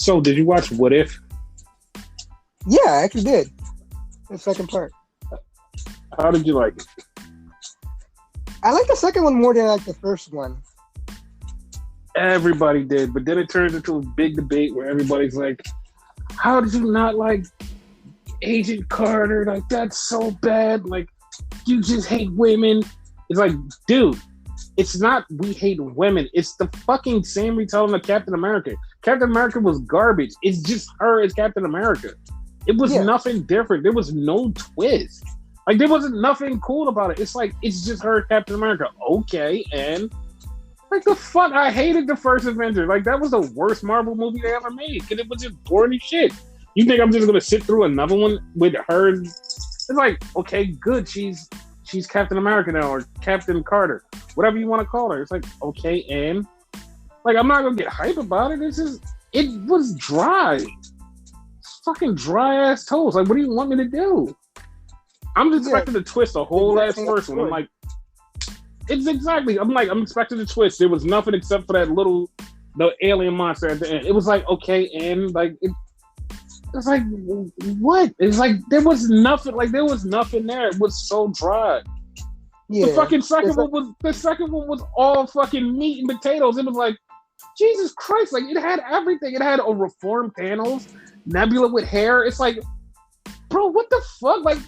So, did you watch What If? Yeah, I actually did. The second part. How did you like it? I like the second one more than I like the first one. Everybody did, but then it turns into a big debate where everybody's like, how did you not like Agent Carter? Like, that's so bad. Like, you just hate women. It's like, dude, it's not we hate women. It's the fucking same retelling of Captain America. Captain America was garbage. It's just her as Captain America. It was nothing different. There was no twist. Like, there wasn't nothing cool about it. It's like, it's just her, Captain America. Okay, and like, the fuck? I hated the first Avenger. Like, that was the worst Marvel movie they ever made because it was just boring as shit. You think I'm just gonna sit through another one with her? It's like, okay, good. She's Captain America now, or Captain Carter, whatever you want to call her. It's like, okay, and like, I'm not gonna get hype about it. It's just, it was dry. Fucking dry ass toast. Like, what do you want me to do? I'm just expecting to twist the whole last first one. I'm like, it's exactly. I'm expecting to twist. There was nothing except for the alien monster at the end. It was like, okay, and like it's like, what? It's like there was nothing. Like, there was nothing there. It was so dry. Yeah. The fucking second one was all fucking meat and potatoes. It was like, Jesus Christ! Like, it had everything. It had a reformed Thanos, Nebula with hair. It's like, bro, what the fuck? Like,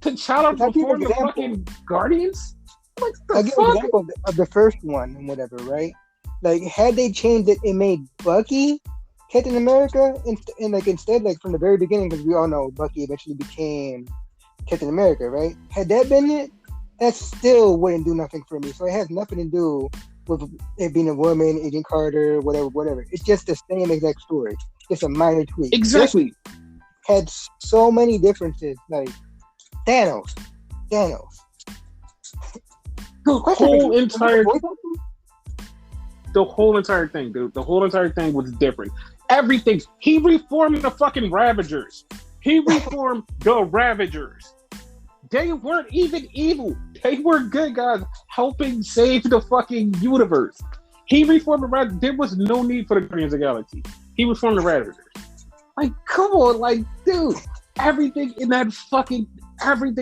T'Challa reformed the fucking Guardians. Like, I'll give an example of the first one and whatever, right? Like, had they changed it and made Bucky Captain America, and like, instead, like, from the very beginning, because we all know Bucky eventually became Captain America, right? Had that been it, that still wouldn't do nothing for me. So it has nothing to do with it being a woman, Agent Carter, whatever. It's just the same exact story, just a minor tweak. Exactly. This had so many differences, like Thanos. The whole entire thing, dude. The whole entire thing was different. Everything. He reformed the fucking Ravagers. He reformed the Ravagers. They weren't even evil. They were good guys helping save the fucking universe. He reformed the Ravagers. There was no need for the Guardians of the Galaxy. He reformed the Ravagers. Like, come on, like, dude. Everything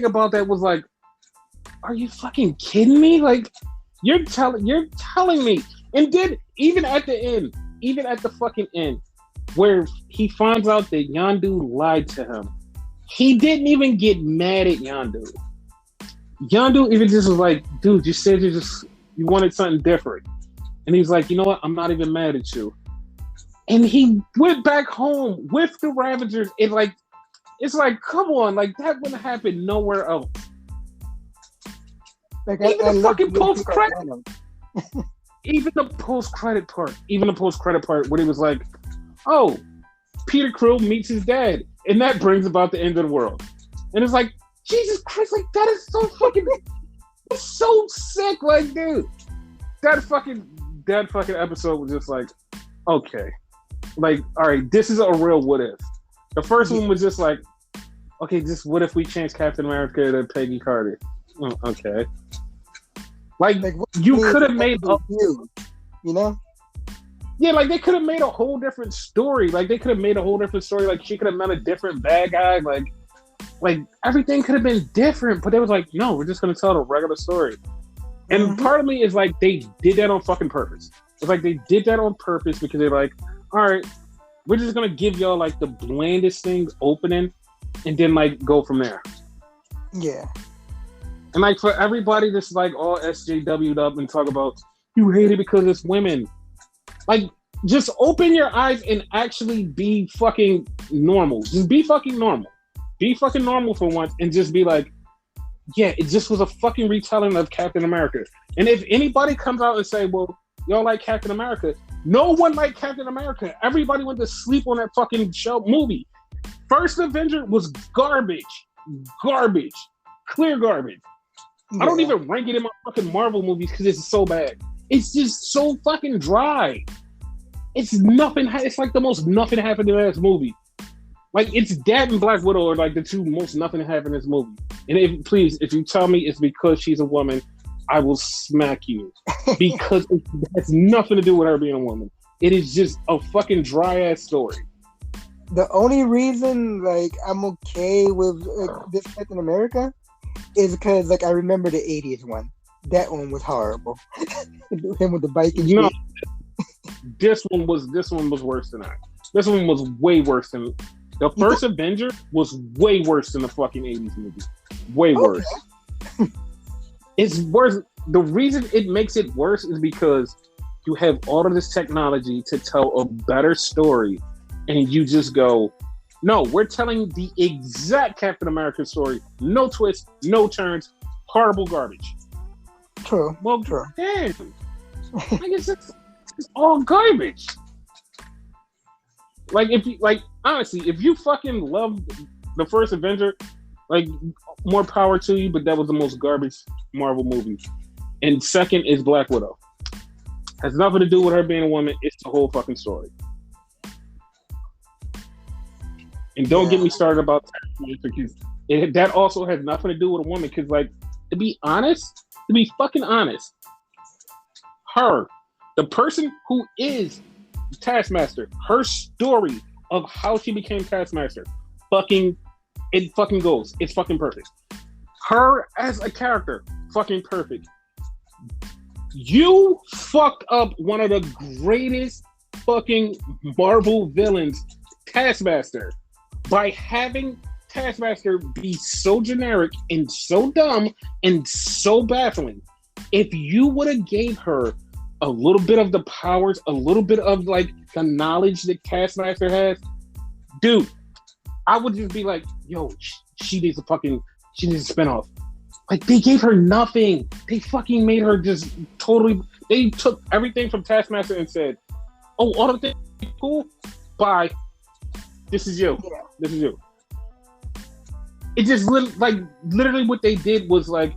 about that was like, are you fucking kidding me? Like, you're telling me. And then even at the fucking end, where he finds out that Yondu lied to him, he didn't even get mad at Yondu. Yondu even just was like, dude, you said you wanted something different. And he's like, you know what? I'm not even mad at you. And he went back home with the Ravagers. It's like, come on, like, that wouldn't happen nowhere else. Like, even the fucking post-credit. Even the post-credit part when he was like, oh, Peter Krill meets his dad, and that brings about the end of the world. And it's like, Jesus Christ, like, that is so fucking, it's so sick, like, dude. That fucking episode was just like, okay. Like, all right, this is a real what if. The first one was just like, okay, just what if we change Captain America to Peggy Carter? Oh, okay. Like you could have made you know? Yeah, like, they could have made a whole different story. Like, she could have met a different bad guy. Like everything could have been different, but they was like, no, we're just gonna tell the regular story. And part of me is like, they did that on fucking purpose. It's like they did that on purpose because they're like, all right, we're just gonna give y'all like the blandest things opening, and then like go from there. Yeah. And like, for everybody that's like all SJW'd up and talk about, you hate it because it's women. Like, just open your eyes and actually be fucking normal. Just be fucking normal. Be fucking normal for once and just be like, yeah, it just was a fucking retelling of Captain America. And if anybody comes out and say, well, y'all like Captain America, no one liked Captain America. Everybody went to sleep on that fucking movie. First Avenger was garbage. Clear garbage. Yeah. I don't even rank it in my fucking Marvel movies because it's so bad. It's just so fucking dry. It's nothing. It's like the most nothing happened in this movie. Like, it's that and Black Widow are like the two most nothing happened in this movie. And if you tell me it's because she's a woman, I will smack you. Because it has nothing to do with her being a woman. It is just a fucking dry ass story. The only reason like I'm okay with this Captain America is because like I remember the '80s one. That one was horrible. Him with the bike and shit. This one was worse than that. This one was way worse than the first Avenger was way worse than the fucking '80s movie. Way worse. It's worse. The reason it makes it worse is because you have all of this technology to tell a better story, and you just go, no, we're telling the exact Captain America story. No twists, no turns, horrible garbage. True. Well, true. Damn. I guess it's all garbage. Like, if you, like, honestly, if you fucking love the first Avenger, like, more power to you, but that was the most garbage Marvel movie. And second is Black Widow. Has nothing to do with her being a woman. It's the whole fucking story. And don't get me started about because that also has nothing to do with a woman. Because, like, to be fucking honest, her, the person who is Taskmaster, her story of how she became Taskmaster, it fucking goes. It's fucking perfect. Her as a character, fucking perfect. You fucked up one of the greatest fucking Marvel villains, Taskmaster, by having Taskmaster be so generic and so dumb and so baffling. If you would have gave her a little bit of the powers, a little bit of like the knowledge that Taskmaster has, dude, I would just be like, yo, she needs a spinoff. Like, they gave her nothing. They fucking made her just totally... They took everything from Taskmaster and said, oh, all of this cool? Bye. This is you. Yeah. This is you. It just, literally what they did was, like,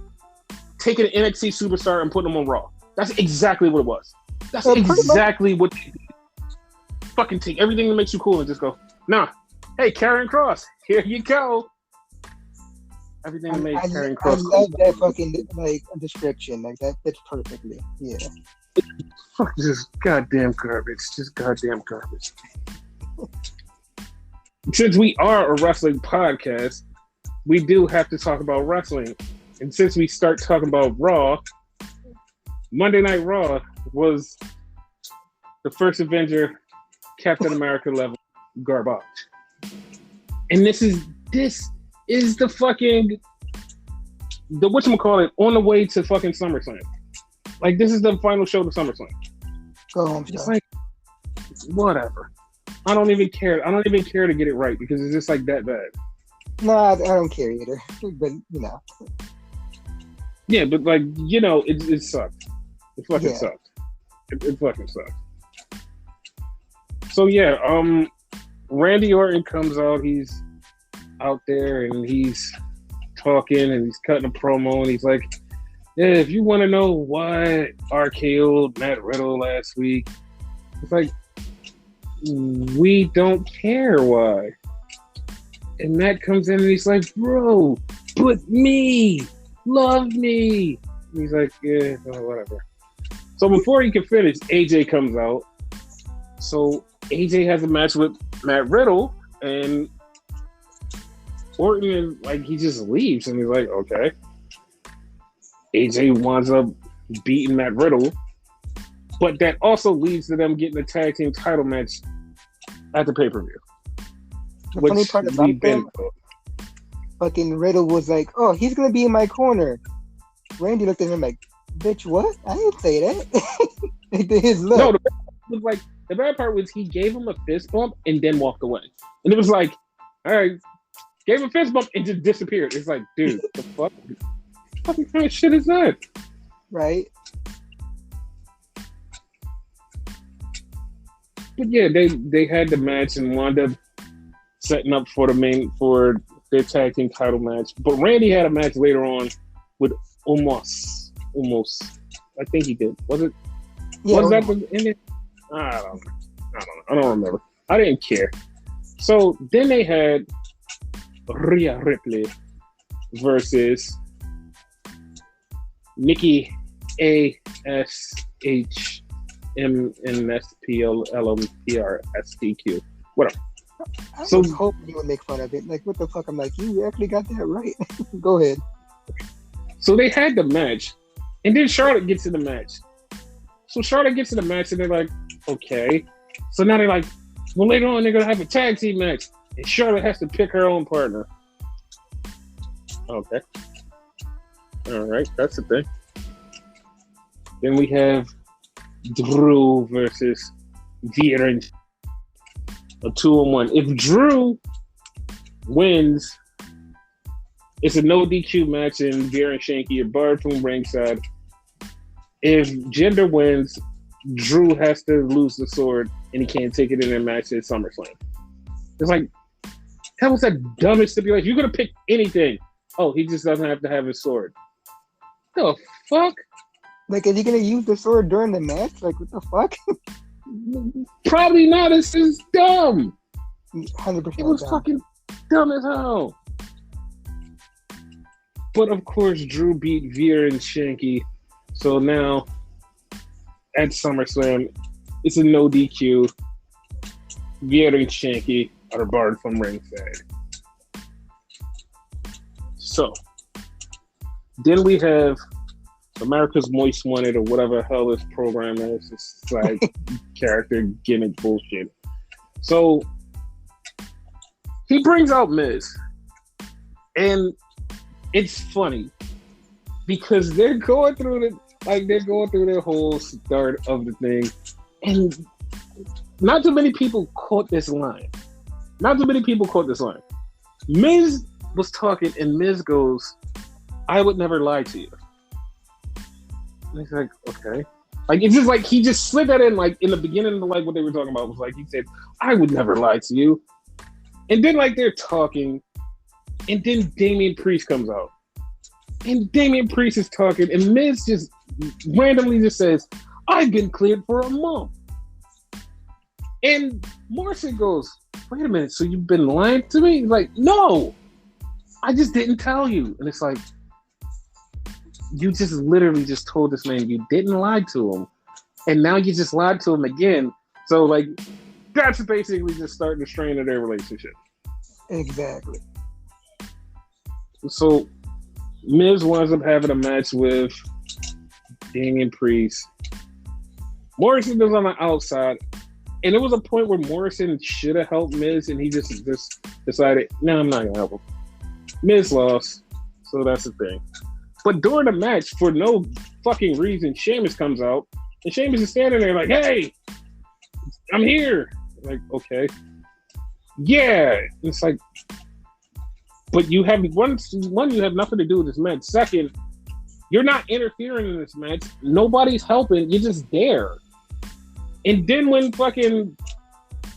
take an NXT superstar and put them on Raw. That's exactly what it was. That's exactly what they did. Fucking take everything that makes you cool and just go, nah. Hey, Karrion Kross, here you go. Everything that makes Karrion Kross. I love that fucking like description. Like that fits perfectly. Yeah. Fuck this goddamn garbage. Just goddamn garbage. Since we are a wrestling podcast, we do have to talk about wrestling. And since we start talking about Raw, Monday Night Raw was the first Avenger, Captain America level garbage. And this is the fucking whatchamacallit on the way to fucking SummerSlam. Like, this is the final show to SummerSlam. Go home. It's like, whatever. I don't even care. I don't even care to get it right because it's just like that bad. No, I don't care either. But you know. Yeah, but like, you know, it sucked. It fucking sucked. It fucking sucked. So yeah, Randy Orton comes out. He's out there and he's talking and he's cutting a promo and he's like, yeah, if you want to know why RKO'd Matt Riddle last week, it's like, we don't care why. And Matt comes in and he's like, bro, but me, love me. And he's like, yeah, whatever. So before he can finish, AJ comes out. So AJ has a match with Matt Riddle and Orton is like, he just leaves and he's like, okay. AJ winds up beating Matt Riddle, but that also leads to them getting a tag team title match at the pay-per-view. The funny part about them, fucking Riddle was like, oh, he's gonna be in my corner. Randy looked at him like, bitch, what? I didn't say that. His look. No, the bad part was he gave him a fist bump and then walked away. And it was like, all right, gave him a fist bump and just disappeared. It's like, dude, the fuck? What fucking kind of shit is that? Right. But yeah, they had the match and wound up setting up for their tag team title match. But Randy had a match later on with Omos. I think he did. Was it? Yeah, was that the ending? I don't know. I don't remember. I didn't care. So then they had Rhea Ripley versus Nikki A.S.H. MNSPLLMPRSTQ. Whatever. I So was hoping you would make fun of it. Like, what the fuck? I'm like, you actually got that right. Go ahead. so they had the match, and then Charlotte gets in the match. So Charlotte gets in the match, and they're like, okay. So now they're like, well, later on they're gonna have a tag team match, and Charlotte has to pick her own partner. Okay. All right, that's the thing. Then we have Drew versus Veer, a 2-on-1. If Drew wins, it's a no DQ match, and Veer and Shanky are barred from ringside. If Jinder wins, Drew has to lose the sword, and he can't take it in a match at SummerSlam. It's like, that was the dumbest stipulation. You're gonna pick anything. Oh, he just doesn't have to have his sword. The fuck? Like, is he gonna use the sword during the match? Like, what the fuck? Probably not. This is dumb. 100%. It was dumb. fucking dumb as hell. But of course, Drew beat Veer and Shanky. So now, at SummerSlam, it's a no DQ. Veer and Shanky are barred from ringside. So, then we have America's Most Wanted, or whatever the hell this program is. It's like character gimmick bullshit. So he brings out Miz, and it's funny because they're going through their whole start of the thing, and not too many people caught this line. Miz was talking, and Miz goes, "I would never lie to you." And he's like, okay. Like, it's just like, he just slid that in, like, in the beginning of, like, what they were talking about. Was like, he said, "I would never lie to you." And then, like, they're talking, and then Damian Priest comes out. And Damian Priest is talking, and Miz just randomly just says, "I've been cleared for a month." And Morrison goes, "Wait a minute, so you've been lying to me?" He's like, "No, I just didn't tell you." And it's like, you just literally just told this man you didn't lie to him, and now you just lied to him again. So, like, that's basically just starting the strain of their relationship. Exactly. So Miz winds up having a match with Damian Priest. Morrison is on the outside, and there was a point where Morrison should have helped Miz, and he just decided, "No, I'm not gonna help him." Miz lost, so that's the thing. But during the match, for no fucking reason, Sheamus comes out, and Sheamus is standing there like, "Hey, I'm here." Like, okay. Yeah. It's like, but you have one, you have nothing to do with this match. Second, you're not interfering in this match. Nobody's helping. You're just there. And then when fucking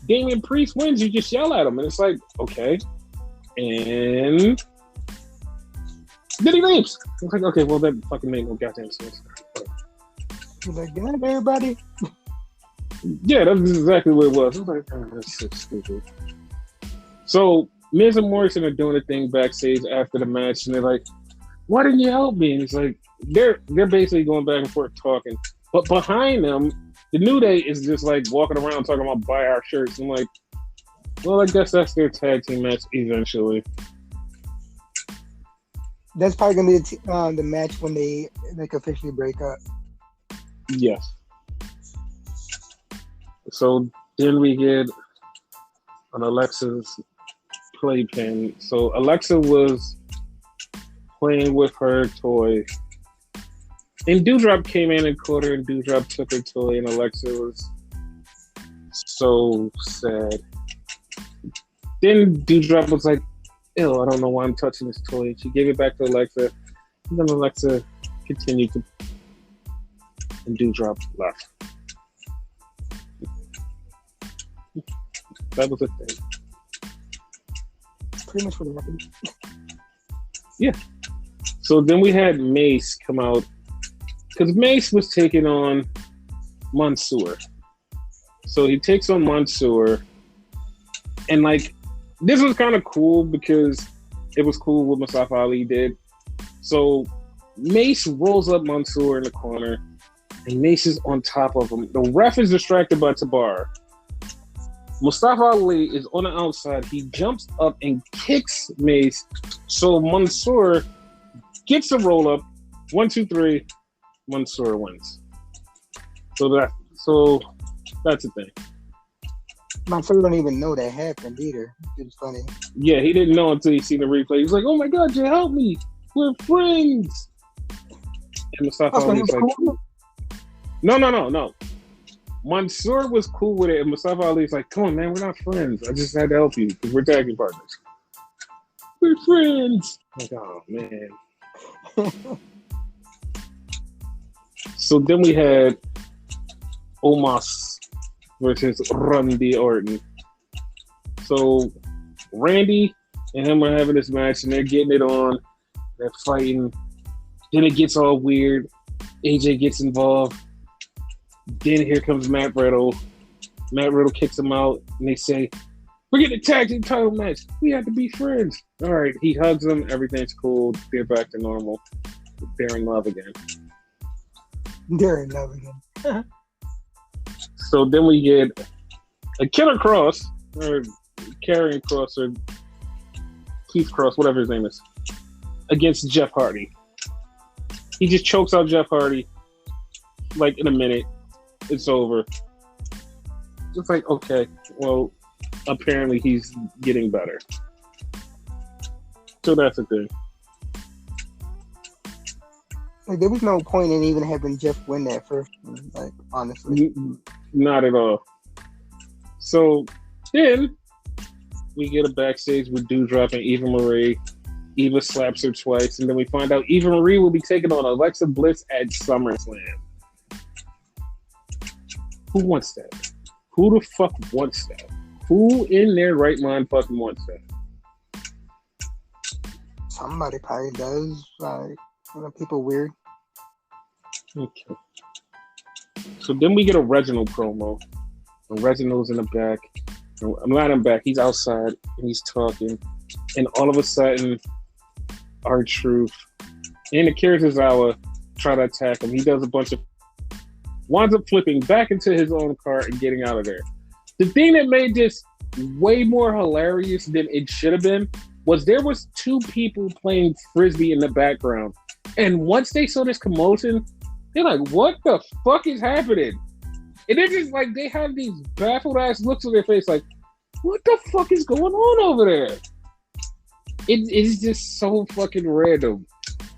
Damian Priest wins, you just yell at him. And it's like, okay. And then he leaves. It's like, okay, well, that fucking made no goddamn sense. You're like, "Good night, everybody." Yeah, that's exactly what it was. I was like, oh, that's so stupid. So Miz and Morrison are doing a thing backstage after the match, and they're like, "Why didn't you help me?" And it's like, they're basically going back and forth talking. But behind them, the New Day is just like walking around talking about buy our shirts. I'm like, well, I guess that's their tag team match eventually. That's probably gonna be the match when they like officially break up. Yes. So then we get an Alexa's playpen. So Alexa was playing with her toy, and Doudrop came in and caught her, and Doudrop took her toy, and Alexa was so sad. Then Doudrop was like, "Ew, I don't know why I'm touching this toy." She gave it back to Alexa, and then Alexa continued to, and Doudrop left. That was a thing. Pretty much what happened. Yeah. So then we had Mace come out, because Mace was taking on Mansoor. So he takes on Mansoor, and like, this was kind of cool because it was cool what Mustafa Ali did. So Mace rolls up Mansoor in the corner, and Mace is on top of him. The ref is distracted by Tabar. Mustafa Ali is on the outside. He jumps up and kicks Mace. So Mansoor gets a roll up. 1, 2, 3. Mansoor wins. So that's the thing. Mansoor don't even know that happened either. It's funny. Yeah, he didn't know until he seen the replay. He was like, "Oh my God, you help me. We're friends." And Mustafa Ali was like, cool? No. Mansoor was cool with it, and Mustafa Ali's like, "Come on, man, we're not friends. I just had to help you because we're tag team partners. We're friends." Like, oh man. So then we had Omos versus Randy Orton. So Randy and him are having this match, and they're getting it on. They're fighting. Then it gets all weird. AJ gets involved. Then here comes Matt Riddle. Matt Riddle kicks him out, and they say, "We're getting a tag team title match. We have to be friends." All right, he hugs him. Everything's cool. They're back to normal. They're in love again. They're in love again. So then we get a Killer Cross, or Karrion Cross, or Keith Cross, whatever his name is, against Jeff Hardy. He just chokes out Jeff Hardy, like in a minute. It's over. It's like, okay, well, apparently he's getting better. So that's the thing. Like, there was no point in even having Jeff win that first one, like, honestly. Not at all. So then we get a backstage with Doudrop and Eva Marie. Eva slaps her twice, and then we find out Eva Marie will be taking on Alexa Bliss at SummerSlam. Who wants that? Who the fuck wants that? Who in their right mind fucking wants that? Somebody probably does. Like, people weird. Okay. So then we get a Reginald promo. And Reginald's in the back. I'm not in the back. He's outside and he's talking. And all of a sudden, R-Truth and Akira Tozawa try to attack him. He does a bunch of... winds up flipping back into his own car and getting out of there. The thing that made this way more hilarious than it should have been was there was 2 people playing Frisbee in the background. And once they saw this commotion, they're like, what the fuck is happening? And they're just like, they have these baffled ass looks on their face like, what the fuck is going on over there? It's just so fucking random.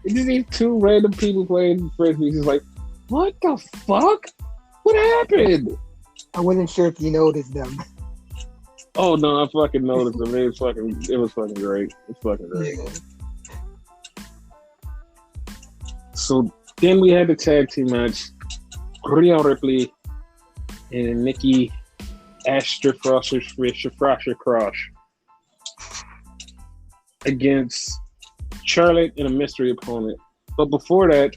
It's just these 2 random people playing Frisbee. It's just like, what the fuck? What happened? I wasn't sure if you noticed them. Oh no, I fucking noticed them. It was fucking great. It's fucking great. Yeah. So then we had the tag team match. Rhea Ripley and Nikki Asher Cross against Charlotte and a mystery opponent. But before that,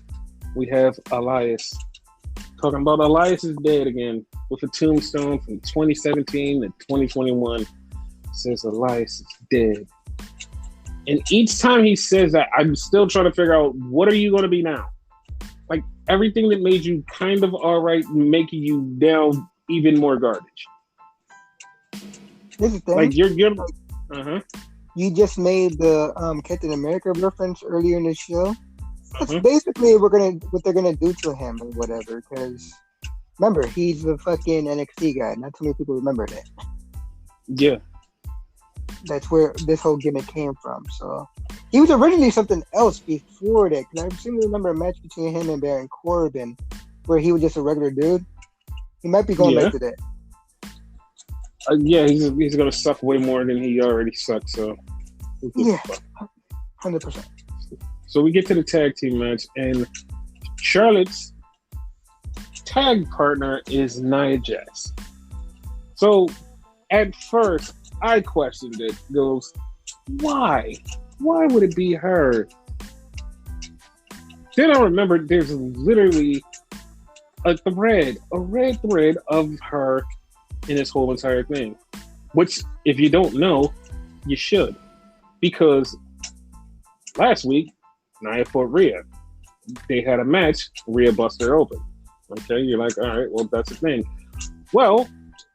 we have Elias. Talking about Elias is dead again with a tombstone from 2017 to 2021. Says Elias is dead. And each time he says that, I'm still trying to figure out, what are you going to be now? Like, everything that made you kind of all right, making you now even more garbage. This is the thing. Like, you're You just made the Captain America reference earlier in the show. That's basically what they're gonna do to him or whatever. Because remember, he's the fucking NXT guy. Not too many people remember that. Yeah. That's where this whole gimmick came from. So he was originally something else before that. Because I seem to remember a match between him and Baron Corbin where he was just a regular dude. He might be going back to that. Yeah, he's gonna suck way more than he already sucked. So yeah, 100%. So we get to the tag team match, and Charlotte's tag partner is Nia Jax. So at first, I questioned it. Goes, why? Why would it be her? Then I remembered there's literally a red thread of her in this whole entire thing. Which, if you don't know, you should. Because last week, Nia fought Rhea. They had a match. Rhea busted her open. Okay, you're like, all right, well, that's the thing. Well,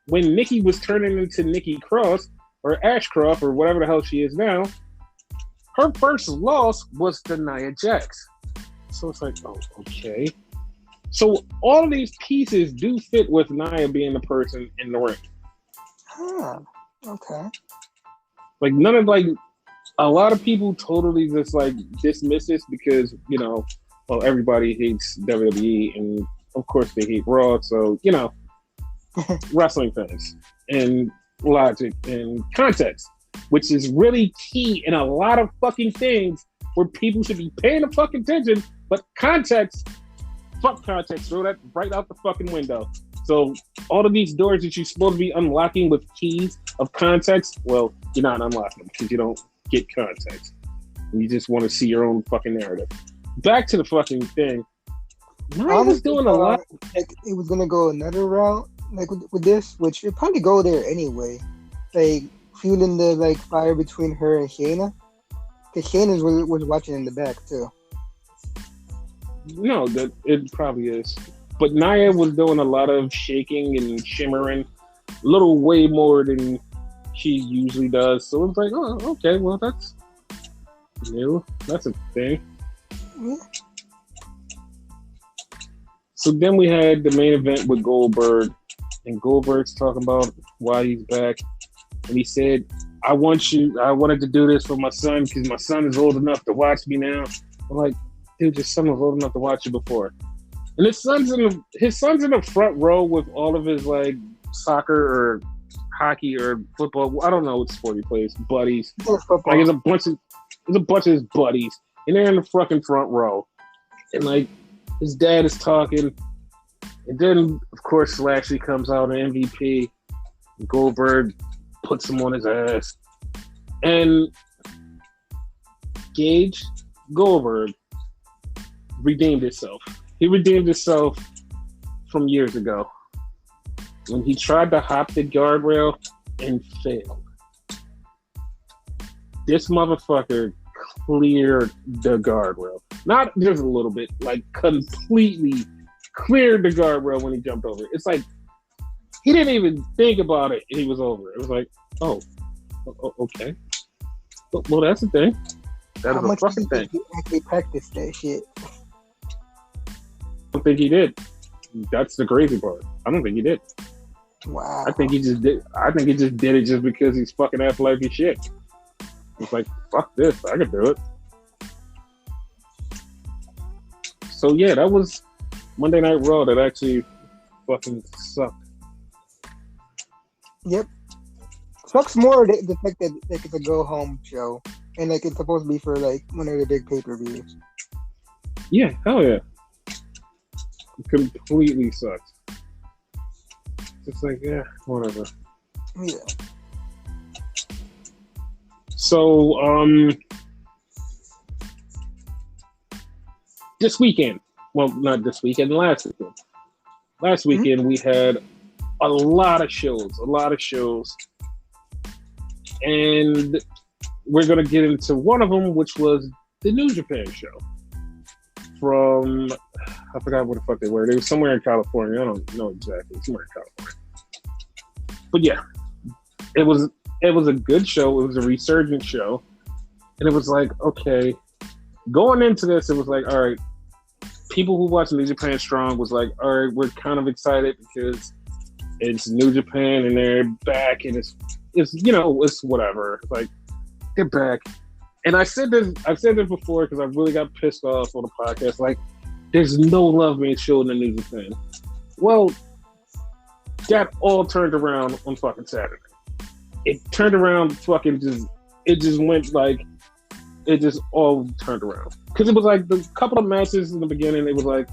when Nikki was turning into Nikki Cross or Ashcroft or whatever the hell she is now, her first loss was to Nia Jax. So it's like, oh, okay. So all of these pieces do fit with Nia being the person in the ring. Huh. Okay. Like none of like a lot of people totally just like dismiss this because, you know, well, everybody hates WWE and of course they hate Raw. So, you know, wrestling fans and logic and context, which is really key in a lot of fucking things where people should be paying the fucking attention, but context, fuck context, throw that right out the fucking window. So all of these doors that you're supposed to be unlocking with keys of context, well, you're not unlocking them because you don't get context. You just want to see your own fucking narrative. Back to the fucking thing. Nia was doing a lot. Like it was gonna go another route, like with this, which it'd probably go there anyway. Like fueling the like fire between her and Shayna, because Shayna was watching in the back too. No, that it probably is. But Nia was doing a lot of shaking and shimmering, a little way more than she usually does. So it was like, oh, okay, well, that's new. That's a thing. Yeah. So then we had the main event with Goldberg, and Goldberg's talking about why he's back. And he said, I wanted to do this for my son because my son is old enough to watch me now. I'm like, dude, your son was old enough to watch you before. And his son's in the front row with all of his like soccer or hockey or football. I don't know what sport he plays. Buddies. Like there's a bunch of his buddies, and they're in the fucking front row. And like his dad is talking, and then of course Lashley comes out an MVP. Goldberg puts him on his ass, and Goldberg redeemed himself. He redeemed himself from years ago when he tried to hop the guardrail and failed. This motherfucker cleared the guardrail. Not just a little bit, like completely cleared the guardrail when he jumped over. It's like he didn't even think about it. He was over. It was like, oh, okay. Well, that's the thing. That is a fucking thing. He actually practiced that shit. I don't think he did. That's the crazy part. I don't think he did. Wow. I think he just did it just because he's fucking athletic as shit. It's like, fuck this. I could do it. So yeah, that was Monday Night Raw that actually fucking sucked. Yep. Sucks more the fact that like it's a go home show and like it's supposed to be for like one of the big pay-per-views. Yeah, hell yeah. It completely sucks. It's like, yeah, whatever. Yeah. So, this weekend, well, not this weekend, last weekend. Last weekend, we had a lot of shows. And we're going to get into one of them, which was the New Japan show. From, I forgot what the fuck they were. They were somewhere in California. I don't know exactly. Somewhere in California. But yeah, it was a good show. It was a resurgent show. And it was like, okay, going into this, it was like, all right, people who watch New Japan Strong was like, all right, we're kind of excited because it's New Japan and they're back and it's you know, it's whatever. It's like, they're back. And I've said this before because I really got pissed off on the podcast. Like, there's no love being shown in New Japan. Well, that all turned around on fucking Saturday. It turned around fucking it just all turned around. Because it was like the couple of matches in the beginning, it was like,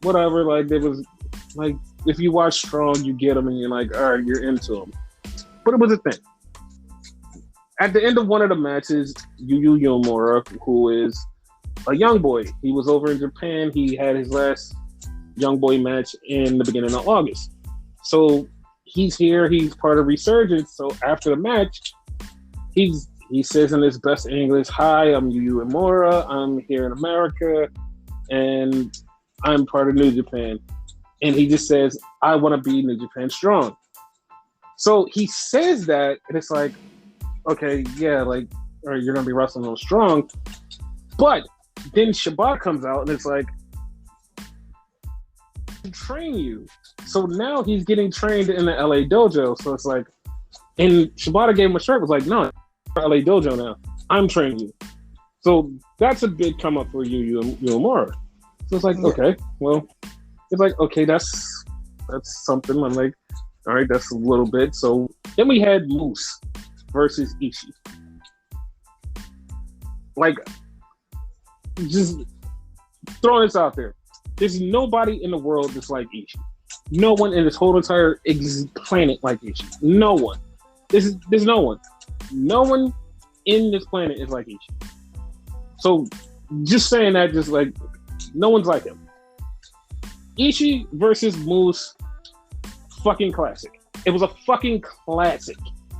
whatever, like there was like, if you watch Strong, you get them and you're like, all right, you're into them. But it was a thing. At the end of one of the matches, Yu Uemura, who is a young boy, he was over in Japan. He had his last young boy match in the beginning of August. So he's here. He's part of Resurgence. So after the match, he says in his best English, "Hi, I'm Yu Uemura. I'm here in America, and I'm part of New Japan." and he just says, "I want to be New Japan Strong." So he says that, and it's like, okay, yeah, like, all right, you're gonna be wrestling on Strong, but then Shibata comes out, and it's like, train you. So now he's getting trained in the LA dojo. So it's like, and Shibata gave him a shirt, was like, no, LA dojo now. I'm training you. So that's a big come up for you Uemura. So it's like, okay, well, it's like, okay, that's something. I'm like, all right, that's a little bit. So then we had Moose versus Ishii. Like, just throwing this out there. There's nobody in the world that's like Ishii. No one in this whole entire planet like Ishii. No one. There's no one. No one in this planet is like Ishii. So just saying that, just like, no one's like him. Ishii versus Moose, fucking classic. It was a fucking classic.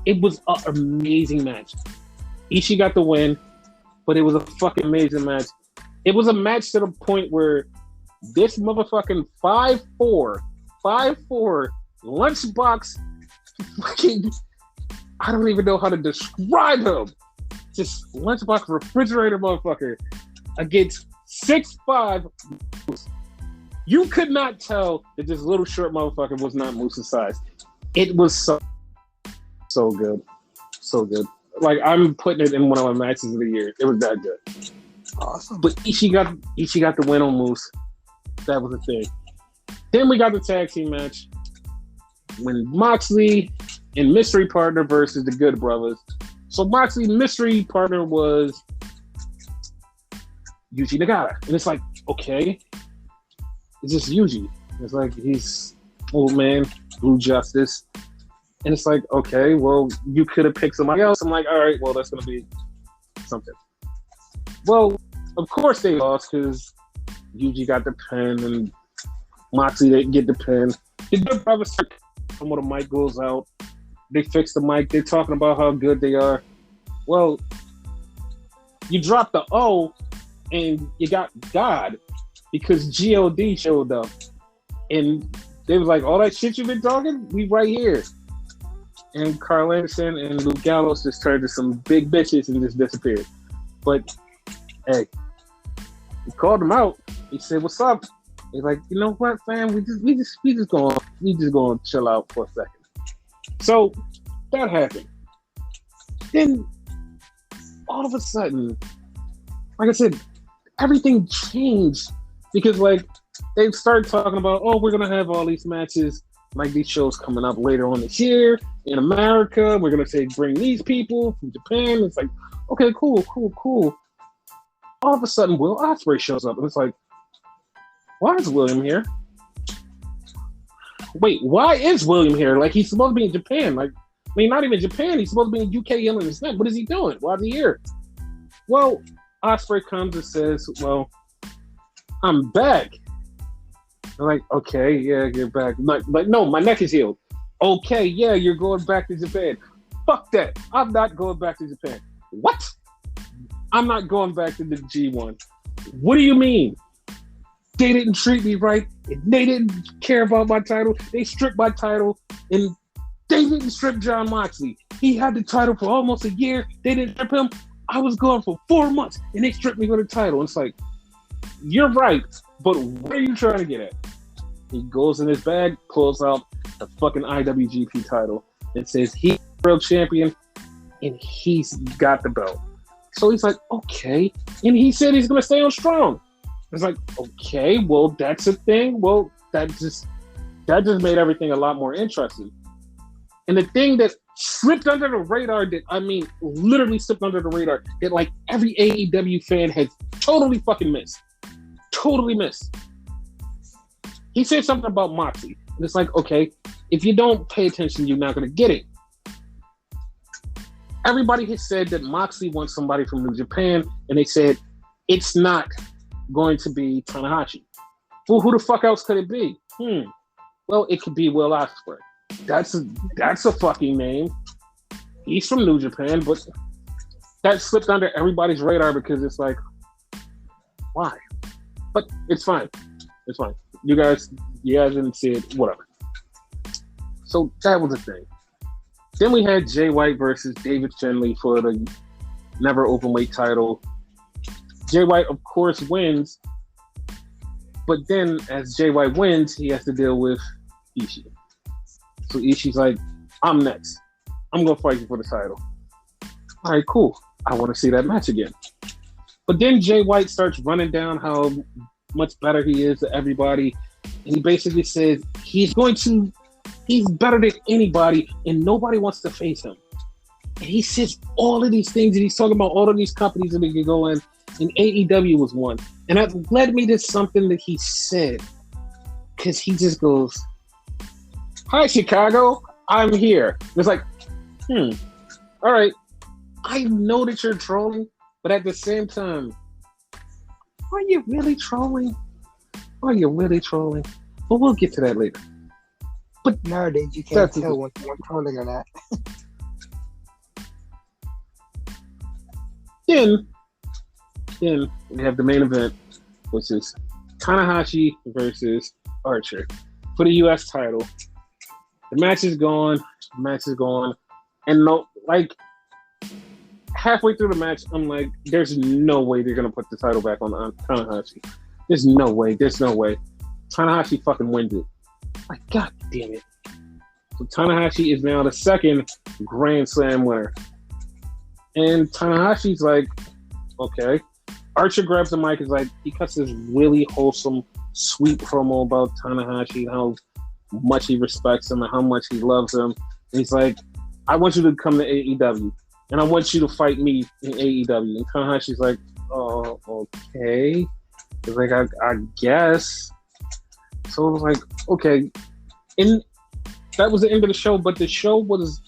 It was an amazing match. Ishii got the win, but it was a fucking amazing match. It was a match to the point where this motherfucking 5'4" lunchbox fucking, I don't even know how to describe him. Just lunchbox refrigerator motherfucker against 6'5". You could not tell that this little short motherfucker was not Moose's size. It was so good. So good. Like, I'm putting it in one of my matches of the year. It was that good. Awesome. But Ishii got the win on Moose. That was the thing. Then we got the tag team match when Moxley and Mystery Partner versus the Good Brothers. So Moxley mystery partner was Yuji Nagata. And it's like, okay, it's just Yuji. It's like, he's old man, Blue Justice. And it's like, okay, well, you could have picked somebody else. I'm like, all right, well, that's going to be something. Well, of course they lost because Yuji got the pin and Moxley didn't get the pin. The Good Brothers start when the mic goes out. They fix the mic. They're talking about how good they are. Well, you dropped the O and you got God because GOD showed up. And they was like, all that shit you've been talking, we right here. And Carl Anderson and Luke Gallows just turned to some big bitches and just disappeared. But, hey, he called them out. He said, what's up? He's like, you know what, fam? We just gonna chill out for a second. So that happened. Then all of a sudden, like I said, everything changed because like they started talking about, oh, we're gonna have all these matches, like these shows coming up later on this year in America. We're gonna say bring these people from Japan. It's like, okay, cool. All of a sudden, Will Ospreay shows up, and it's like, why is William here? Wait, why is William here? Like, he's supposed to be in Japan. Like, I mean, not even Japan. He's supposed to be in UK yelling his neck. What is he doing? Why is he here? Well, Ospreay comes and says, well, I'm back. I'm like, okay, yeah, you're back. Like, no, my neck is healed. Okay, yeah, you're going back to Japan. Fuck that. I'm not going back to Japan. What? I'm not going back to the G1. What do you mean? They didn't treat me right, and they didn't care about my title. They stripped my title, and they didn't strip Jon Moxley. He had the title for almost a year. They didn't strip him. I was gone for 4 months, and they stripped me for the title. And it's like, you're right, but what are you trying to get at? He goes in his bag, pulls out the fucking IWGP title, and says he's world champion, and he's got the belt. So he's like, okay. And he said he's going to stay on Strong. It's like, okay, well, that's a thing. Well, that just made everything a lot more interesting. And the thing that slipped under the radar, literally slipped under the radar, that like every AEW fan has totally fucking missed. Totally missed. He said something about Moxley. And it's like, okay, if you don't pay attention, you're not going to get it. Everybody has said that Moxley wants somebody from New Japan, and they said it's not going to be Tanahashi. Well, who the fuck else could it be? Well, it could be Will Ospreay. That's a fucking name. He's from New Japan, but that slipped under everybody's radar because it's like, why? But it's fine. It's fine. You guys didn't see it. Whatever. So that was a thing. Then we had Jay White versus David Finlay for the never openweight title. Jay White, of course, wins. But then, as Jay White wins, he has to deal with Ishii. So Ishii's like, I'm next. I'm going to fight you for the title. All right, cool. I want to see that match again. But then Jay White starts running down how much better he is to everybody. And he basically says he's better than anybody, and nobody wants to face him. And he says all of these things, and he's talking about all of these companies that he can go in, and AEW was one. And that led me to something that he said. Because he just goes, hi, Chicago, I'm here. It's like, all right. I know that you're trolling, but at the same time, are you really trolling? Are you really trolling? But we'll get to that later. But nowadays, you can't tell when someone's trolling or not. Then we have the main event, which is Tanahashi versus Archer for the U.S. title. The match is going, and halfway through the match, I'm like, there's no way they're gonna put the title back on Tanahashi. There's no way. Tanahashi fucking wins it. Like, god damn it. So Tanahashi is now the second Grand Slam winner. And Tanahashi's like, okay. Archer grabs the mic, is like, he cuts this really wholesome, sweet promo about Tanahashi, how much he respects him and how much he loves him. And he's like, I want you to come to AEW, and I want you to fight me in AEW. And Tanahashi's like, oh, okay. He's like, I guess. So it was like, okay. And that was the end of the show, but the show was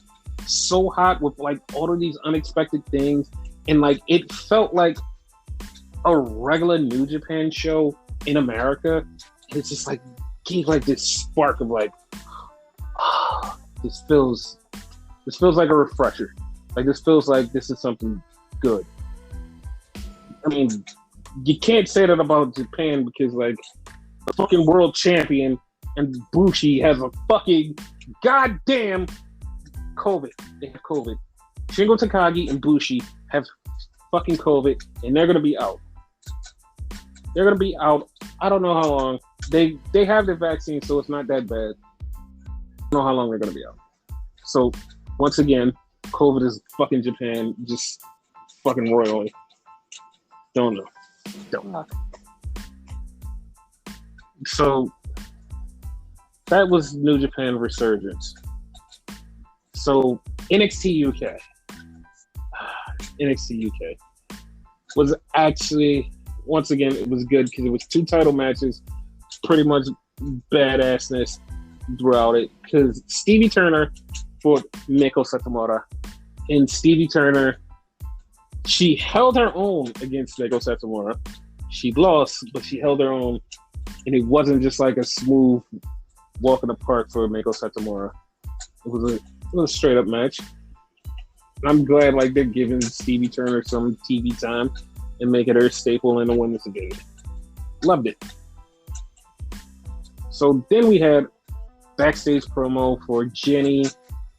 so hot with like all of these unexpected things, and like it felt like a regular New Japan show in America. And it's just like gave like this spark of like, this feels like a refresher. Like this feels like this is something good. I mean, you can't say that about Japan because like the fucking world champion and Bushi has a fucking goddamn COVID. They have COVID. Shingo Takagi and Bushi have fucking COVID, and they're gonna be out. They're gonna be out. I don't know how long. They have the vaccine, so it's not that bad. I don't know how long they're gonna be out. So once again, COVID is fucking Japan, just fucking royally. Don't know. So that was New Japan Resurgence. So NXT UK. NXT UK was actually, once again, it was good because it was 2 title matches, pretty much badassness throughout it. Because Stevie Turner fought Miko Satomura, and Stevie Turner, she held her own against Miko Satomura. She lost, but she held her own, and it wasn't just like a smooth walk in the park for Miko Satomura. It was a straight up match. I'm glad like they're giving Stevie Turner some TV time and making her a staple in the women's division. Loved it. So then we had backstage promo for Jenny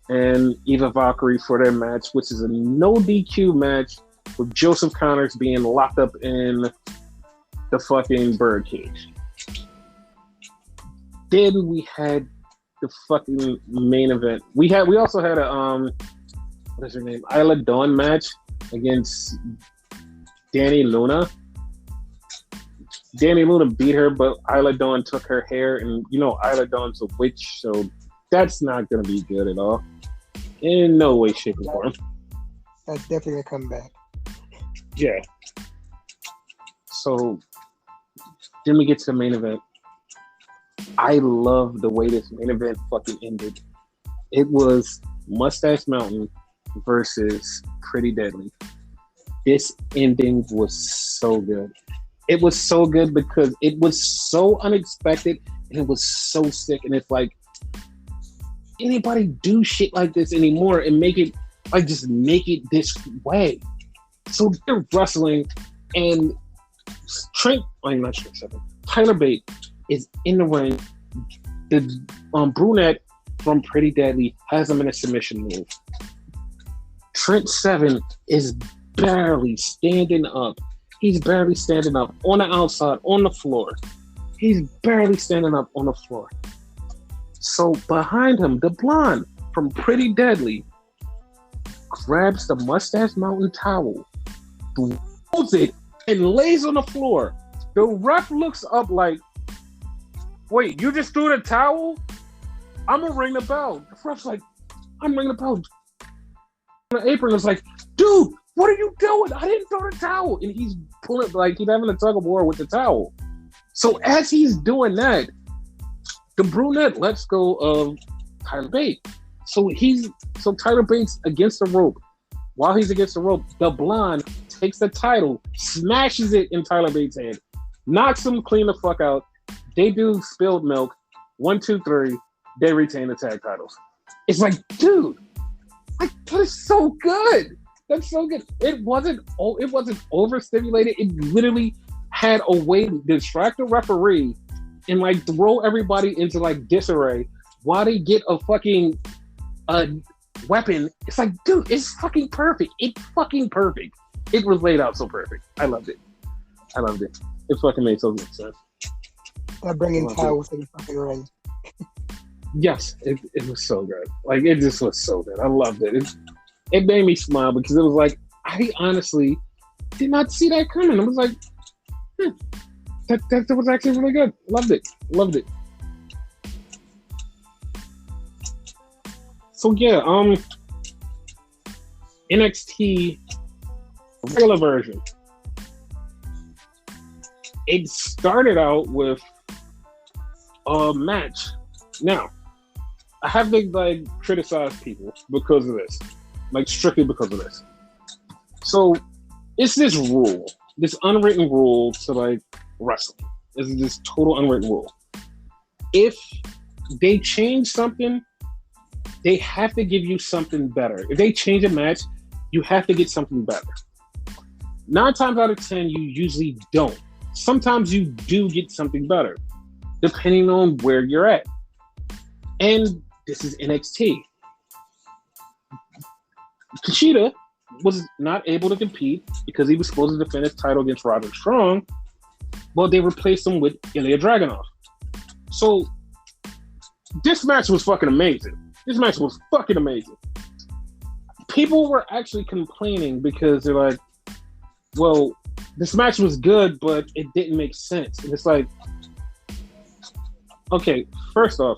and Eva Valkyrie for their match, which is a no DQ match with Joseph Connors being locked up in the fucking birdcage. Then we had the fucking main event. We also had a what is her name? Isla Dawn match against Danny Luna. Danny Luna beat her, but Isla Dawn took her hair, and you know Isla Dawn's a witch, so that's not gonna be good at all. In no way, shape, or form. That's definitely a comeback. Yeah. So then we get to the main event. I love the way this main event fucking ended. It was Mustache Mountain versus Pretty Deadly. This ending was so good. It was so good because it was so unexpected and it was so sick. And it's like, anybody do shit like this anymore and make it, like, just make it this way. So they're wrestling, and Tyler Bate is in the ring. The brunette from Pretty Deadly has him in a submission move. Trent Seven is barely standing up. He's barely standing up on the outside, on the floor. He's barely standing up on the floor. So behind him, the blonde from Pretty Deadly grabs the Mustache Mountain towel, throws it, and lays on the floor. The ref looks up like, wait, you just threw the towel? I'm going to ring the bell. The ref's like, I'm ringing the bell. The apron is like, dude, what are you doing? I didn't throw the towel. And he's pulling, like, he's having a tug of war with the towel. So as he's doing that, the brunette lets go of Tyler Bates. So Tyler Bates against the rope. While he's against the rope, the blonde takes the title, smashes it in Tyler Bates' hand, knocks him clean the fuck out. They do spilled milk. 1, 2, 3. They retain the tag titles. It's like, dude, like, that is so good. That's so good. It wasn't overstimulated. It literally had a way to distract the referee and like throw everybody into like disarray while they get a fucking weapon. It's like, dude, it's fucking perfect. It's fucking perfect. It was laid out so perfect. I loved it. It fucking made so good sense. Bringing towels to the fucking ring. Yes, it was so good. Like, it just was so good. I loved it. It made me smile because it was like, I honestly did not see that coming. I was like, that was actually really good. Loved it. So yeah, NXT regular version. It started out with a match. Now, I have to like criticize people because of this, like strictly because of this. So it's this rule, this unwritten rule to like wrestling. It's this total unwritten rule. If they change something, they have to give you something better. If they change a match, you have to get something better. 9 times out of 10, you usually don't. Sometimes you do get something better, depending on where you're at. And this is NXT. Kushida was not able to compete because he was supposed to defend his title against Roderick Strong. Well, they replaced him with Ilya Dragunov. So this match was fucking amazing. People were actually complaining because they're like, well, this match was good, but it didn't make sense. And it's like, okay, first off,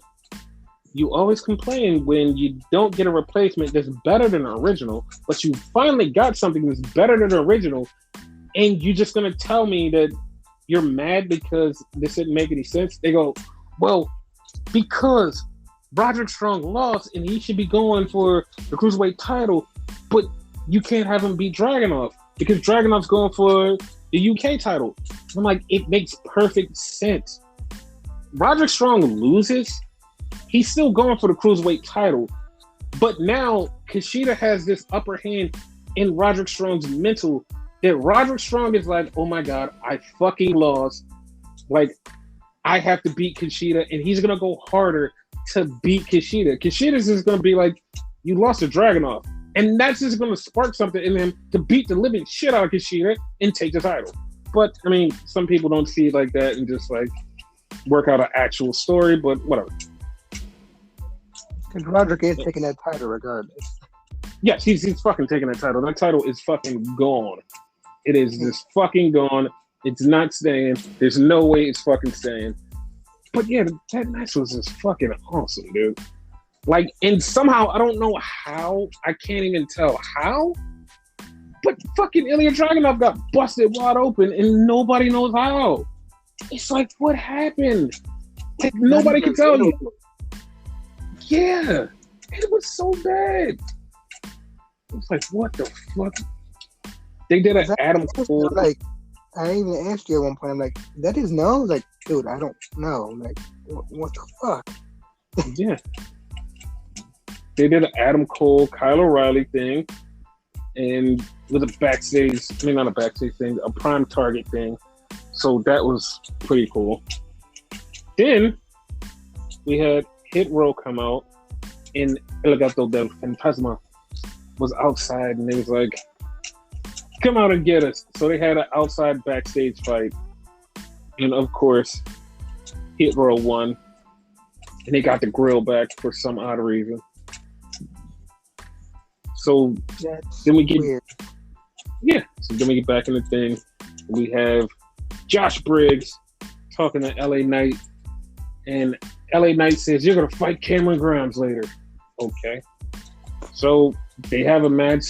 you always complain when you don't get a replacement that's better than the original, but you finally got something that's better than the original, and you're just going to tell me that you're mad because this didn't make any sense? They go, well, because Roderick Strong lost and he should be going for the Cruiserweight title, but you can't have him beat Dragunov because Dragunov's going for the UK title. I'm like, it makes perfect sense. Roderick Strong loses, he's still going for the Cruiserweight title, but now Kushida has this upper hand in Roderick Strong's mental that Roderick Strong is like, oh my God, I fucking lost. Like, I have to beat Kushida, and he's going to go harder to beat Kushida. Kushida's just going to be like, you lost to Dragunov. And that's just going to spark something in him to beat the living shit out of Kushida and take the title. But, I mean, some people don't see it like that and just, like, work out an actual story, but whatever. Because Roderick is taking that title regardless. Yes, he's fucking taking that title. That title is fucking gone. It is just fucking gone. It's not staying. There's no way it's fucking staying. But yeah, that match was just fucking awesome, dude. Like, and somehow, I don't know how, I can't even tell how, but fucking Ilya Dragunov got busted wide open and nobody knows how. It's like, what happened? Like, nobody can tell you. Yeah, it was so bad. It was like, what the fuck? They did an Adam Cole. Like, I even asked you at one point, I'm like, that is no? Like, dude, I don't know. Like, what the fuck? Yeah. They did an Adam Cole, Kyle O'Reilly thing, and with a backstage, I mean, not a backstage thing, a prime target thing. So that was pretty cool. Then we had Hit Row come out, and El Gato del Fantasma was outside, and they was like, come out and get us. So they had an outside backstage fight. And of course, Hit Row won. And they got the grill back for some odd reason. So That's then we get weird. Yeah. So then we get back in the thing. We have Josh Briggs talking to LA Knight. And LA Knight says, you're gonna fight Cameron Grimes later. Okay. So they have a match.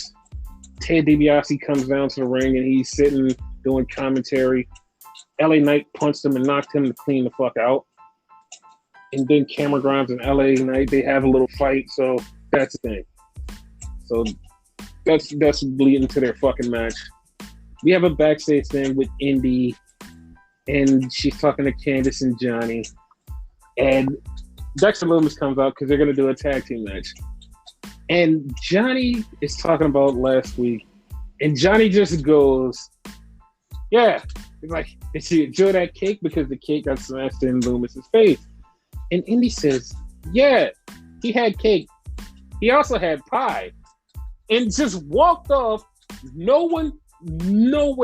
Ted DiBiase comes down to the ring and he's sitting doing commentary. LA Knight punched him and knocked him to clean the fuck out. And then Cameron Grimes and LA Knight, they have a little fight, so that's the thing. So that's leading to their fucking match. We have a backstage thing with Indy, and she's talking to Candice and Johnny. And Dexter Lumis comes out because they're going to do a tag team match. And Johnny is talking about last week, and Johnny just goes, yeah. He's like, did she enjoy that cake? Because the cake got smashed in Loomis's face. And Indy says, yeah, he had cake. He also had pie. And just walked off. No one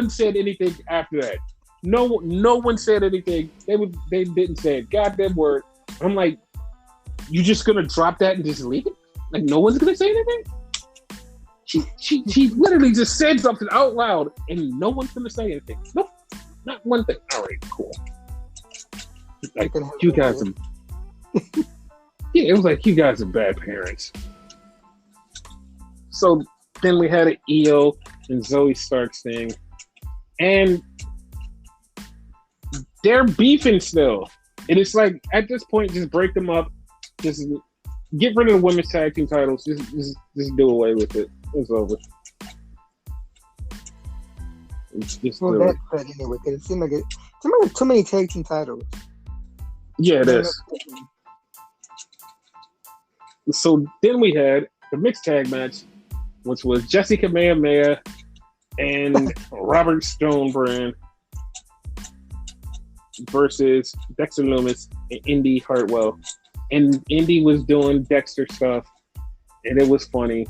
said anything after that. No one said anything. They didn't say a goddamn word. I'm like, you just gonna drop that and just leave it? Like no one's gonna say anything? She literally just said something out loud and no one's gonna say anything. Nope. Not one thing. All right, cool. Like you guys are yeah, it was like you guys are bad parents. So then we had an Io and Zoe Starks thing. And they're beefing still. And it's like at this point, just break them up. Just get rid of the women's tag team titles. Just do away with it. It's over. It's just Well, that's good anyway, because it seemed like too many tag team titles. Yeah, it is. So then we had the mixed tag match, which was Jessica Maya and Robert Stonebrand versus Dexter Lumis and Indy Hartwell. And Indy was doing Dexter stuff, and it was funny.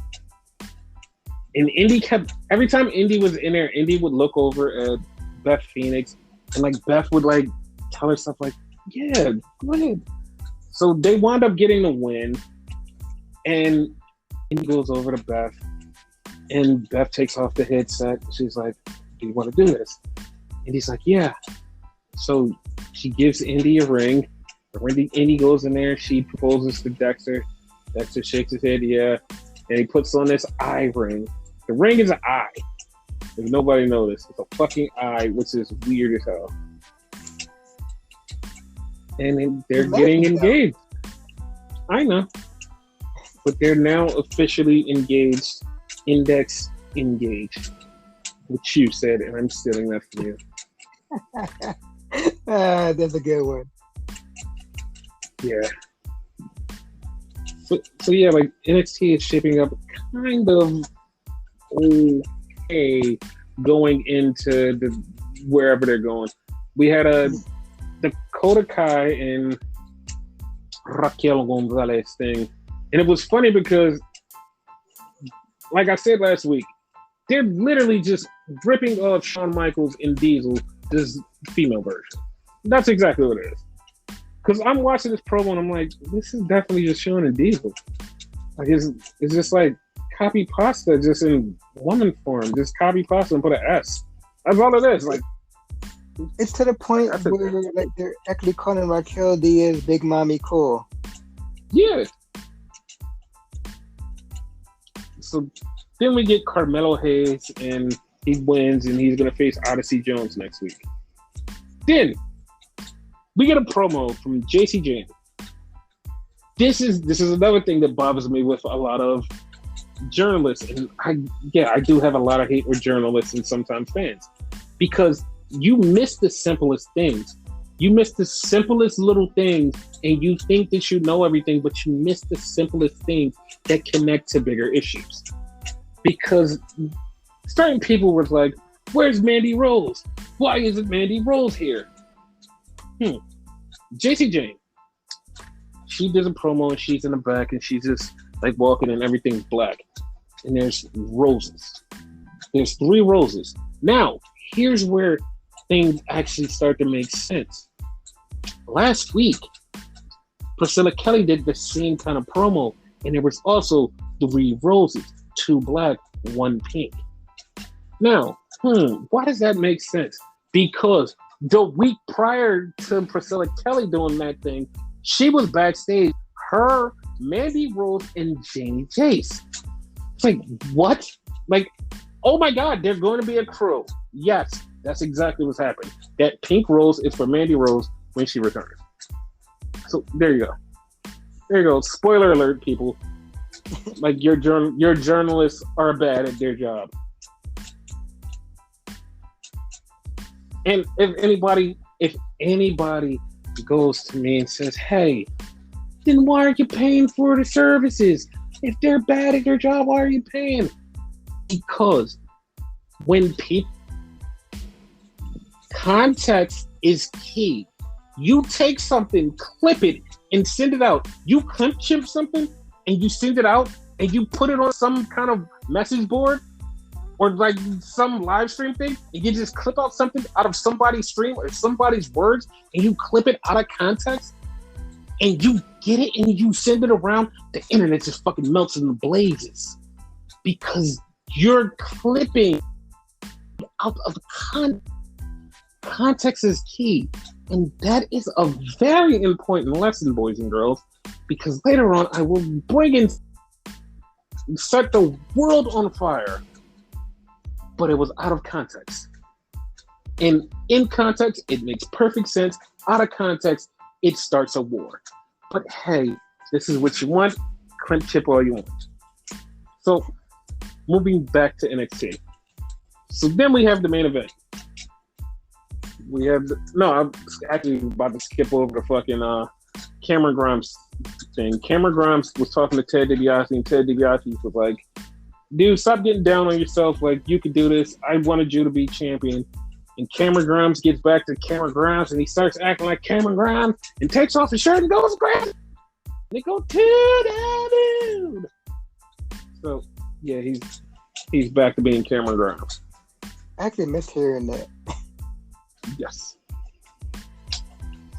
And Indy kept, every time Indy was in there, Indy would look over at Beth Phoenix, and like Beth would like tell her stuff like, yeah, go ahead. So they wound up getting the win, and Indy goes over to Beth, and Beth takes off the headset. She's like, do you want to do this? And he's like, yeah. So she gives Indy a ring. Indy goes in there, she proposes to Dexter. Dexter shakes his head, yeah. And he puts on this eye ring. The ring is an eye. If nobody noticed, it's a fucking eye, which is weird as hell. And they're getting engaged. I know. But they're now officially engaged. Index engaged. Which you said, and I'm stealing that from you. That's a good one. Yeah. So yeah, like NXT is shaping up kind of okay going into the wherever they're going. We had Dakota Kai and Raquel Gonzalez thing, and it was funny because, like I said last week, they're literally just ripping off Shawn Michaels and Diesel, this female version. That's exactly what it is. Because I'm watching this promo and I'm like, this is definitely just Shawn and Diesel. Like it's just like copy pasta just in woman form. Just copy pasta and put an S. That's all it is. Like it's to the point where like they're actually calling Raquel Diaz Big Mommy Cool. Yeah. So then we get Carmelo Hayes and he wins and he's gonna face Odyssey Jones next week. Then we get a promo from JC James. This is another thing that bothers me with a lot of journalists, and I do have a lot of hate with journalists and sometimes fans, because you miss the simplest things. You miss the simplest little things, and you think that you know everything, but you miss the simplest things that connect to bigger issues. Because certain people were like, "Where's Mandy Rose? Why isn't Mandy Rose here?" JC Jane, she does a promo and she's in the back and she's just like walking and everything's black. And there's roses. There's 3 roses. Now, here's where things actually start to make sense. Last week, Priscilla Kelly did the same kind of promo, and there was also 3 roses, 2 black, 1 pink. Now, why does that make sense? Because the week prior to Priscilla Kelly doing that thing, she was backstage, her, Mandy Rose, and Janie Jace. It's like, what? Like, oh my God, they're going to be a crew. Yes, that's exactly what's happening. That pink rose is for Mandy Rose when she returns. So there you go. There you go. Spoiler alert, people. Like your journalists are bad at their job. And if anybody goes to me and says, "Hey, then why are you paying for the services? If they're bad at their job, why are you paying?" Because when people, context is key. You take something, clip it, and send it out. You clip chip something and you send it out and you put it on some kind of message board or like some live stream thing, and you just clip out something out of somebody's stream or somebody's words and you clip it out of context and you get it and you send it around, the internet just fucking melts in the blazes because you're clipping out of context. Context is key. And that is a very important lesson, boys and girls, because later on I will bring in, set the world on fire. But it was out of context. And in context, it makes perfect sense. Out of context, it starts a war. But hey, this is what you want. Clint chip all you want. So, moving back to NXT. So then we have the main event. I'm actually about to skip over the fucking Cameron Grimes thing. Cameron Grimes was talking to Ted DiBiase, and Ted DiBiase was like, "Dude, stop getting down on yourself. Like, you can do this. I wanted you to be champion." And Cameron Grimes gets back to Cameron Grimes, and he starts acting like Cameron Grimes and takes off his shirt and goes crazy. They go to that dude. So yeah, he's back to being Cameron Grimes. I actually missed hearing that. Yes.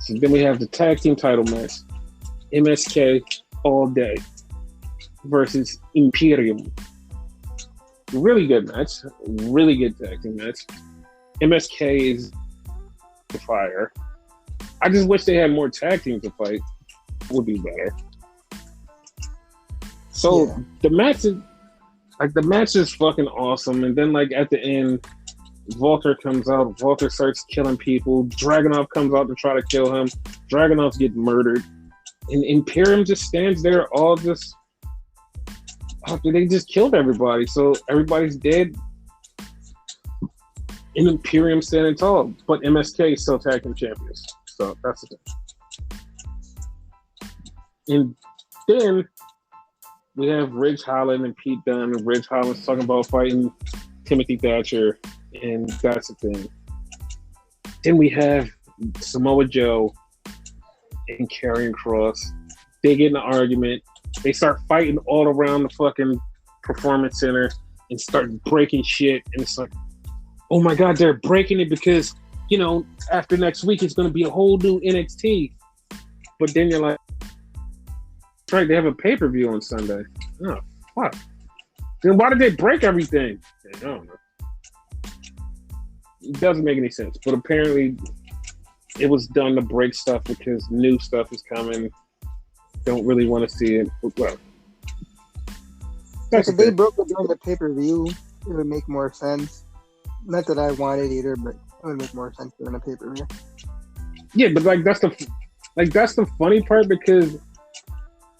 So then we have the tag team title match. MSK All Day versus Imperium. Really good match. Really good tag team match. MSK is fire. I just wish they had more tag teams to fight. Would be better. So the match is fucking awesome. And then like at the end, Walter comes out. Walter starts killing people. Dragunov comes out to try to kill him. Dragunov's getting murdered. And Imperium just stands there all just after they just killed everybody. So everybody's dead. And Imperium standing tall. But MSK is still tag team champions. So that's the thing. And then we have Ridge Holland and Pete Dunne. And Ridge Holland's talking about fighting Timothy Thatcher. And that's the thing. Then we have Samoa Joe and Karrion Kross. They get in an argument. They start fighting all around the fucking performance center and start breaking shit. And it's like, oh my God, they're breaking it because, after next week, it's going to be a whole new NXT. But then you're like, that's right, they have a pay-per-view on Sunday. Oh, fuck. Then why did they break everything? I don't know. It doesn't make any sense, but apparently it was done to break stuff because new stuff is coming. Don't really want to see it. Well, if they broke it during the pay-per-view, it would make more sense. Not that I want it either, but it would make more sense during a pay-per-view. Yeah, but that's the funny part because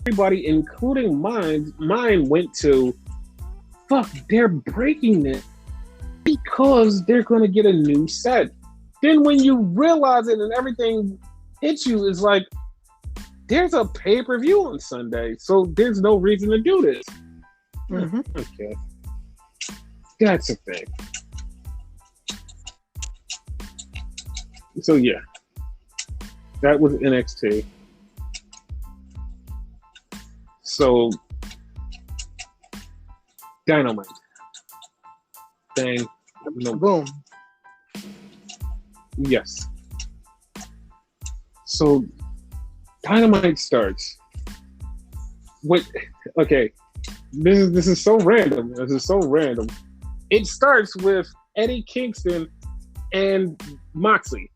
everybody, including mine went to, fuck, they're breaking it. Because they're going to get a new set. Then when you realize it and everything hits you, is like, there's a pay-per-view on Sunday, so there's no reason to do this. Mm-hmm. Okay. That's a thing. So yeah. That was NXT. So Dynamite. Bang. No. Boom. Yes. So Dynamite starts. What? Okay. This is so random. This is so random. It starts with Eddie Kingston and Moxley.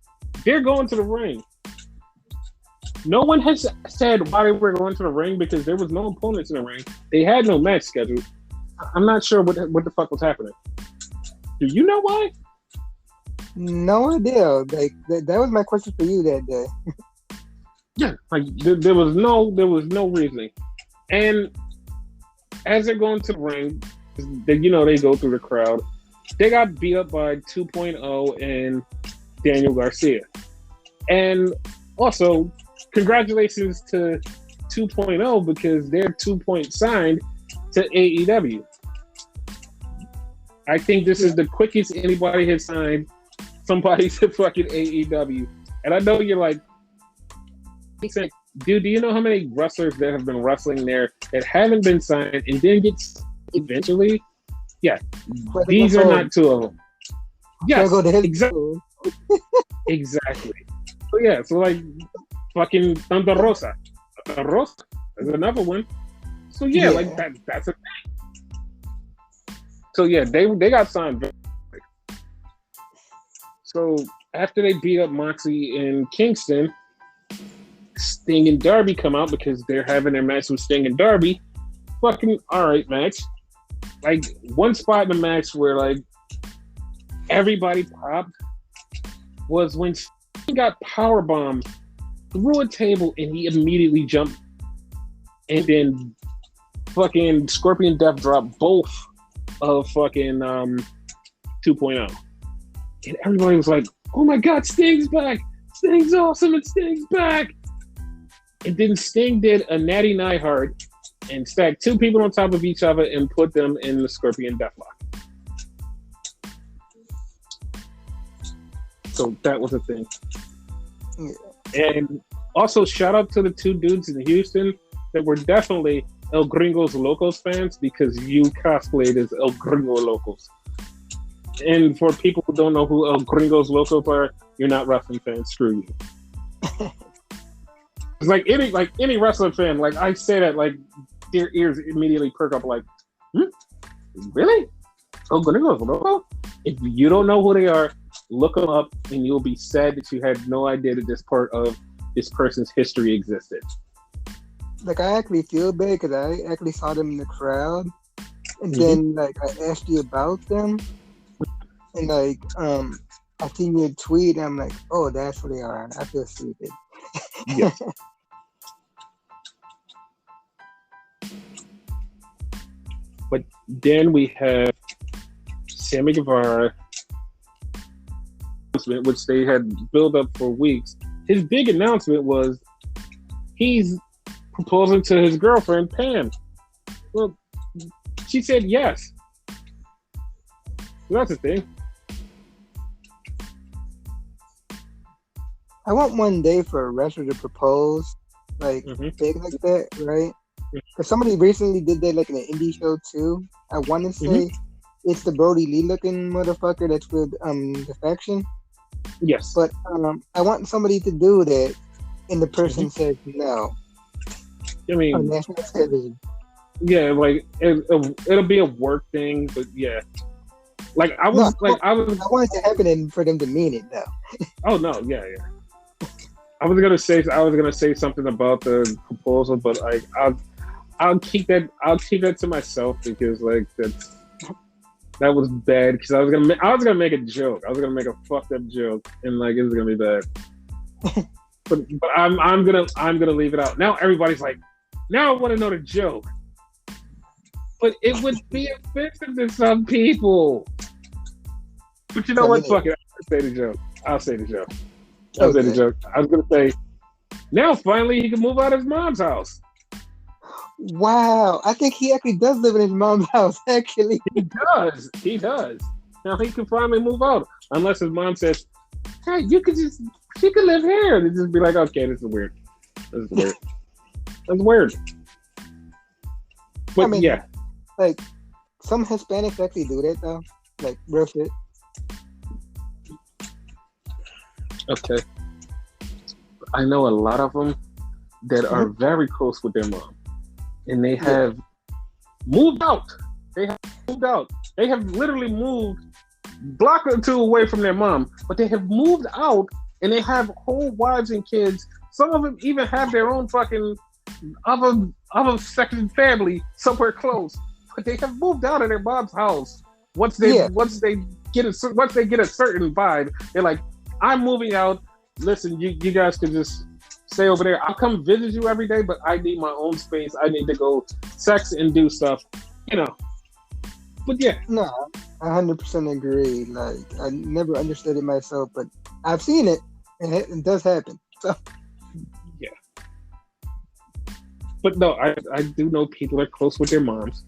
They're going to the ring. No one has said why they were going to the ring because there was no opponents in the ring. They had no match scheduled. I'm not sure what the fuck was happening. Do you know why? No idea. Like that was my question for you that day. Yeah, like there was no reasoning. And as they're going to the ring, they go through the crowd. They got beat up by 2.0 and Daniel Garcia. And also, congratulations to 2.0 because they're 2 signed to AEW. I think this is the quickest anybody has signed somebody to fucking AEW. And I know you're like, dude, do you know how many wrestlers that have been wrestling there that haven't been signed and then get eventually? Yeah, these are not two of them. Yes, exactly. Exactly. So yeah, so like fucking Thunder Rosa. Thunder Rosa is another one. So yeah, like that's a thing. So yeah, they got signed very quick. So after they beat up Moxie and Kingston, Sting and Darby come out because they're having their match with Sting and Darby. Fucking alright match. Like one spot in the match where like everybody popped was when Sting got powerbombed through a table and he immediately jumped and then fucking Scorpion Death dropped both of fucking 2.0. And everybody was like, oh my god, Sting's back! Sting's awesome and Sting's back! And then Sting did a Natty Neidhart and stacked two people on top of each other and put them in the Scorpion Deathlock. So that was a thing. Yeah. And also shout out to the two dudes in Houston that were definitely El Gringos Locos fans because you cosplayed as El Gringo Locos. And for people who don't know who El Gringos Locos are, you're not wrestling fans. Screw you. It's like any wrestling fan, like I say that, like their ears immediately perk up, like, really? El Gringos Locos? If you don't know who they are, look them up, and you'll be sad that you had no idea that this part of this person's history existed. Like I actually feel bad because I actually saw them in the crowd, and then like I asked you about them, and like I seen your tweet, and I'm like, oh, that's who they are. I feel stupid. Yeah. But then we have Sammy Guevara, which they had built up for weeks. His big announcement was he's proposing to his girlfriend, Pam. Well, she said yes. So that's the thing. I want one day for a wrestler to propose, like, big like that, right? Because somebody recently did that, like, in an indie show, too. I want to say it's the Brody Lee looking motherfucker that's with the faction. Yes. But I want somebody to do that, and the person says no. I mean, on national television. Yeah, like it'll be a work thing, but yeah, like I want it to happen and for them to mean it though. Oh no, yeah. I was gonna say something about the proposal, but like I'll keep that to myself because like that was bad because I was gonna make a joke. I was gonna make a fucked up joke and like it was gonna be bad. but I'm gonna leave it out. Now everybody's like, now I want to know the joke. But it would be offensive to some people. But you know what? Fuck it. I'll say the joke. I was gonna say, now finally he can move out of his mom's house. Wow, I think he actually does live in his mom's house. Actually, he does. Now he can finally move out, unless his mom says, "Hey, you could just she could live here. They just be like, okay, this is weird. This is weird. That's weird. But I mean, yeah, like some Hispanics actually do that though, like real shit. okay. I know a lot of them that are very close with their mom, and they have moved out. They have moved out. They have literally moved block or two away from their mom, but they have moved out, and they have whole wives and kids. Some of them even have their own fucking other second family somewhere close, but they have moved out of their mom's house. Once they get a certain vibe, they're like, I'm moving out. Listen, you guys can just stay over there. I'll come visit you every day, but I need my own space. I need to go sex and do stuff, But yeah. No, I 100% agree. Like, I never understood it myself, but I've seen it, and it does happen. So. Yeah. But no, I do know people are close with their moms.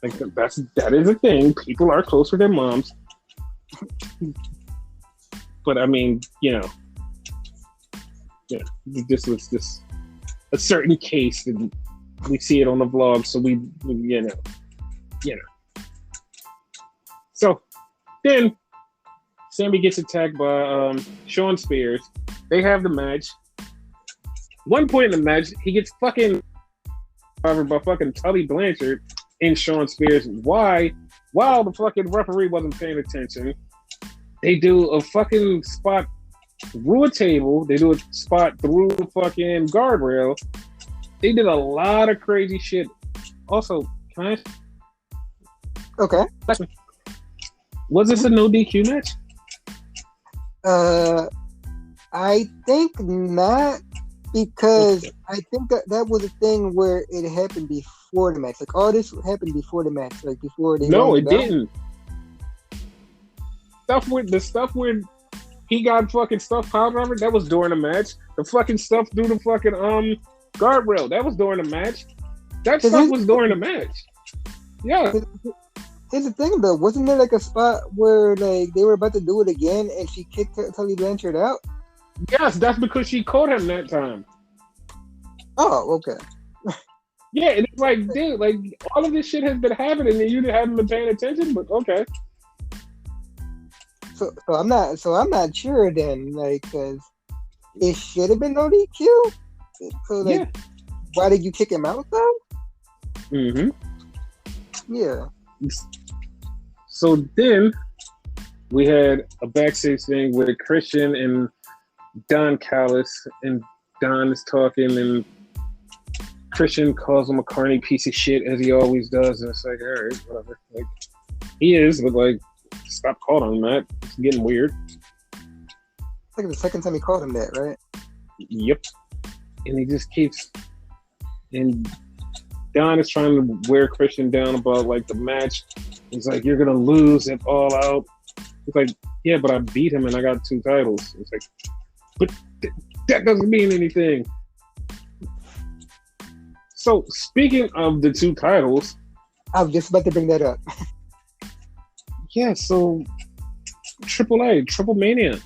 Like, that is a thing. People are close with their moms. But I mean, this was just a certain case, and we see it on the vlog, so we. So then Sammy gets attacked by Sean Spears. They have the match. One point in the match, he gets fucking covered by fucking Tully Blanchard and Sean Spears. Why? While the fucking referee wasn't paying attention, they do a fucking spot through a table. They do a spot through the fucking guardrail. They did a lot of crazy shit. Also, can I? Okay. Was this a no DQ match? I think not, because I think that was a thing where it happened before the match. Like all this happened before the match, like before they. No, it didn't. The stuff where he got fucking stuff piled over, that was during the match. The fucking stuff through the fucking guardrail, that was during the match. That stuff was during the match. Yeah. Here's the thing though, wasn't there like a spot where like they were about to do it again and she kicked Tully Blanchard out? Yes, that's because she caught him that time. Oh, okay. Yeah, and it's like, dude, like all of this shit has been happening and you haven't been paying attention, but okay. So I'm not sure then, like, because it should have been no DQ. So like, why did you kick him out though? Mm-hmm. Yeah. So then we had a backstage thing with Christian and Don Callis, and Don is talking, and Christian calls him a carny piece of shit as he always does, and it's like, all right, whatever. Like he is, but like, stop calling him that. It's getting weird. It's like the second time he called him that, right? Yep. And he just keeps, and Don is trying to wear Christian down about like the match. He's like, you're gonna lose it all out. It's like, yeah, but I beat him and I got 2 titles. It's like, but that doesn't mean anything. So speaking of the 2 titles, I was just about to bring that up. Yeah, so AAA, Triple Mania.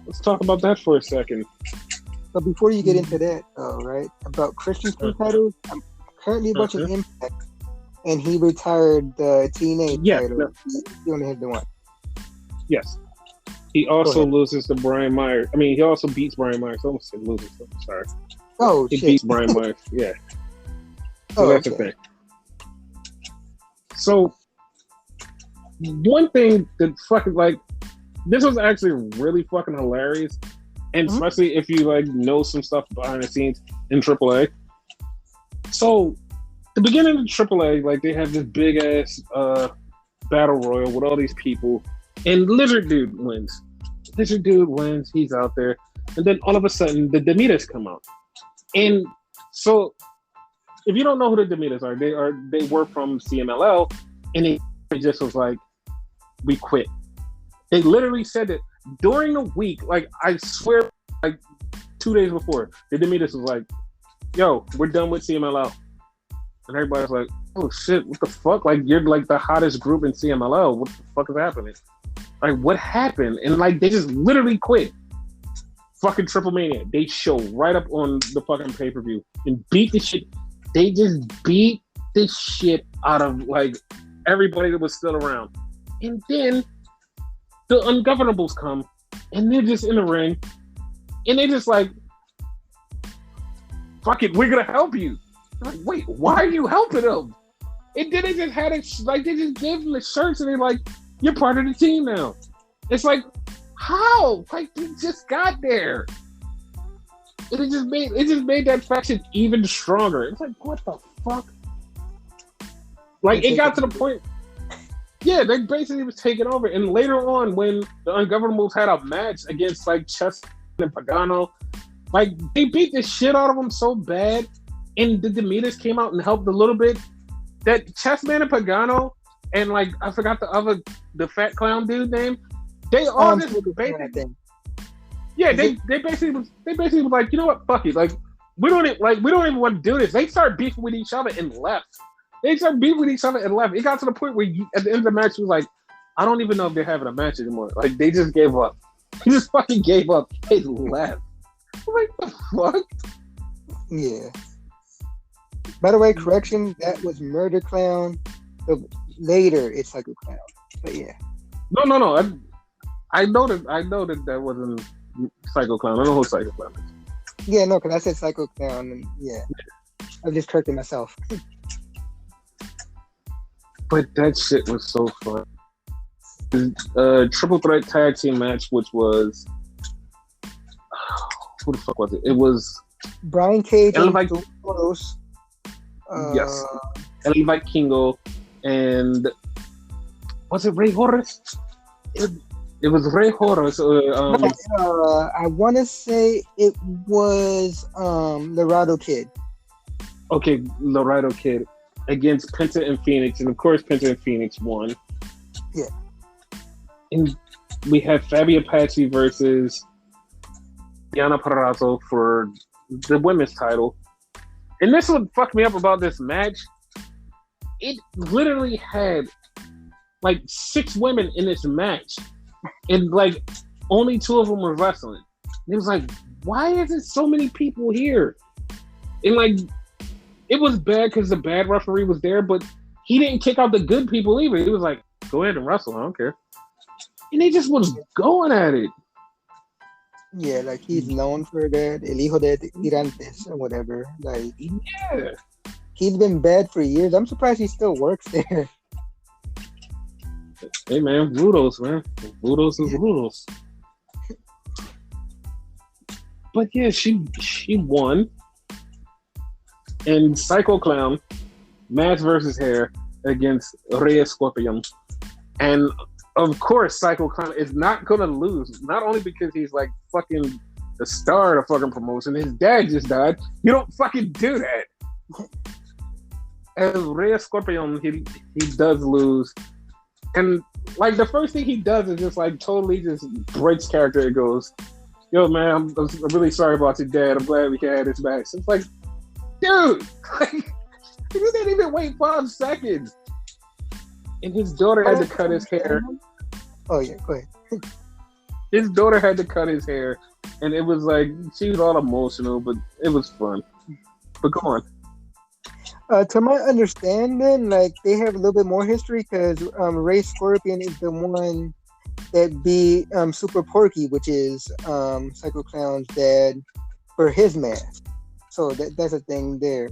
Let's talk about that for a second. But before you get into that, right, about Christian's 2 titles, I'm currently watching Impact, and he retired the TNA title. No. He only had the 1. Yes. He also loses to Brian Myers. I mean, he also beats Brian Myers. I almost said loses. I'm sorry. Oh, he shit. beats Brian Myers. Yeah. So that's the thing. So one thing that fucking like, this was actually really fucking hilarious, and especially if you like know some stuff behind the scenes in AAA. So the beginning of AAA, like they have this big ass battle royal with all these people, and Lizard Dude wins. Lizard Dude wins. He's out there, and then all of a sudden the Demetas come out, and so if you don't know who the Demetas are, they were from CMLL, and they just was like, we quit. They literally said it during the week. Like, I swear, like 2 days before, the Demetas was like, yo, we're done with CMLL. And everybody's like, oh shit, what the fuck? Like, you're like the hottest group in CMLL. What the fuck is happening? Like, what happened? And like, they just literally quit. fucking Triple Mania. They show right up on the fucking pay-per-view and beat the shit. They just beat the shit out of like everybody that was still around. And then the Ungovernables come and they're just in the ring and they just like, fuck it, we're gonna help you. I'm like, wait, why are you helping them? And then they just had it like they just gave them the shirts and they're like, you're part of the team now. It's like, how? Like they just got there. And it just made that faction even stronger. It's like, what the fuck? Like it got to the point. Yeah, they basically was taking over. And later on, when the Ungovernables had a match against like Chess and Pagano, like they beat the shit out of them so bad, and the Demetas came out and helped a little bit. That Chessman and Pagano and like I forgot the fat clown dude name. They all just basically, yeah. They basically was like, you know what, fuck it, like we don't even want to do this. They started beefing with each other and left. It got to the point where at the end of the match, it was like, I don't even know if they're having a match anymore. Like, they just gave up. They just fucking gave up. They left. I'm like, the fuck? Yeah. By the way, correction, that was Murder Clown. So later, it's Psycho Clown. But yeah. No. I know that wasn't Psycho Clown. I know who Psycho Clown is. Yeah, no, because I said Psycho Clown, and yeah. I just corrected myself. But that shit was so fun. Triple threat tag team match, which was who the fuck was it? It was Brian Cage and Toros. Yes, El Vikingo and was it Rey Horus? It was Rey Horus. I want to say it was Laredo Kid. Okay, Laredo Kid against Penta and Phoenix, and of course Penta and Phoenix won. Yeah. And we had Fabi Apache versus Diana Purrazzo for the women's title. And this what fucked me up about this match. It literally had like 6 women in this match. And like only 2 of them were wrestling. And it was like, why is there so many people here? And like it was bad because the bad referee was there, but he didn't kick out the good people either. He was like, go ahead and wrestle, I don't care. And they just was going at it. Yeah, like he's known for that, El Hijo de Tirantes or whatever. Like, yeah, he's been bad for years. I'm surprised he still works there. Hey man, Rudos, man. Rudos is Rudos. But yeah, she won. And Psycho Clown, Mask versus Hair against Rey Scorpion. And of course, Psycho Clown is not gonna lose. Not only because he's like fucking the star of the fucking promotion. His dad just died. You don't fucking do that. As Rey Scorpion, he does lose. And like the first thing he does is just like totally just breaks character. It goes, yo man, I'm really sorry about your dad. I'm glad we had this match. It's like, dude, like, you didn't even wait 5 seconds. And his daughter had to cut his hair. Oh yeah, go ahead. His daughter had to cut his hair, and it was like she was all emotional, but it was fun. But go on. To my understanding, like they have a little bit more history because Rey Scorpion is the one that beat Super Porky, which is Psycho Clown's dad, for his mask. So that's a thing there.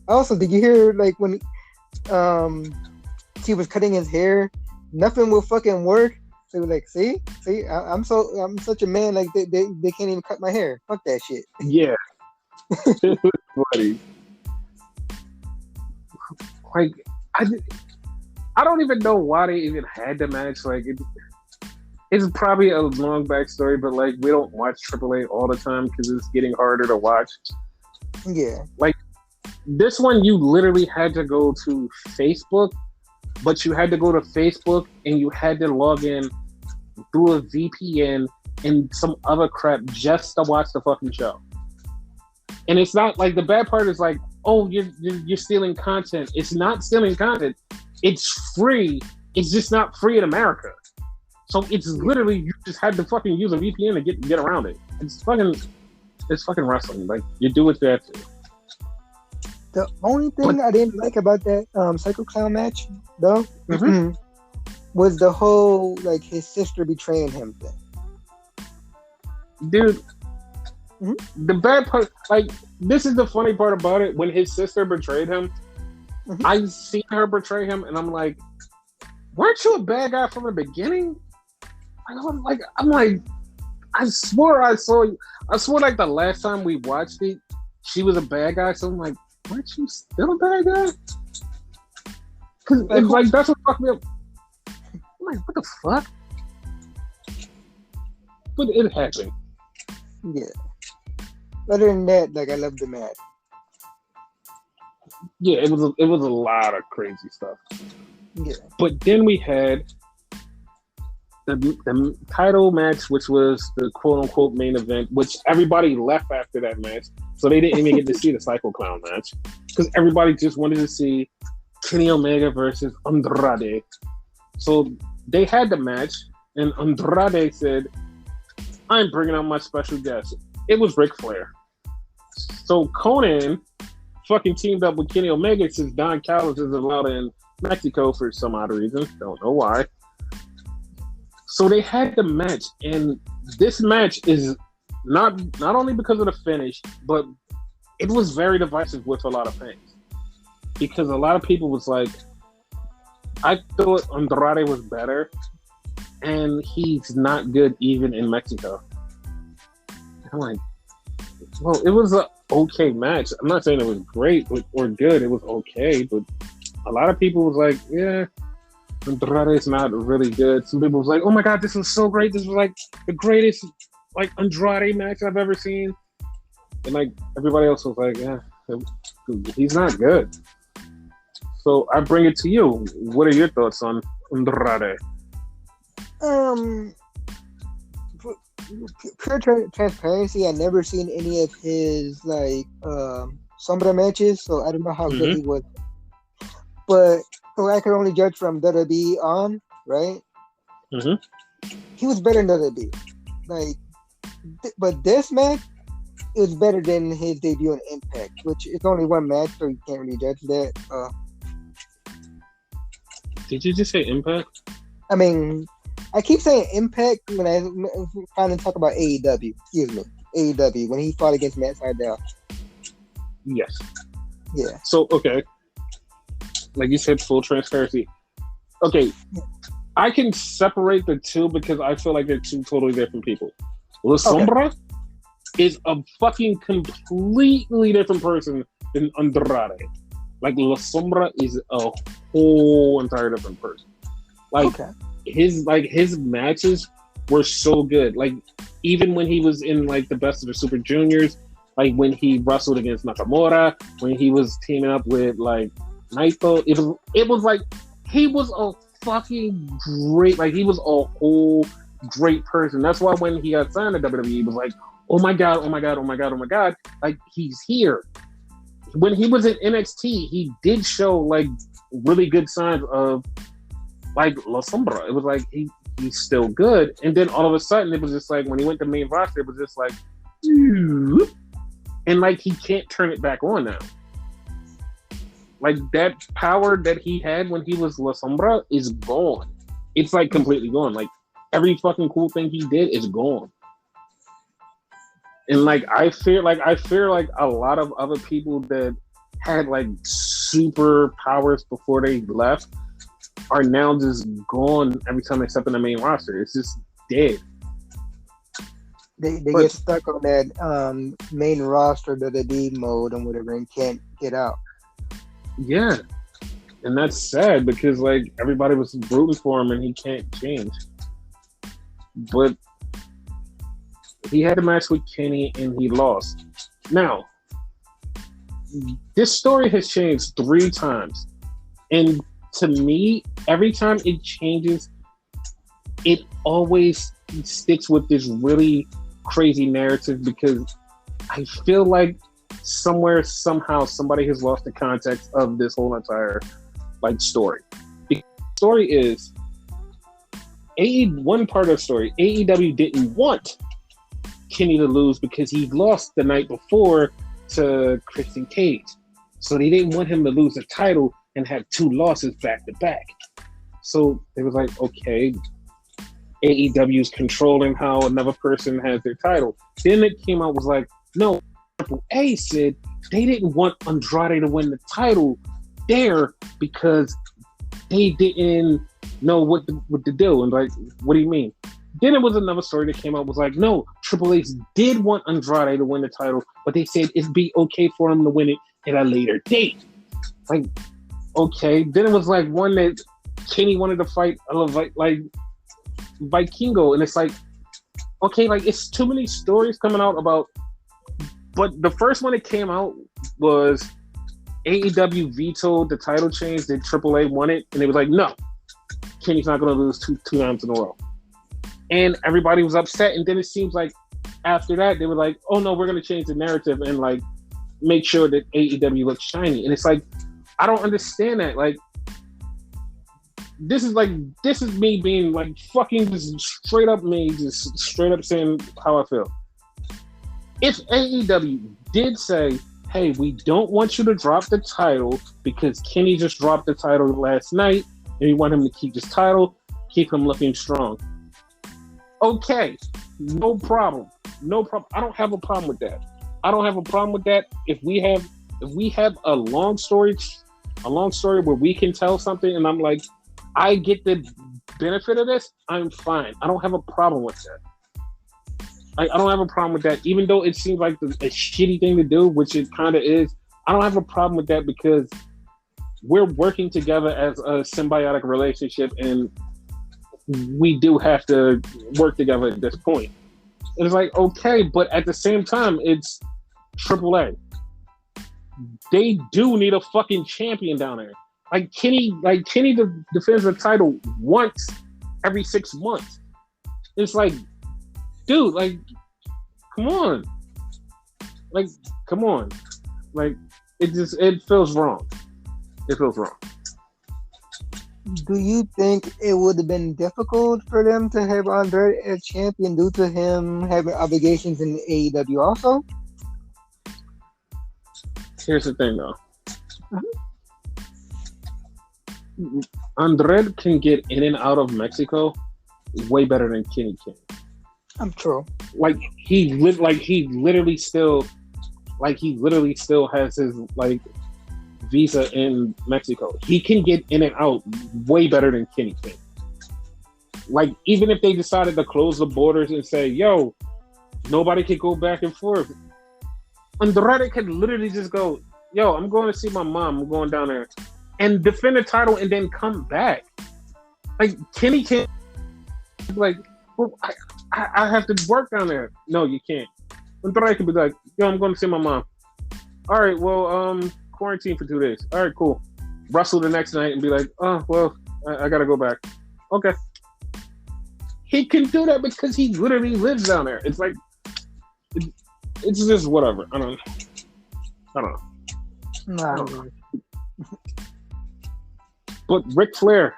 Also, did you hear like when he was cutting his hair, nothing will fucking work. So like, see, I'm such a man. Like they can't even cut my hair. Fuck that shit. Yeah, buddy. Like I don't even know why they even had the match. Like it's probably a long backstory, but like we don't watch AAA all the time because it's getting harder to watch. Yeah, like this one, you literally had to go to Facebook. But you had to go to Facebook and you had to log in through a VPN and some other crap just to watch the fucking show. And it's not like the bad part is like, oh, you're stealing content. It's not stealing content. It's free. It's just not free in America. So it's literally you just had to fucking use a VPN to get around it. It's fucking wrestling. Like, you do what you have to. The only thing I didn't like about that Psycho Clown match, though, was the whole like his sister betraying him thing. Dude, the bad part, like, this is the funny part about it. When his sister betrayed him, I seen her betray him, and I'm like, weren't you a bad guy from the beginning? I'm like, I swore I saw you. I swore like the last time we watched it, she was a bad guy. So I'm like, weren't you still a bad guy? Because it's like, that's what fucked me up. I'm like, what the fuck? But it happened. Yeah. Other than that, like, I love the match. Yeah, it was a lot of crazy stuff. Yeah. But then we had the title match, which was the quote unquote main event, which everybody left after that match, so they didn't even get to see the Psycho Clown match because everybody just wanted to see Kenny Omega versus Andrade. So they had the match, and Andrade said, "I'm bringing out my special guest." It was Ric Flair. So Conan fucking teamed up with Kenny Omega since Don Callis is allowed in Mexico for some odd reason. Don't know why. So they had the match, and this match is not only because of the finish, but it was very divisive with a lot of fans. Because a lot of people was like, I thought Andrade was better, and he's not good even in Mexico. I'm like, well, it was an okay match. I'm not saying it was great or good. It was okay, but a lot of people was like, yeah, Andrade is not really good. Some people was like, oh my god, this was so great. This was like the greatest like Andrade match I've ever seen. And like everybody else was like, yeah, he's not good. So I bring it to you. What are your thoughts on Andrade? Pure transparency, I never seen any of his like Sombra matches, so I don't know how good he was. But I could only judge from WWE on, right? He was better than WWE. Like, but this match, it was better than his debut in Impact, which is only one match, so you can't really judge that. Did you just say Impact? I mean, I keep saying Impact when I finally talk about AEW. Excuse me, AEW when he fought against Matt Sydal. Yes. Yeah. So okay, like you said, full transparency. Okay, I can separate the two because I feel like they're two totally different people. La Sombra is a fucking completely different person than Andrade. Like, La Sombra is a whole entire different person. Like, his matches were so good. Like, even when he was in, like, the Best of the Super Juniors, like, when he wrestled against Nakamura, when he was teaming up with, like, Naito, it was like, he was a fucking great, like, he was a whole great person. That's why when he got signed to WWE, he was like, oh my god, oh my god, oh my god, oh my god, like, he's here. When he was in NXT, he did show, like, really good signs of, like, La Sombra. It was like, he's still good. And then all of a sudden, it was just like, when he went to main roster, it was just like, and, like, he can't turn it back on now. Like, that power that he had when he was La Sombra is gone. It's, like, completely gone. Like, every fucking cool thing he did is gone. And, like, I fear like a lot of other people that had, like, super powers before they left are now just gone every time they step in the main roster. It's just dead. They get stuck on that main roster, the D mode and whatever, and can't get out. Yeah. And that's sad because, like, everybody was rooting for him and he can't change. But he had a match with Kenny and he lost. Now, this story has changed 3 times. And to me, every time it changes, it always sticks with this really crazy narrative because I feel like somewhere, somehow, somebody has lost the context of this whole entire, like, story. The story is, one part of the story, AEW didn't want Kenny to lose because he lost the night before to Christian Cage. So they didn't want him to lose the title and have 2 losses back to back. So they was like, okay, AEW's controlling how another person has their title. Then it came out was like, no, Triple A said they didn't want Andrade to win the title there because they didn't know what to do. And like, what do you mean? Then it was another story that came out was like, no, Triple H did want Andrade to win the title, but they said it'd be okay for him to win it at a later date. Like, okay. Then it was like one that Kenny wanted to fight like Vikingo, and it's like, okay, like it's too many stories coming out about. But the first one that came out was AEW vetoed the title change that Triple A wanted, and they was like, no, Kenny's not going to lose two times in a row. And everybody was upset, and then it seems like after that they were like, oh no, we're going to change the narrative and like make sure that AEW looks shiny. And it's like, I don't understand that. Like, this is me being like fucking just straight up saying how I feel. If AEW did say, hey, we don't want you to drop the title because Kenny just dropped the title last night and we want him to keep his title, keep him looking strong. Okay, no problem. I don't have a problem with that. If we have a long story where we can tell something and I'm like, I get the benefit of this, I'm fine. I don't have a problem with that. I don't have a problem with that, even though it seems like a shitty thing to do, which it kind of is. I don't have a problem with that because we're working together as a symbiotic relationship, and we do have to work together at this point. And it's like, okay, but at the same time, it's AAA. They do need a fucking champion down there. Like Kenny defends the title once every 6 months. It's like, dude, like, come on. Like, come on. Like, it feels wrong. It feels wrong. Do you think it would have been difficult for them to have Andre as champion due to him having obligations in AEW also? Here's the thing, though. Andre can get in and out of Mexico way better than Kenny can. I'm true. He literally still has his like visa in Mexico. He can get in and out way better than Kenny can. Like, even if they decided to close the borders and say, yo, nobody could go back and forth, Andrade could literally just go, yo, I'm going to see my mom. I'm going down there and defend the title and then come back. Like, Kenny can't, like, well, I have to work down there. No, you can't. Andrade could be like, yo, I'm going to see my mom. All right, well, quarantine for 2 days. All right, cool. Wrestle the next night and be like, oh, well, I got to go back. Okay. He can do that because he literally lives down there. It's like, it's just whatever. I don't know. No. But Ric Flair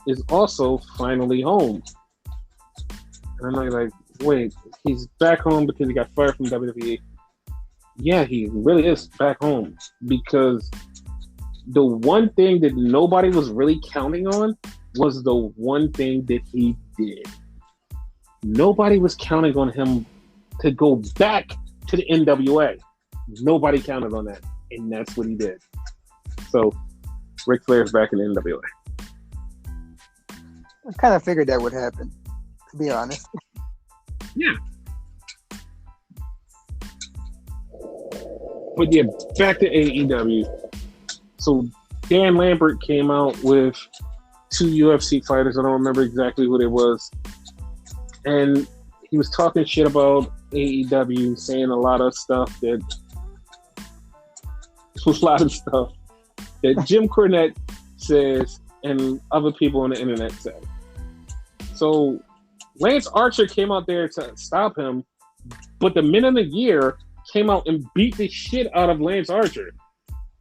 is also finally home. And I'm like, wait, he's back home because he got fired from WWE. Yeah, he really is back home because the one thing that nobody was really counting on was the one thing that he did. Nobody was counting on him to go back to the NWA. Nobody counted on that, and that's what he did. So, Ric Flair's back in the NWA. I kind of figured that would happen, to be honest. Yeah. But yeah, back to AEW. So Dan Lambert came out with 2 UFC fighters. I don't remember exactly who it was. And he was talking shit about AEW, saying a lot of stuff that Jim Cornette says and other people on the internet said. So Lance Archer came out there to stop him, but the Men of the Year came out and beat the shit out of Lance Archer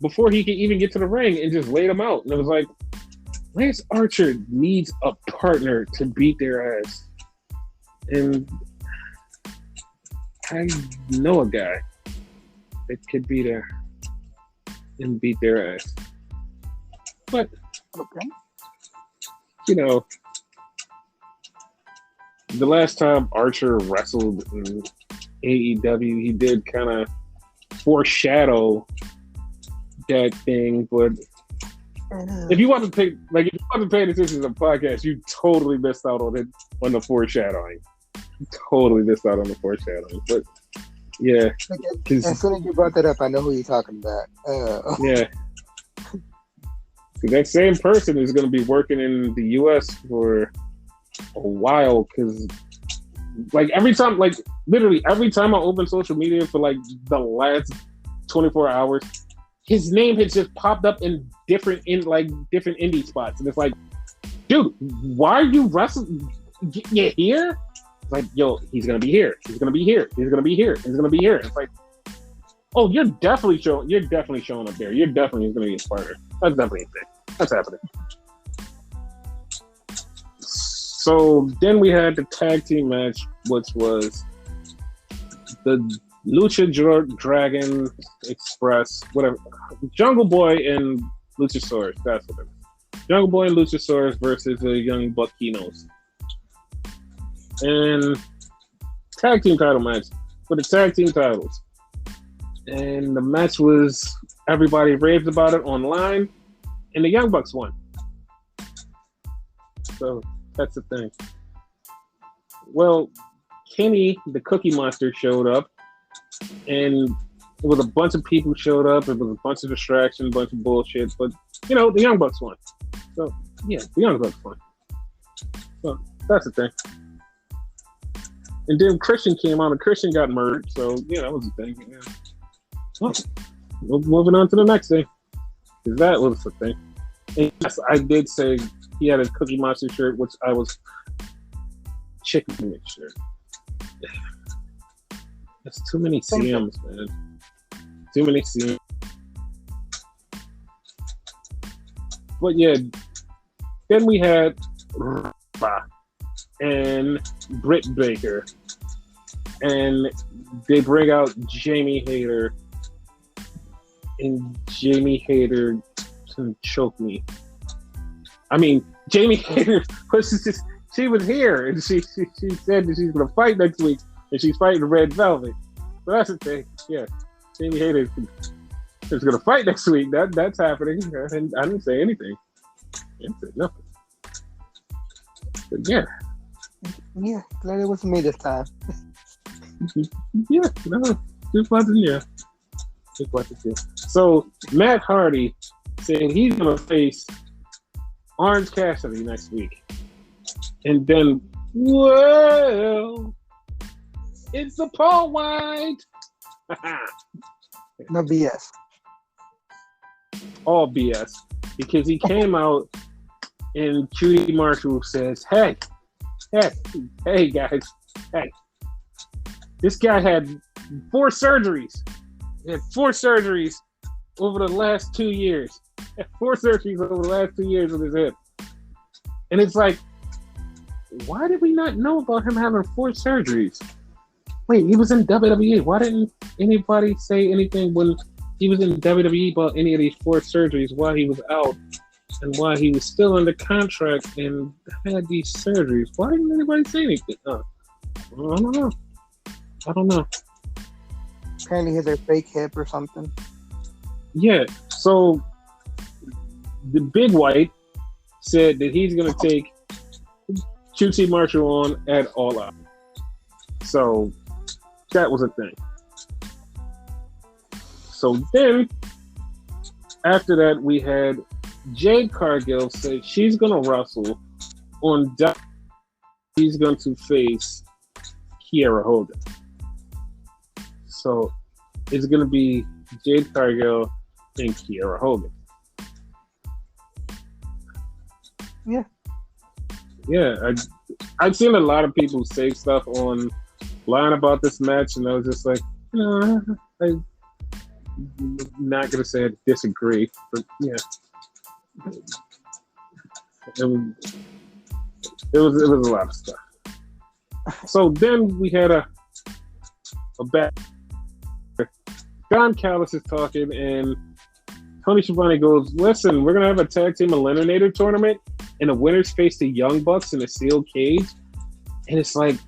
before he could even get to the ring and just laid him out. And it was like, Lance Archer needs a partner to beat their ass. And I know a guy that could be there and beat their ass. But, Okay. you know, the last time Archer wrestled in AEW, he did kind of foreshadow that thing. But if you want to pay, like, if you want to pay attention to the podcast, you totally missed out on it, on the foreshadowing. You totally missed out on the foreshadowing. But yeah, as soon as you brought that up, I know who you're talking about. Yeah, that same person is going to be working in the U.S. for a while, because like literally every time I open social media for like the last 24 hours, his name has just popped up in different indie spots, and it's like, dude, why are you wrestling? You here? It's like, yo, he's gonna be here. He's gonna be here. He's gonna be here. He's gonna be here. It's like, oh, you're definitely showing up there. You're definitely gonna be a partner. That's definitely a thing. That's happening. So then we had the tag team match, which was the Lucha Dragon Express, whatever, Jungle Boy and Luchasaurus. That's what it is. Jungle Boy and Luchasaurus versus the Young Buckinos. And tag team title match for the tag team titles. And the match was, everybody raved about it online, and the Young Bucks won. So that's the thing. Well, Kenny, the Cookie Monster, showed up, and it was a bunch of people showed up. It was a bunch of distraction, a bunch of bullshit, but, you know, the Young Bucks won. So, yeah, the Young Bucks won. So that's the thing. And then Christian came on, and Christian got murdered. So, yeah, that was the thing. Yeah. Well, moving on to the next thing. Because that was the thing. And yes, I did say he had a Cookie Monster shirt, which I was chicken meat shirt. That's too many CMs, man. Too many CMs. But yeah, then we had and Britt Baker, and they bring out Jamie Hayter, and Jamie Hayter can choke me. I mean, Jamie Hayter she was here, and she said that she's gonna fight next week, and she's fighting Red Velvet. So that's the thing. Yeah, Jamie Hayter is gonna fight next week. That's happening. I didn't say anything. I didn't say nothing. But yeah. Yeah, glad it wasn't me this time. Yeah, no, just watching. Yeah, just watching. So Matt Hardy said he's gonna face Orange Cassidy next week, and then, well, it's the Paul White. No BS. All BS, because he came out and Judy Marshall says, hey guys, hey, this guy had 4 surgeries. He had 4 surgeries over the last 2 years. He had 4 surgeries over the last 2 years with his hip. And it's like, why did we not know about him having 4 surgeries? Wait, he was in WWE. Why didn't anybody say anything when he was in WWE about any of these 4 surgeries while he was out? And why he was still under contract and had these surgeries? Why didn't anybody say anything? I don't know. Apparently he has a fake hip or something. Yeah, so the Big White said that he's going to take QT Marshall on at All Out. So that was a thing. So then, after that, we had Jade Cargill say she's going to wrestle on he's going to face Kiera Hogan. So it's going to be Jade Cargill and Kiera Hogan. Yeah. Yeah, I've seen a lot of people say stuff online about this match, and I was just like, I'm not going to say I disagree, but yeah. It was a lot of stuff. So then we had a back. Don Callis is talking, and Tony Schiavone goes, "Listen, we're gonna have a tag team eliminator tournament, and the winners face the Young Bucks in a sealed cage." And it's like,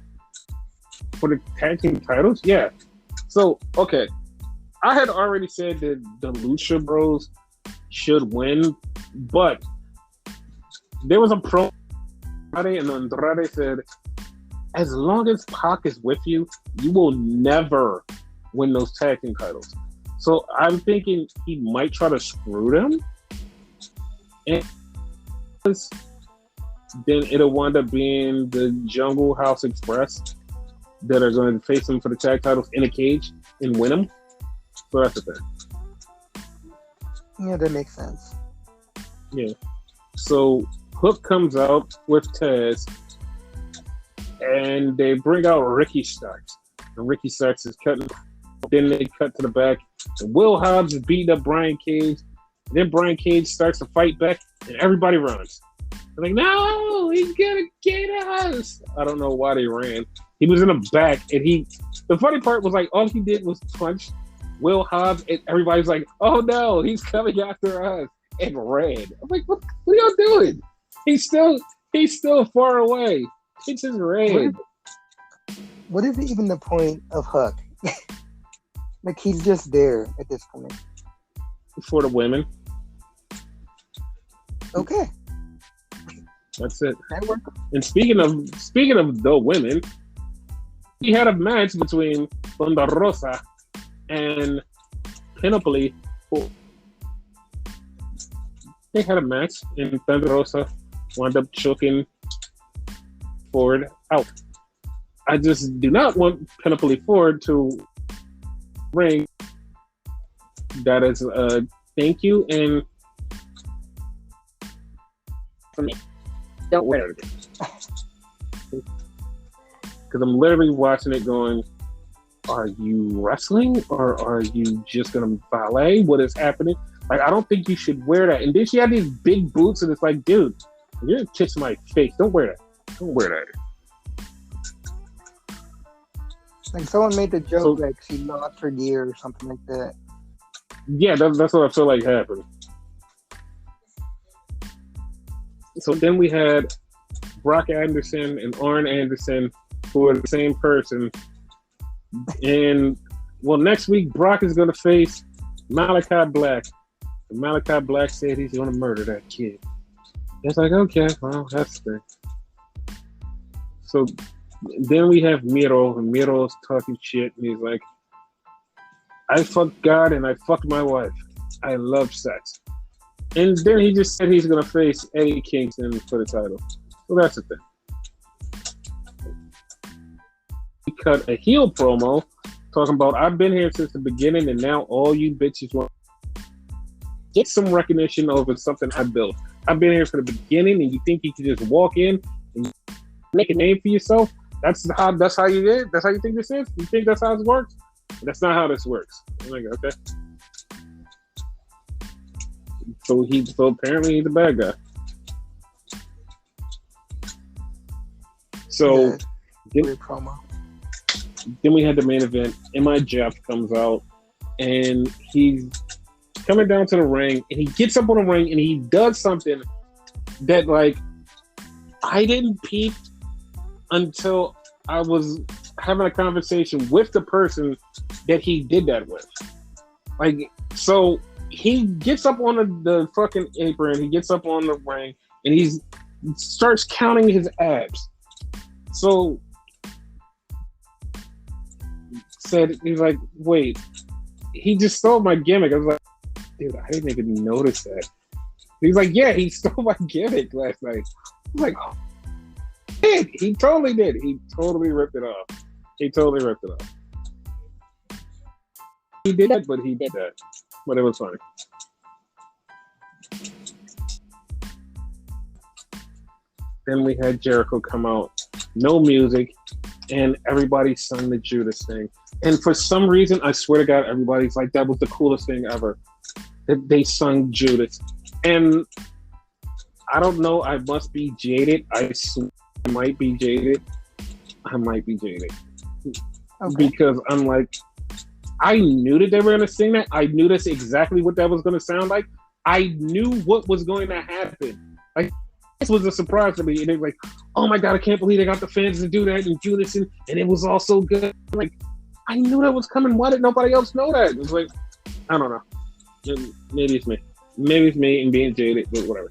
for the tag team titles, yeah. So okay, I had already said that the Lucha Bros should win, but there was a pro and Andrade said, as long as Pac is with you, you will never win those tag team titles. So I'm thinking he might try to screw them, and then it'll wind up being the Jungle House Express that are going to face him for the tag titles in a cage and win them. So that's the thing. Yeah, that makes sense. Yeah. So Hook comes out with Taz, and they bring out Ricky Starks. And Ricky Starks is cutting. Then they cut to the back. And Will Hobbs is beating up Brian Cage. And then Brian Cage starts to fight back, and everybody runs. They're like, no, he's gonna get us. I don't know why they ran. He was in the back, and the funny part was like, all he did was punch Will Hobbs, and everybody's like, oh no, he's coming after us, and ran. I'm like, what are y'all doing? He's still far away. He just ran. What is even the point of Hook? Like, he's just there at this point. For the women. Okay. That's it. And speaking of the women, he had a match between Thunder Rosa and Panoply. They had a match, and Thunder Rosa wound up choking Ford out. I just do not want Panoply Ford to ring. That is a thank you, and for me, don't wear it because I'm literally watching it going, are you wrestling or are you just gonna ballet? What is happening? Like, I don't think you should wear that. And then she had these big boots, and it's like, dude, you're gonna kiss my face. Don't wear that. Don't wear that. Like, someone made the joke, like she lost her gear or something like that. Yeah, that's what I feel like happened. So then we had Brock Anderson and Arn Anderson, who are the same person. And, well, next week, Brock is going to face Malachi Black. And Malachi Black said he's going to murder that kid. It's like, okay, well, that's the thing. So then we have Miro, and Miro's talking shit, and he's like, I fucked God and I fucked my wife. I love sex. And then he just said he's going to face Eddie Kingston for the title. So that's the thing. He cut a heel promo talking about, I've been here since the beginning, and now all you bitches want to get some recognition over something I built. I've been here for the beginning, and you think you can just walk in and make a name for yourself? That's how you did? That's how you think this is? You think that's how it works? That's not how this works. I'm like, okay. So apparently he's a bad guy. So then we had the main event. M.I. Jeff comes out, and he's coming down to the ring, and he gets up on the ring, and he does something that, like, I didn't peep until I was having a conversation with the person that he did that with. Like, so he gets up on the fucking apron, he gets up on the ring, and he starts counting his abs. So he's like, wait, he just stole my gimmick. I was like, dude, I didn't even notice that. He's like, yeah, he stole my gimmick last night. I was like, oh, he totally did. He totally ripped it off. He totally ripped it off. He did that, but he did that. But it was funny. Then we had Jericho come out, no music, and everybody sung the Judas thing. And for some reason, I swear to God, everybody's like, that was the coolest thing ever. They sung Judas. And I don't know. I must be jaded. I swear I might be jaded. Okay. Because I'm like, I knew that they were going to sing that. I knew that's exactly what that was going to sound like. I knew what was going to happen. Like, this was a surprise to me. And they were like, oh my God, I can't believe they got the fans to do that and do this. And it was all so good. Like, I knew that was coming. Why did nobody else know that? It was like, I don't know. Maybe it's me. Maybe it's me and being jaded, but whatever.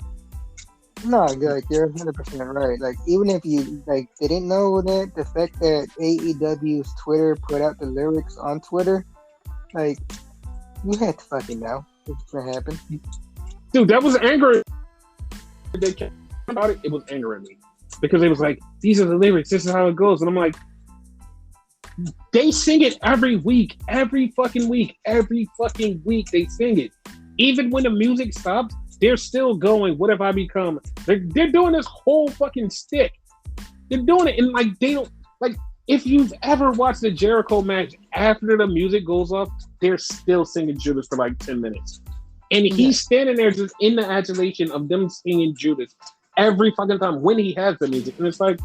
No, like you're 100% right. Like even if you like didn't know that, the fact that AEW's Twitter put out the lyrics on Twitter, like you had to fucking know what's gonna happen. Dude, that was angry. They kept about it. It was angering me because it was like, these are the lyrics. This is how it goes, and I'm like, they sing it every week, every fucking week they sing it. Even when the music stops, they're still going, what have I become? They're doing this whole fucking stick. They're doing it, and like they don't like. If you've ever watched the Jericho match, after the music goes off, they're still singing Judas for like 10 minutes, and he's standing there just in the adulation of them singing Judas every fucking time when he has the music, and it's like,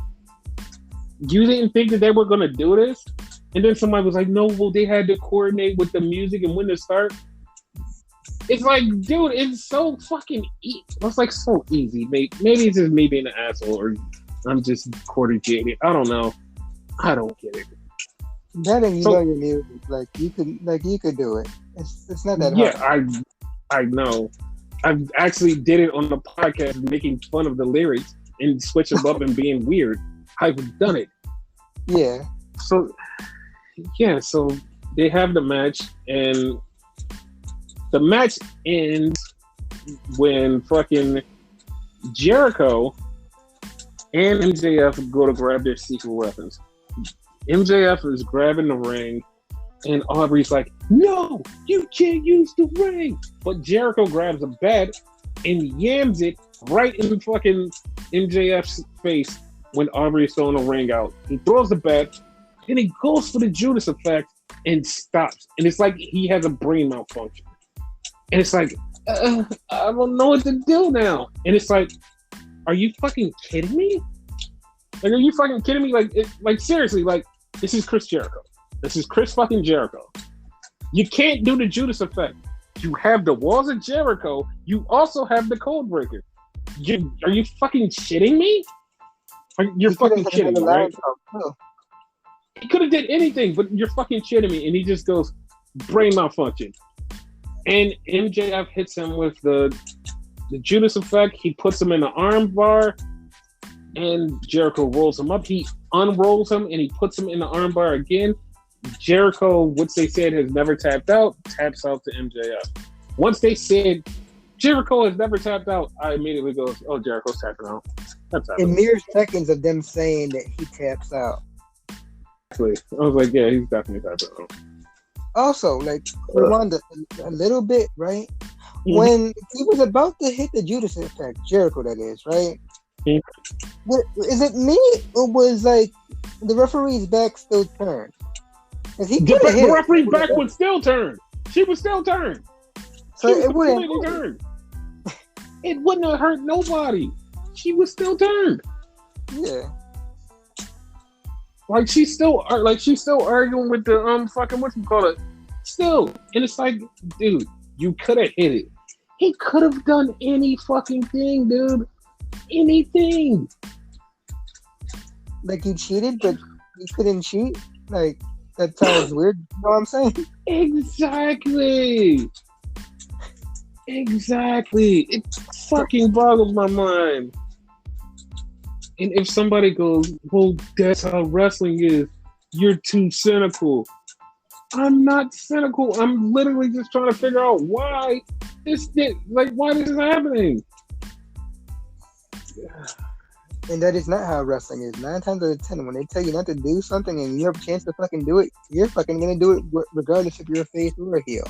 you didn't think that they were gonna do this, and then somebody was like, no, well, they had to coordinate with the music and when to start. It's like, dude, it's so fucking it's like so easy. Maybe it's just me being an asshole, or I'm just quarter jaded. I don't know. I don't get it. That and you know your music, like you could do it. It's not that hard. Yeah, I know. I actually did it on the podcast, making fun of the lyrics and switching them up and being weird. I've done it. Yeah. So they have the match, and the match ends when fucking Jericho and MJF go to grab their secret weapons. MJF is grabbing the ring, and Aubrey's like, no, you can't use the ring. But Jericho grabs a bat and yams it right in fucking MJF's face when Aubrey is throwing the ring out. He throws the bat, and he goes for the Judas effect and stops. And it's like he has a brain malfunction. And it's like, I don't know what to do now. And it's like, are you fucking kidding me? Like, are you fucking kidding me? Like seriously, like, this is Chris Jericho. This is Chris fucking Jericho. You can't do the Judas effect. You have the walls of Jericho. You also have the code breaker. Are you fucking shitting me? You're fucking kidding me, right? He could have did anything, but you're fucking shitting me. And he just goes, brain malfunction. And MJF hits him with the Judas effect. He puts him in the arm bar, and Jericho rolls him up. He unrolls him, and he puts him in the arm bar again. Jericho, which they said has never tapped out, taps out to MJF. Once they said Jericho has never tapped out, I immediately go, oh, Jericho's tapping out. That's in mere seconds of them saying that he taps out. Exactly. I was like, yeah, he's definitely tapping out. Also, like, rewind a little bit, right? Mm-hmm. When he was about to hit the Judas effect, Jericho, that is, right? Mm-hmm. Is it me, or was, like, the referee's back still turned? The referee's back was still turned. She was still turned. So it wouldn't turned. It wouldn't have hurt nobody. She was still turned. Yeah. Like she's still arguing with the fucking whatchamacallit. Still. And it's like, dude, you could have hit it. He could have done any fucking thing, dude. Anything. Like you cheated, but you couldn't cheat? Like that sounds weird. You know what I'm saying? Exactly. It fucking boggles my mind. And if somebody goes, well, that's how wrestling is, you're too cynical. I'm not cynical. I'm literally just trying to figure out why this is happening. And that is not how wrestling is. 9 times out of 10, when they tell you not to do something and you have a chance to fucking do it, you're fucking gonna do it regardless if you're a face or a heel.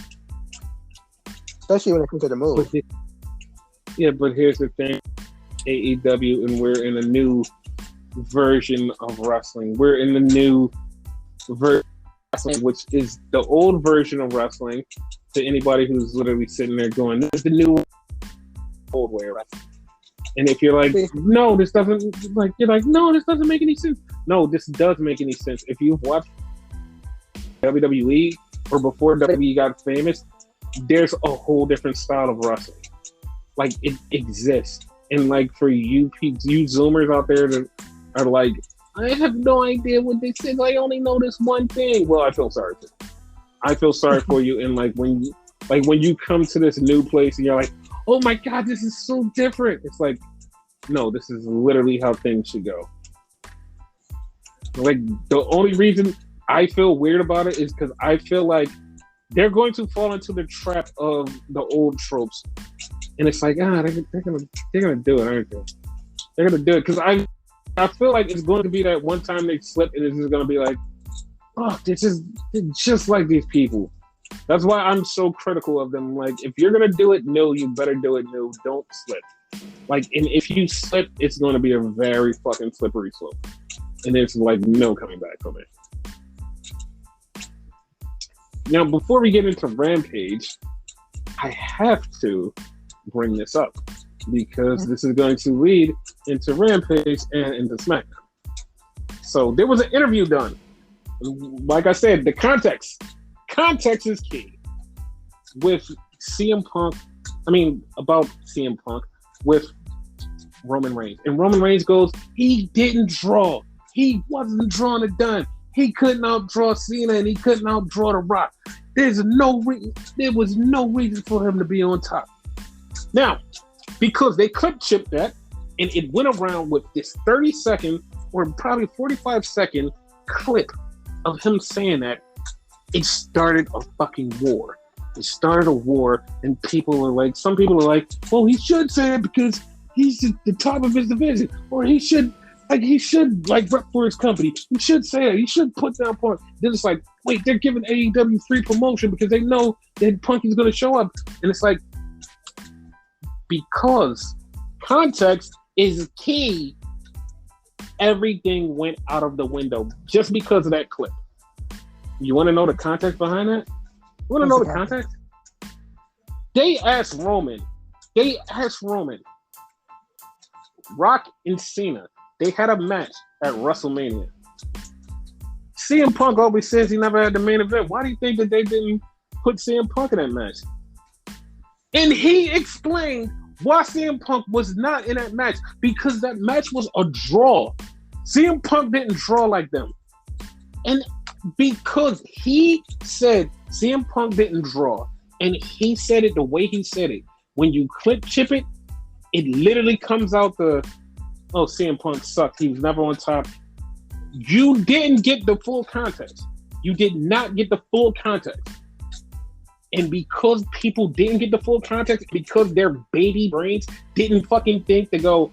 Especially when it comes to the move. But here's the thing. AEW, and we're in a new version of wrestling. We're in the new version of wrestling, which is the old version of wrestling. To anybody who's literally sitting there going, "This is the new old way of wrestling." And if you're like, no, this doesn't, like, you're like, no, this doesn't make any sense. No, this does make any sense. If you've watched WWE or before WWE got famous, there's a whole different style of wrestling. Like, it exists. And like, for you Zoomers out there that are like, I have no idea what this is. I only know this one thing. Well, I feel sorry for you. I feel sorry for you. And like, when you come to this new place and you're like, oh my God, this is so different. It's like, no, this is literally how things should go. Like, the only reason I feel weird about it is because I feel like they're going to fall into the trap of the old tropes. And it's like, they're gonna do it, aren't they? They're gonna do it. Because I feel like it's going to be that one time they slip and it's just gonna be like, oh, they're just like these people. That's why I'm so critical of them. Like, if you're gonna do it new, you better do it new. Don't slip. Like, and if you slip, it's gonna be a very fucking slippery slope. And there's like no coming back from it. Now, before we get into Rampage, I have to bring this up because this is going to lead into Rampage and into SmackDown. So there was an interview done. Like I said, the context is key with CM Punk. About CM Punk with Roman Reigns. And Roman Reigns goes, he didn't draw. He wasn't drawing it done. He couldn't outdraw Cena and he couldn't outdraw The Rock. There was no reason for him to be on top. Now, because they clip chipped that and it went around with this 30-second or probably 45-second clip of him saying that, it started a fucking war. It started a war, and some people are like, well, he should say it because he's the top of his division, or he should rep for his company. He should say it. He should put down Punk. Then it's like, wait, they're giving AEW free promotion because they know that Punk is going to show up. And it's like, because context is key, everything went out of the window just because of that clip. You want to know the context behind that? You want to know the context? They asked Roman, Rock and Cena, they had a match at WrestleMania. CM Punk always says he never had the main event. Why do you think that they didn't put CM Punk in that match? And he explained why CM Punk was not in that match, because that match was a draw. CM Punk didn't draw like them. And because he said CM Punk didn't draw, and he said it the way he said it, when you clip chip it, it literally comes out CM Punk sucked. He was never on top. You didn't get the full context. You did not get the full context. And because people didn't get the full context, because their baby brains didn't fucking think to go,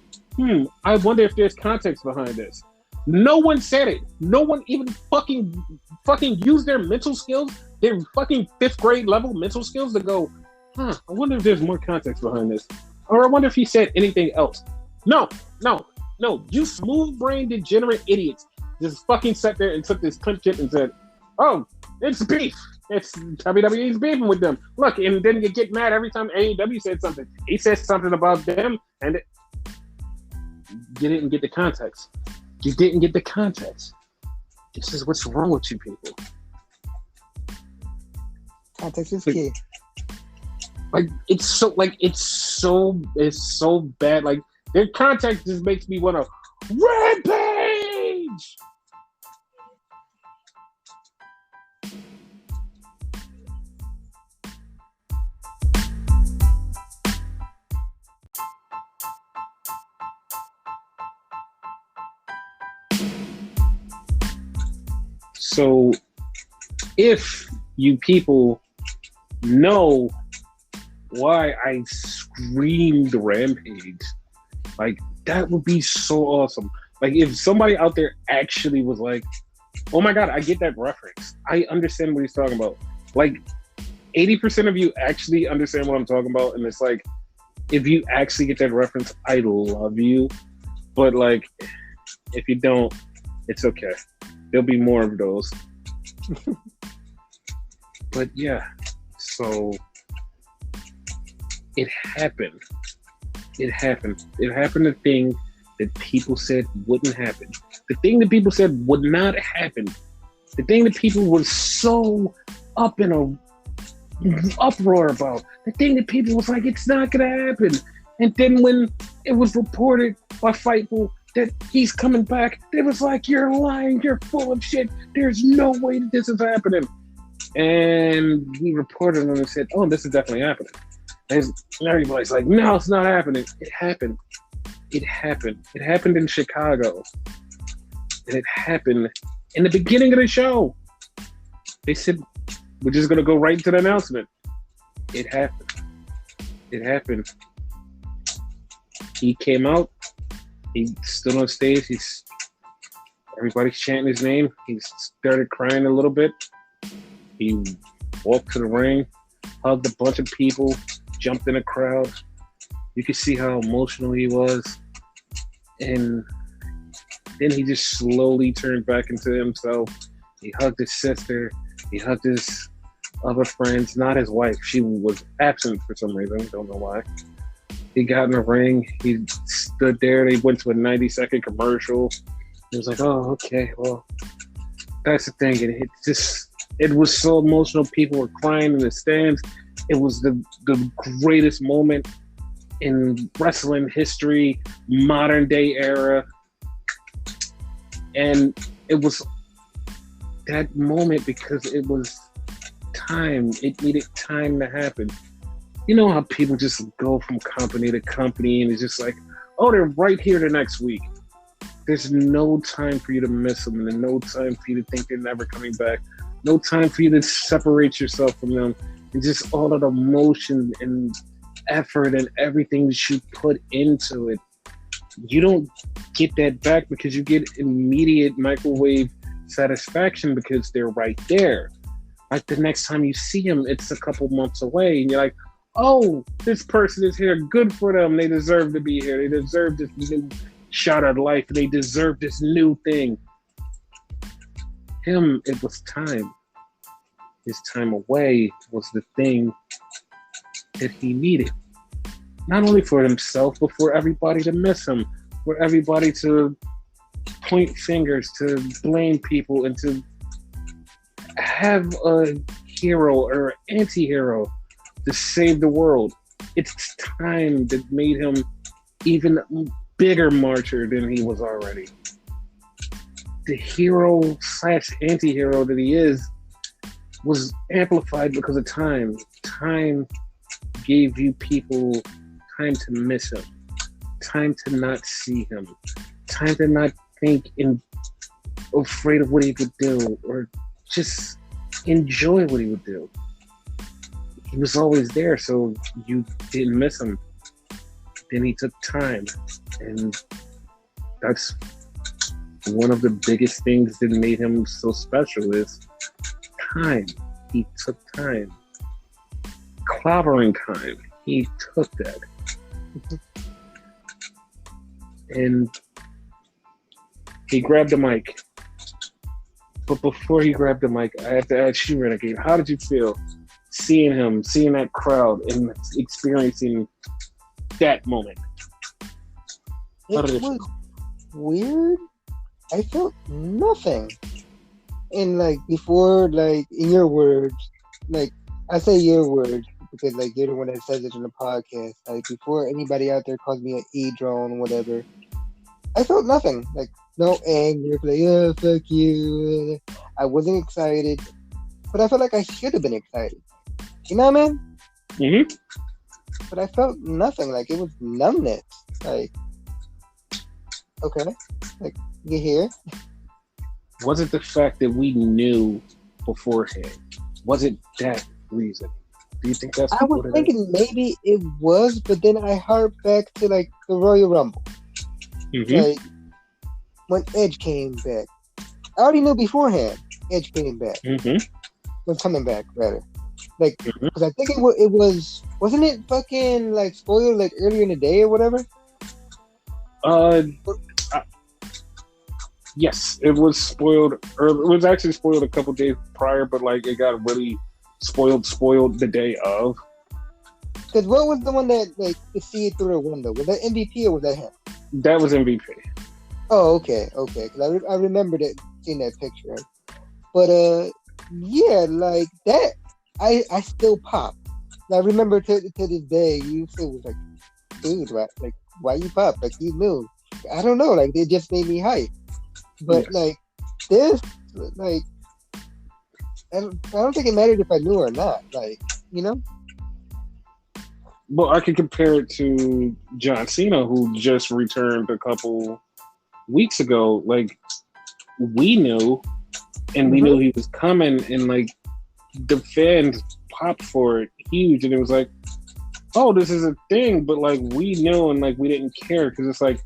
I wonder if there's context behind this. No one said it. No one even fucking used their mental skills, their fucking 5th grade level mental skills to go, I wonder if there's more context behind this. Or I wonder if he said anything else. No. You smooth-brained, degenerate idiots just fucking sat there and took this clip chip and said, oh, it's beef. It's WWE's beefing with them. Look, and then you get mad every time AEW said something. He said something about them, and you didn't get the context. You didn't get the context. This is what's wrong with you people. Context is key. It's so bad. Like, their context just makes me want to rampage. So, if you people know why I screamed Rampage, like, that would be so awesome. Like, if somebody out there actually was like, oh my God, I get that reference. I understand what he's talking about. Like, 80% of you actually understand what I'm talking about. And it's like, if you actually get that reference, I love you. But like, if you don't, it's okay. There'll be more of those. But yeah, so it happened. It happened. It happened. The thing that people said wouldn't happen. The thing that people said would not happen. The thing that people were so up in a uproar about. The thing that people was like, it's not gonna happen. And then when it was reported by Fightful that he's coming back, they was like, you're lying, you're full of shit. There's no way that this is happening. And we reported on it and said, oh, this is definitely happening. And everybody's like, no, it's not happening. It happened. It happened. It happened in Chicago. And it happened in the beginning of the show. They said, we're just going to go right into the announcement. It happened. It happened. He came out. He stood on stage. Everybody's chanting his name. He started crying a little bit. He walked to the ring, hugged a bunch of people, jumped in a crowd. You could see how emotional he was. And then he just slowly turned back into himself. He hugged his sister. He hugged his other friends, not his wife. She was absent for some reason. Don't know why. He got in the ring. He stood there. They went to a 90-second commercial. He was like, oh, okay, well, that's the thing. And it was so emotional. People were crying in the stands. It was the greatest moment in wrestling history, modern day era. And it was that moment because it was time. It needed time to happen. You know how people just go from company to company and it's just like, oh, they're right here the next week. There's no time for you to miss them and no time for you to think they're never coming back. No time for you to separate yourself from them. And just all of the emotion and effort and everything that you put into it. You don't get that back because you get immediate microwave satisfaction because they're right there. Like the next time you see them, it's a couple months away and you're like, oh, this person is here. Good for them. They deserve to be here. They deserve this new shot at life. They deserve this new thing. Him, it was time. His time away was the thing that he needed. Not only for himself, but for everybody to miss him. For everybody to point fingers, to blame people, and to have a hero or anti-hero to save the world. It's time that made him even bigger martyr than he was already. The hero / anti-hero that he is was amplified because of time. Time gave you people time to miss him, time to not see him, time to not think and afraid of what he would do or just enjoy what he would do. He was always there, so you didn't miss him. Then he took time, and that's one of the biggest things that made him so special is time. He took time. Clobbering time. He took that. And he grabbed the mic. But before he grabbed the mic, I have to ask you, Renegade, how did you feel seeing him, seeing that crowd, and experiencing that moment? It was weird. I felt nothing. And like before, like in your words, like I say your words because like you're the one that says it in the podcast. Like before anybody out there calls me an E-drone, whatever, I felt nothing. Like no anger, like oh fuck you. I wasn't excited, but I felt like I should have been excited. You know what I mean? Mm-hmm. But I felt nothing. Like it was numbness. Like okay, like you here. Was it the fact that we knew beforehand? Was it that reason? Do you think that's I was thinking maybe it was, but then I harped back to like the Royal Rumble. Mm-hmm. Like when Edge came back. I already knew beforehand Edge came back. Mm-hmm. Was coming back, rather. Like, because I think it was, wasn't it fucking like spoiled like earlier in the day or whatever? Yes, it was spoiled. It was actually spoiled a couple days prior, but like it got really spoiled the day of. Because what was the one that like could see through the window? Was that MVP or was that him? That was MVP. Oh, okay. Because I remembered it, seeing that picture. But yeah, like that, I still pop. And I remember to this day, you still was like, dude, why you pop? Like you knew. I don't know. Like it just made me hype. But Yes. like this, like I don't think it mattered if I knew or not. Like you know. Well, I could compare it to John Cena, who just returned a couple weeks ago. Like we knew, and we knew he was coming, and like the fans popped for it huge, and it was like, oh, this is a thing. But like we knew, and like we didn't care because it's like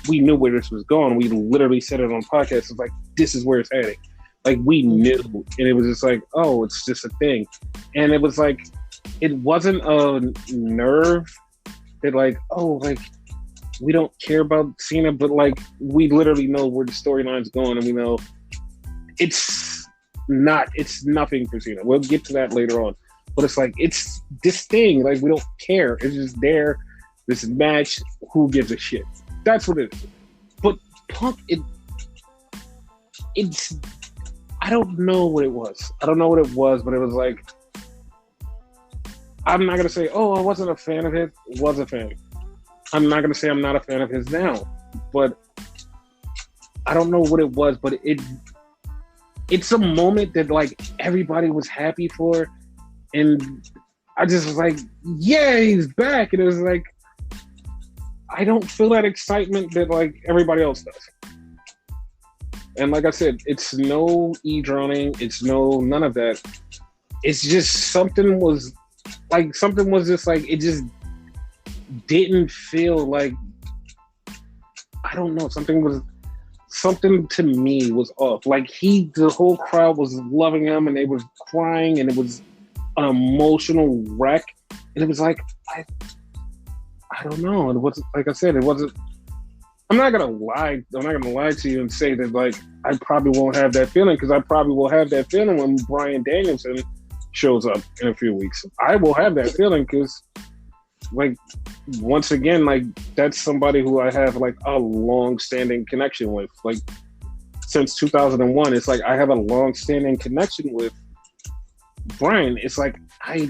we knew where this was going. We literally said it on podcasts. It's like this is where it's heading. Like we knew, and it was just like, oh, it's just a thing, and it was like. It wasn't a nerve that like, oh, like we don't care about Cena, but like we literally know where the storyline's going, and we know it's nothing for Cena. We'll get to that later on, but it's like it's this thing. Like we don't care. It's just there. This match. Who gives a shit? That's what it is. But Punk, it's. I don't know what it was. But it was like. I'm not gonna say, oh, I wasn't a fan of his. Was a fan. I'm not gonna say I'm not a fan of his now, but I don't know what it was. But it's a moment that like everybody was happy for, and I just was like, yeah, he's back, and it was like I don't feel that excitement that like everybody else does. And like I said, it's no e-droning, it's none of that. It's just something was just like it just didn't feel like I don't know, something to me was off. Like the whole crowd was loving him and they was crying and it was an emotional wreck. And it was like I don't know. It wasn't like I said, it wasn't I'm not gonna lie to you and say that like I probably won't have that feeling because I probably will have that feeling when Bryan Danielson shows up in a few weeks. I will have that feeling because like once again, like that's somebody who I have like a long-standing connection with. Like since 2001, it's like I have a long-standing connection with Bryan. It's like I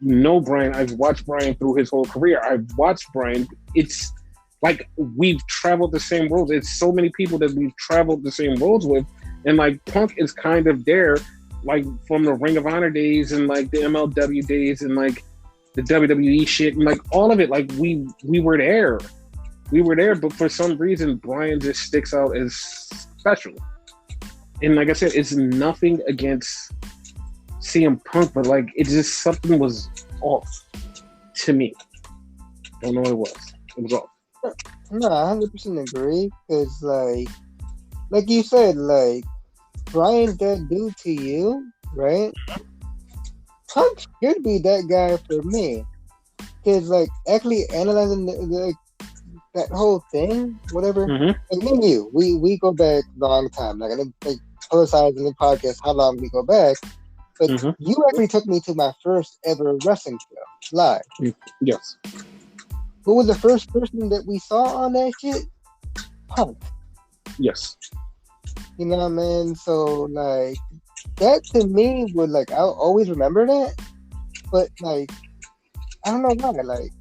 know Bryan. I've watched Bryan through his whole career. I've watched Bryan. It's like we've traveled the same roads. It's so many people that we've traveled the same roads with, and like Punk is kind of there. Like from the Ring of Honor days and like the MLW days and like the WWE shit and like all of it, like we were there. But for some reason, Bryan just sticks out as special. And like I said, it's nothing against CM Punk, but like it just something was off to me. Don't know what it was. It was off. No, I 100% agree. Because like you said, like Bryan's that dude to you, right? Punk should be that guy for me. Because, like, actually analyzing that whole thing, whatever, like me and you, we go back a long time. Like, I didn't publicize in the podcast how long we go back. But you actually took me to my first ever wrestling show, live. Yes. Who was the first person that we saw on that shit? Punk. Yes. You know what I mean? So, like, that to me would, like, I'll always remember that. But, like, I don't know why. Like,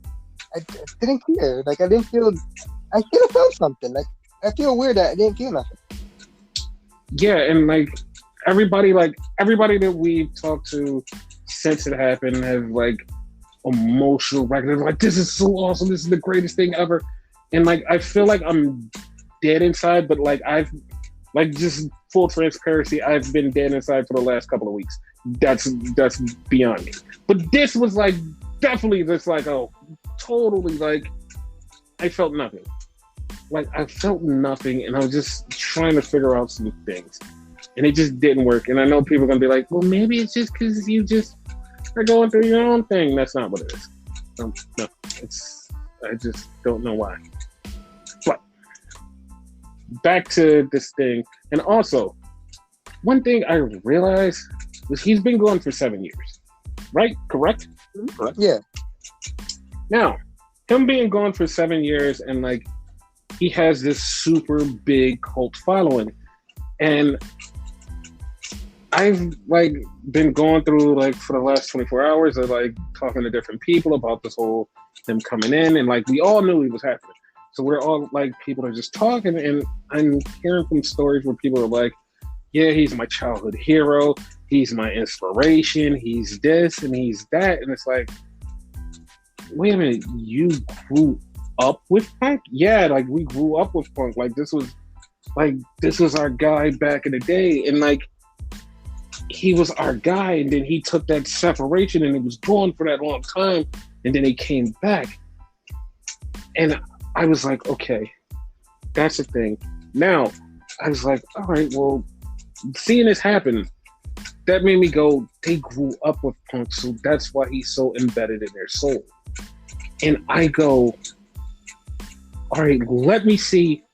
I didn't care. Like, I should have felt something. Like, I feel weird that I didn't feel nothing. Yeah, and, like, everybody that we've talked to since it happened have, like, emotional records. Like, this is so awesome. This is the greatest thing ever. And, like, I feel like I'm dead inside, but, like, like, just full transparency, I've been dead inside for the last couple of weeks. That's beyond me. But this was, like, definitely just, like, oh, totally, like, I felt nothing. Like, I felt nothing, and I was just trying to figure out some things. And it just didn't work. And I know people are going to be like, well, maybe it's just because you just are going through your own thing. That's not what it is. No, I just don't know why. But back to this thing. And also, one thing I realized was he's been going for 7 years. Right? Correct? Yeah. Now, him being gone for 7 years and like he has this super big cult following. And I've like been going through like for the last 24 hours of like talking to different people about this whole him coming in, and like we all knew he was happening. So we're all like people are just talking, and I'm hearing from stories where people are like, yeah, he's my childhood hero, he's my inspiration, he's this and he's that. And it's like, wait a minute, you grew up with Punk? Yeah, like we grew up with Punk. Like this was our guy back in the day, and like he was our guy, and then he took that separation and he was gone for that long time, and then he came back. And I was like, okay, that's the thing. Now, I was like, all right, well, seeing this happen, that made me go, they grew up with Punk, so that's why he's so embedded in their soul. And I go, all right, let me see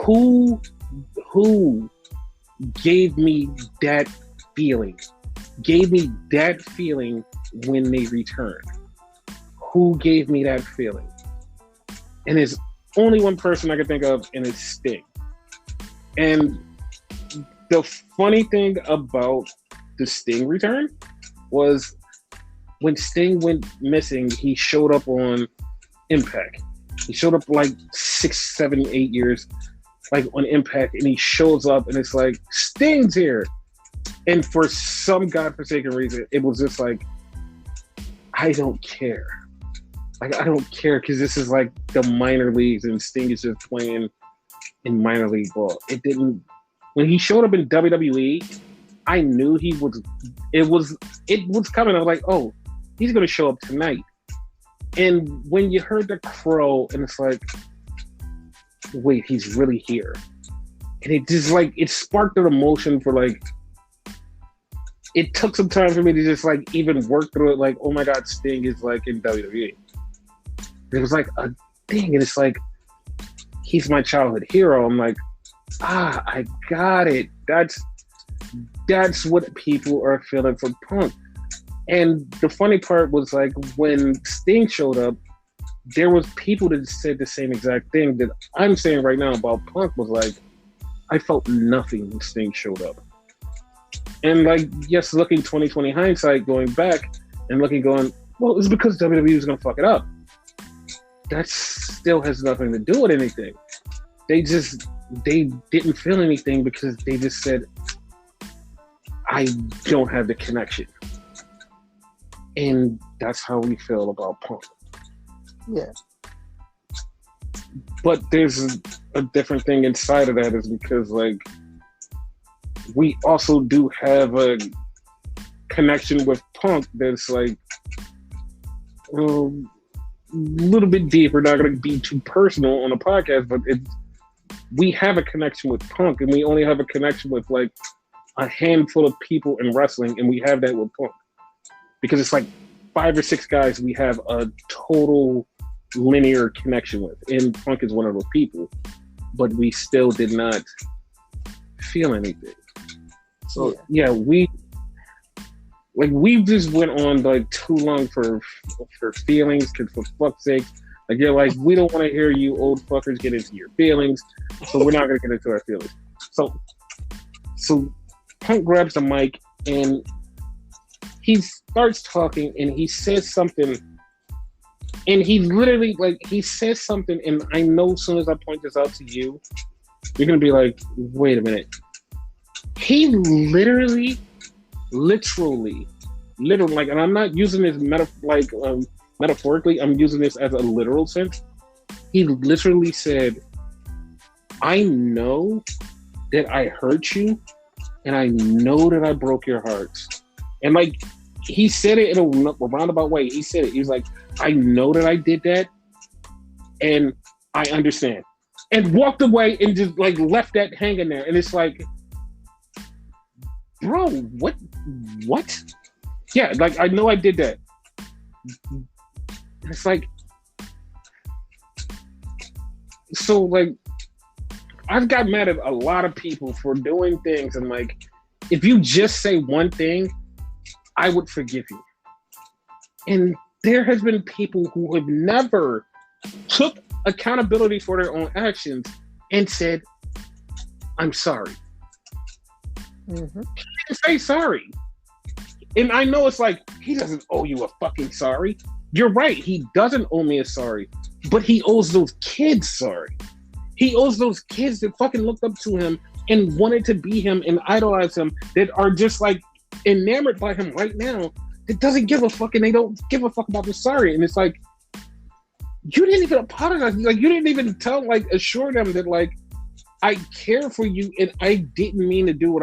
who gave me that feeling when they returned. Who gave me that feeling? And there's only one person I can think of, and it's Sting. And the funny thing about the Sting return was when Sting went missing, he showed up on Impact. He showed up like 6, 7, 8 years like on Impact, and he shows up and it's like, Sting's here. And for some godforsaken reason, it was just like, I don't care. Like, I don't care, because this is like the minor leagues and Sting is just playing in minor league ball. It didn't, when he showed up in WWE, I knew it was coming. I was like, oh, he's going to show up tonight. And when you heard the crow, and it's like, wait, he's really here. And it just like, it sparked an emotion for like, it took some time for me to just like even work through it. Like, oh my God, Sting is like in WWE. It was like a thing. And it's like, he's my childhood hero. I'm like, I got it. That's what people are feeling for Punk. And the funny part was like when Sting showed up, there was people that said the same exact thing that I'm saying right now about Punk. Was like, I felt nothing when Sting showed up. And like, yes, looking 2020 hindsight, going back and going, well, it's because WWE was going to fuck it up. That still has nothing to do with anything. They didn't feel anything because they just said, I don't have the connection. And that's how we feel about Punk. Yeah. But there's a different thing inside of that, is because like we also do have a connection with Punk that's like a little bit deeper. Not going to be too personal on a podcast, but we have a connection with Punk, and we only have a connection with like a handful of people in wrestling, and we have that with Punk because it's like 5 or 6 guys we have a total linear connection with, and Punk is one of those people, but we still did not feel anything. So yeah, we just went on like too long for feelings, because for fuck's sake, like you're like, we don't want to hear you old fuckers get into your feelings, so we're not gonna get into our feelings. So Punk grabs the mic and he starts talking, and he says something, and he literally he says something, and I know as soon as I point this out to you, you're gonna be like, wait a minute. He literally, like, and I'm not using this metaphorically, I'm using this as a literal sense. He literally said, I know that I hurt you, and I know that I broke your hearts. And like, he said it in a roundabout way. He said it. He was like, I know that I did that, and I understand. And walked away and just like left that hanging there. And it's like, bro, what? Yeah, like, I know I did that. It's like, so like, I've got mad at a lot of people for doing things, and like, if you just say one thing, I would forgive you. And there has been people who have never took accountability for their own actions and said, I'm sorry. Mm-hmm. He didn't say sorry. And I know it's like, he doesn't owe you a fucking sorry. You're right, he doesn't owe me a sorry. But he owes those kids sorry. He owes those kids that fucking looked up to him and wanted to be him and idolize him, that are just like enamored by him right now, that doesn't give a fuck, and they don't give a fuck about the sorry. And it's like, you didn't even apologize. Like, you didn't even assure them that, like, I care for you and I didn't mean to do what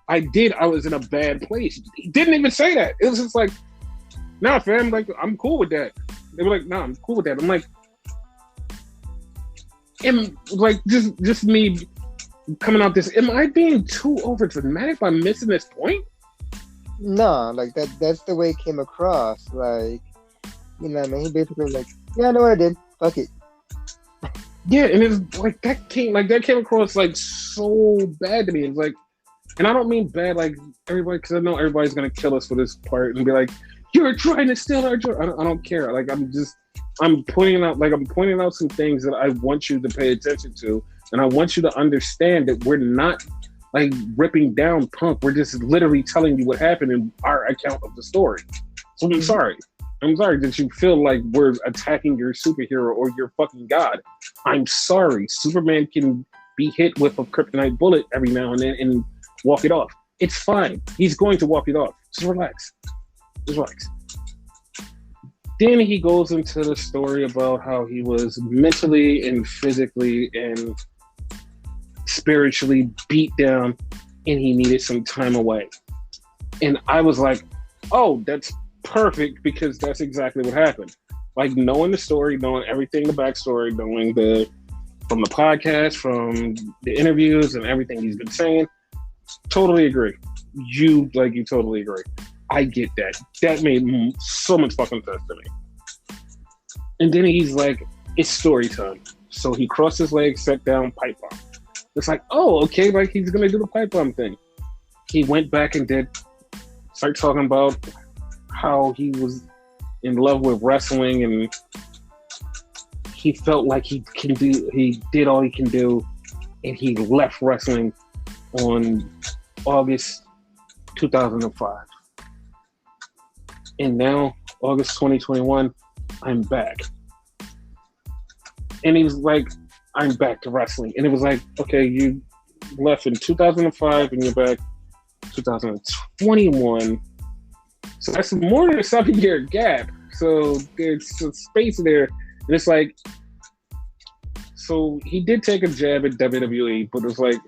I did. I was in a bad place. He didn't even say that. It was just like, nah, fam, like, I'm cool with that. They were like, nah, I'm cool with that. I'm like, just me coming out this, am I being too over dramatic by missing this point? No, like that's the way it came across. Like, you know what I mean? He basically like, yeah, I know what I did. Fuck it. Yeah, and it's like that came across like so bad to me. It's like, and I don't mean bad like everybody, because I know everybody's gonna kill us for this part and be like, you're trying to steal our joy. I don't care. Like, I'm pointing out some things that I want you to pay attention to, and I want you to understand that we're not like ripping down Punk. We're just literally telling you what happened in our account of the story. So I'm sorry. I'm sorry that you feel like we're attacking your superhero or your fucking god. I'm sorry. Superman can be hit with a kryptonite bullet every now and then and walk it off. It's fine. He's going to walk it off. Just relax. Just relax. Then he goes into the story about how he was mentally and physically and spiritually beat down and he needed some time away. And I was like, oh, that's perfect, because that's exactly what happened. Like, knowing the story, knowing everything, the backstory, knowing from the podcast, from the interviews and everything he's been saying, totally agree. You totally agree. I get that. That made so much fucking sense to me. And then he's like, it's story time. So he crossed his legs, sat down, pipe bomb. It's like, oh, okay, like he's gonna do the pipe bomb thing. He went back and start talking about how he was in love with wrestling and he felt like he did all he can do, and he left wrestling on August 2005. And now, August 2021, I'm back. And he was like, I'm back to wrestling. And it was like, okay, you left in 2005 and you're back 2021. So that's more than a 7-year gap. So there's a space there. And it's like, so he did take a jab at WWE, but it was like,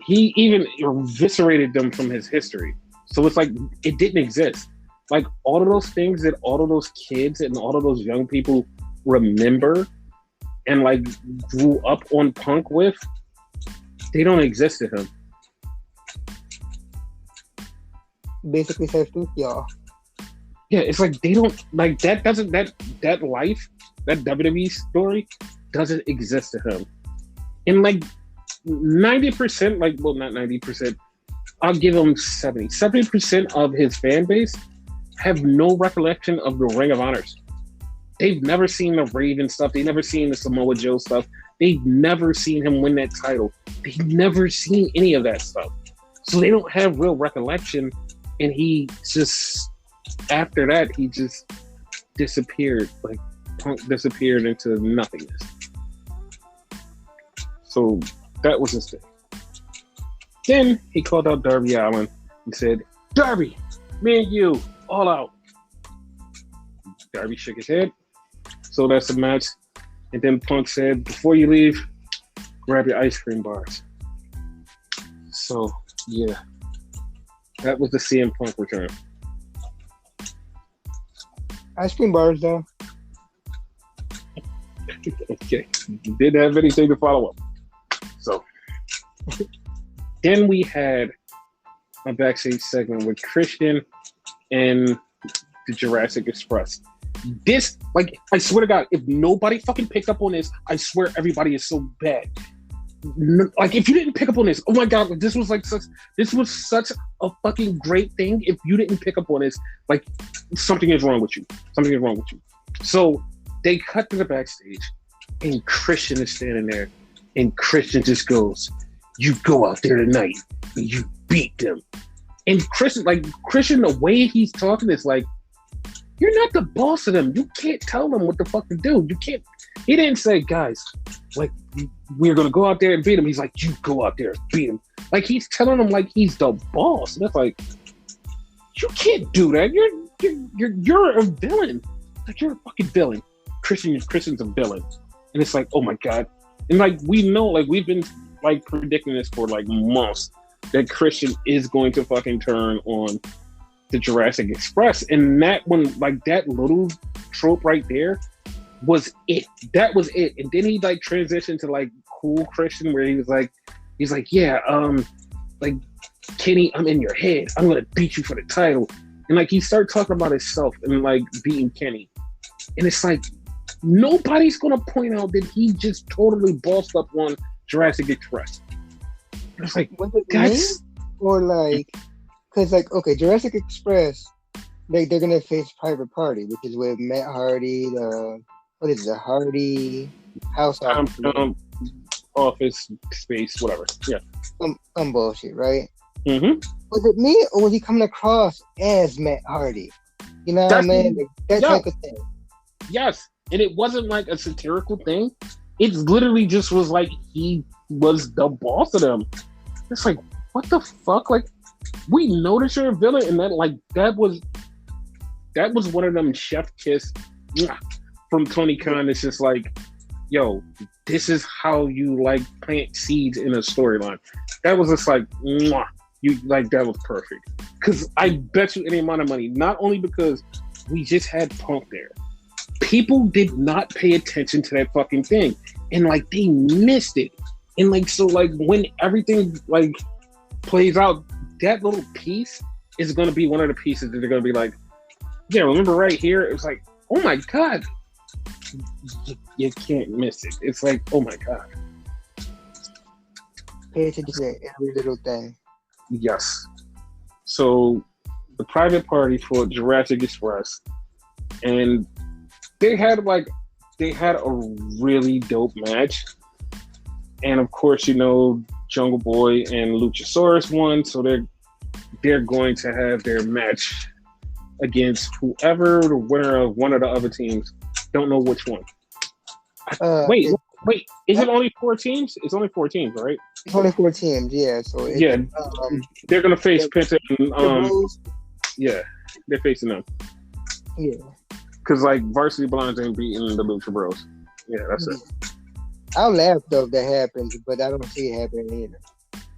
he even eviscerated them from his history. So it's like, it didn't exist. Like, all of those things that all of those kids and all of those young people remember and like grew up on Punk with, they don't exist to him. Basically says truth, y'all. Yeah, it's like they don't like that life, that WWE story doesn't exist to him. And like 90%, like, well, not 90%, I'll give him 70% of his fan base have no recollection of the Ring of Honor. They've never seen the Raven stuff. They've never seen the Samoa Joe stuff. They've never seen him win that title. They've never seen any of that stuff. So they don't have real recollection. And he just, after that, he just disappeared. Like, Punk disappeared into nothingness. So that was his thing. Then he called out Darby Allin and said, Darby, me and you, all out. Darby shook his head. So that's the match. And then Punk said, before you leave, grab your ice cream bars. So, yeah. That was the CM Punk return. Ice cream bars, though. Okay. You didn't have anything to follow up. So, then we had a backstage segment with Christian and the Jurassic Express. This, like, I swear to God, if nobody fucking picked up on this, I swear everybody is so bad. Like, if you didn't pick up on this, oh my God, this was such a fucking great thing. If you didn't pick up on this, like something is wrong with you. Something is wrong with you. So they cut to the backstage, and Christian is standing there, and Christian just goes, "You go out there tonight, and you beat them." And Christian, the way he's talking is like, you're not the boss of them. You can't tell them what the fuck to do. You can't. He didn't say, guys, like, we're going to go out there and beat him. He's like, you go out there and beat him. Like, he's telling them like he's the boss. And that's like, you can't do that. You're a villain. Like, you're a fucking villain. Christian's a villain. And it's like, oh my God. And like, we know, like, we've been like predicting this for like months, that Christian is going to fucking turn on the Jurassic Express. And that one, like, that little trope right there was it. That was it. And then he like transitioned to like cool Christian, where he's like, yeah, like, Kenny, I'm in your head. I'm gonna beat you for the title. And like, he started talking about himself and like beating Kenny. And it's like, nobody's gonna point out that he just totally bossed up on Jurassic Express. And it's like, that's... Or like, because like, okay, Jurassic Express, they're gonna face Private Party, which is with Matt Hardy, the Hardy House office space, whatever. Yeah. Some bullshit, right? Mm-hmm. Was it me, or was he coming across as Matt Hardy? You know what I mean? Like, that type of thing. Yes. And it wasn't like a satirical thing. It literally just was like he was the boss of them. It's like, what the fuck? Like, we noticed you're a villain, and that was one of them chef kiss from Tony Khan. It's just like, yo, this is how you like plant seeds in a storyline. That was just like, you like, that was perfect. Because I bet you any amount of money, not only because we just had Punk there, people did not pay attention to that fucking thing, and like they missed it. And like, so like when everything like plays out, that little piece is going to be one of the pieces that they're going to be like, yeah, remember right here? It was like, oh my God, you can't miss it. It's like, oh my God. Pay attention to every little thing. Yes. So the Private Party for Jurassic Express, and they had a really dope match. And of course, you know, Jungle Boy and Luchasaurus won, so they're going to have their match against whoever the winner of one of the other teams. Don't know which one. Wait, is it only 4 teams? It's only 4 teams, right? It's only 4 teams, yeah. So they're gonna face Penta and yeah, they're facing them. Yeah. Because like Varsity Blondes ain't beating the Lucha Bros. Yeah, that's it. I'll laugh though if that happens, but I don't see it happening either.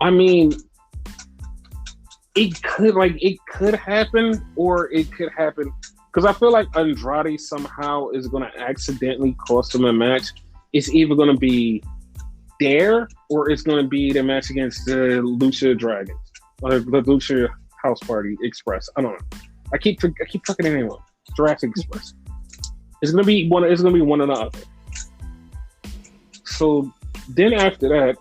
I mean, it could happen, or it could happen because I feel like Andrade somehow is going to accidentally cost him a match. It's either going to be there, or it's going to be the match against the Lucha Dragons or the Lucha House Party Express. I don't know. I keep fucking anyone. Jurassic Express. It's going to be one. It's going to be one or the other. So then after that,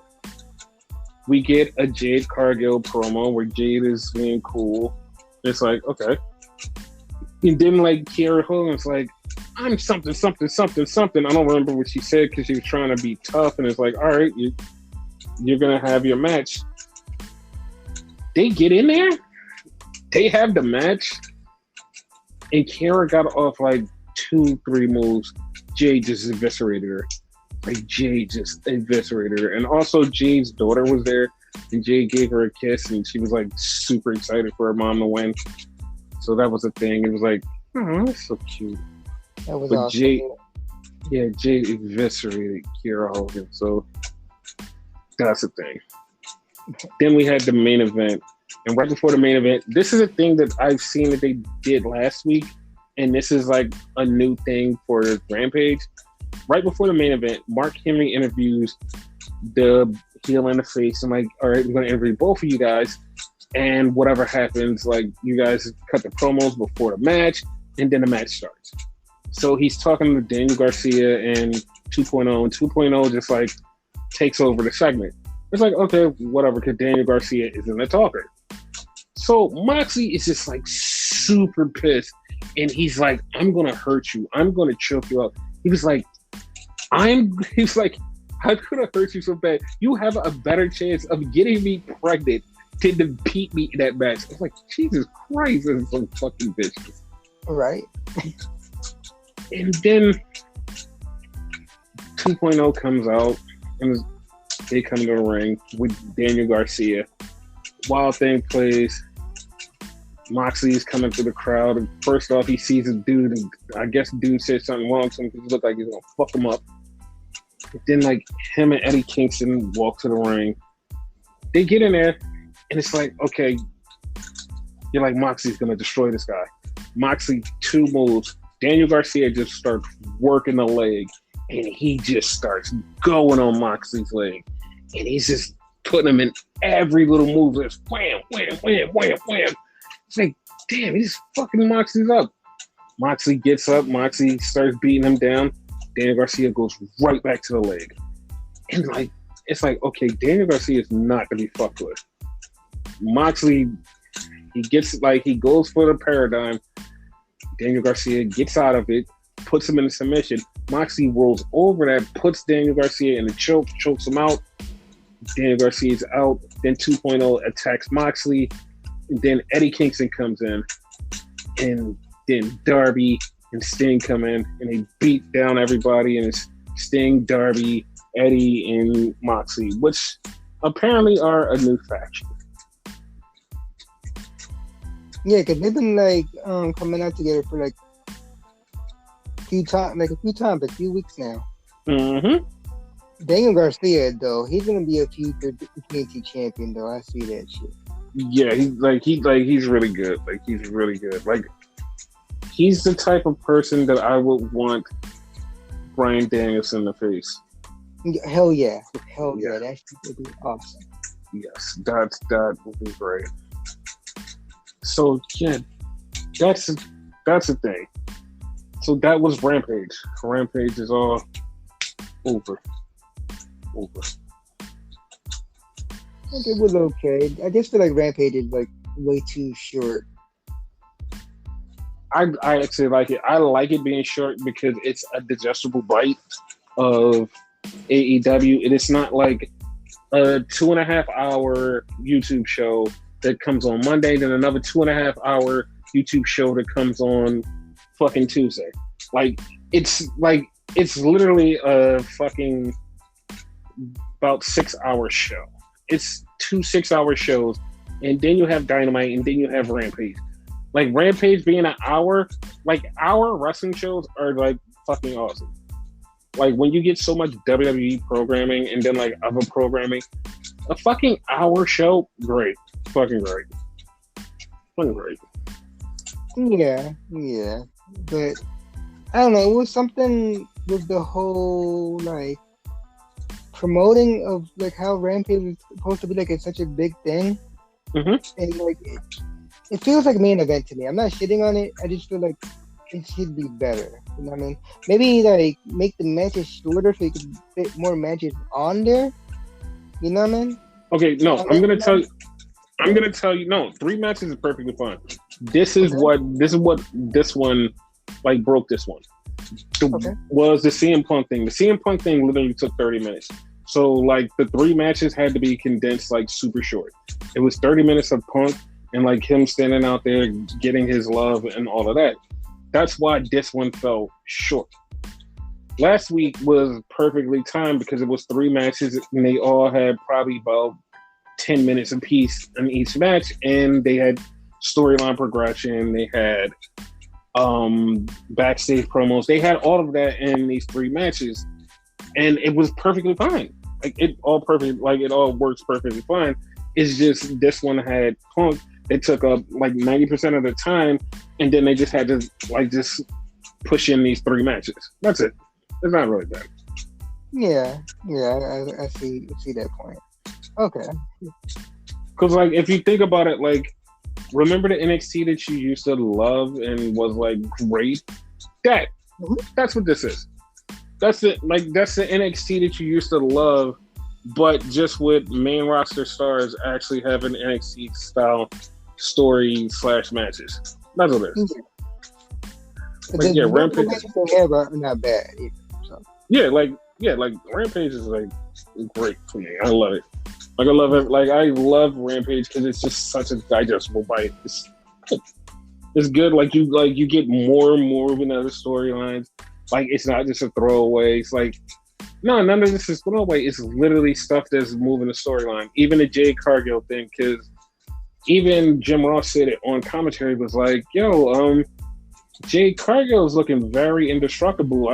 we get a Jade Cargill promo where Jade is being cool. It's like, okay. And then like Kiera Hogan's like, I'm something. I don't remember what she said because she was trying to be tough. And it's like, all right, you're going to have your match. They get in there. They have the match. And Kiera got off like 2-3 moves. Jade just eviscerated her. Like, Jade just eviscerated her. And also, Jade's daughter was there, and Jade gave her a kiss, and she was, like, super excited for her mom to win. So that was a thing. It was like, oh, that's so cute. That was awesome. Jade eviscerated Kiera Hogan. So that's the thing. Then we had the main event. And right before the main event, this is a thing that I've seen that they did last week, and this is, like, a new thing for Rampage. Right before the main event, Mark Henry interviews the heel and the face. I'm like, all right, I'm going to interview both of you guys. And whatever happens, like, you guys cut the promos before the match, and then the match starts. So he's talking to Daniel Garcia and 2.0, and 2.0 just, like, takes over the segment. It's like, okay, whatever, because Daniel Garcia isn't a talker. So Moxley is just like super pissed, and he's like, "I'm gonna hurt you. I'm gonna choke you up." He was like, He's like, "I'm gonna hurt you so bad. You have a better chance of getting me pregnant to defeat me in that match." I was like, Jesus Christ, this is some fucking bitches. Right. And then 2.0 comes out, and they come to the ring with Daniel Garcia. Wild Thing plays. Moxley is coming through the crowd, and first off, he sees a dude, and I guess the dude said something wrong to him because he looked like he's gonna fuck him up. But then, like, him and Eddie Kingston walk to the ring. They get in there, and it's like, okay, you're like, Moxley's gonna destroy this guy. Moxley, 2 moves. Daniel Garcia just starts working the leg, and he just starts going on Moxley's leg, and he's just putting him in every little move. Just wham, wham, wham, wham, wham. It's like, damn, he's fucking Moxley's up. Moxley gets up. Moxley starts beating him down. Daniel Garcia goes right back to the leg. And, like, it's like, okay, Daniel Garcia is not going to be fucked with. Moxley, he goes for the paradigm. Daniel Garcia gets out of it, puts him in a submission. Moxley rolls over that, puts Daniel Garcia in a choke, chokes him out. Daniel Garcia's out. Then 2.0 attacks Moxley. And then Eddie Kingston comes in. And then Darby and Sting come in. And they beat down everybody. And it's Sting, Darby, Eddie, and Moxley, which apparently are a new faction. Yeah, because they've been like coming out together for like a few times, a few weeks now. Mm-hmm. Daniel Garcia, though, he's gonna be a future TNT champion, though. I see that shit. Yeah, he's really good. Like, he's really good. Like, he's the type of person that I would want Bryan Danielson to face. Hell yeah, that shit would be awesome. Yes, that would be great. So yeah, that's the thing. So that was Rampage. Rampage is all over. I think it was okay. I just feel like Rampage is like way too short. I actually like it. I like it being short because it's a digestible bite of AEW. It is not like a 2.5 hour YouTube show that comes on Monday, then another 2.5 hour YouTube show that comes on fucking Tuesday. It's literally a fucking about 6 hour show. It's 2 6-hour shows, and then you have Dynamite, and then you have Rampage. Like, Rampage being an hour, like, hour wrestling shows are like fucking awesome. Like, when you get so much WWE programming and then like other programming, a fucking hour show, great. Fucking great. Yeah. But I don't know, it was something with the whole like promoting of like how Rampage is supposed to be like it's such a big thing. Mm-hmm. And like it feels like a main event to me. I'm not shitting on it. I just feel like it should be better. You know what I mean? Maybe like make the matches shorter so you can fit more matches on there. You know what I mean? Okay, no, I'm gonna tell you. No, 3 matches is perfectly fine. This is what this one like broke this one. Was the CM Punk thing. The CM Punk thing literally took 30 minutes. So like the 3 matches had to be condensed like super short. It was 30 minutes of Punk and like him standing out there getting his love and all of that. That's why this one fell short. Last week was perfectly timed because it was 3 matches and they all had probably about 10 minutes apiece in each match, and they had storyline progression, they had backstage promos, they had all of that in these 3 matches, and it was perfectly fine. Like it all works perfectly fine. It's just this one had Punk. It took up like 90% of the time, and then they just had to like just push in these 3 matches. That's it. It's not really bad. Yeah, I see that point. Okay. Because like if you think about it, like remember the NXT that you used to love and was like great? That's what this is. That's the NXT that you used to love, but just with main roster stars actually having NXT style story / matches. That's what it is. The Rampage. They have are not bad either. So. Like Rampage is like great for me. I love it. Like I love it. Like I love Rampage because it's just such a digestible bite. It's good. Like you get more and more of another storylines. Like it's not just a throwaway. It's like no, none of this is throwaway. It's literally stuff that's moving the storyline. Even the Jade Cargill thing, because even Jim Ross said it on commentary, was like, "Yo, Jade Cargill is looking very indestructible.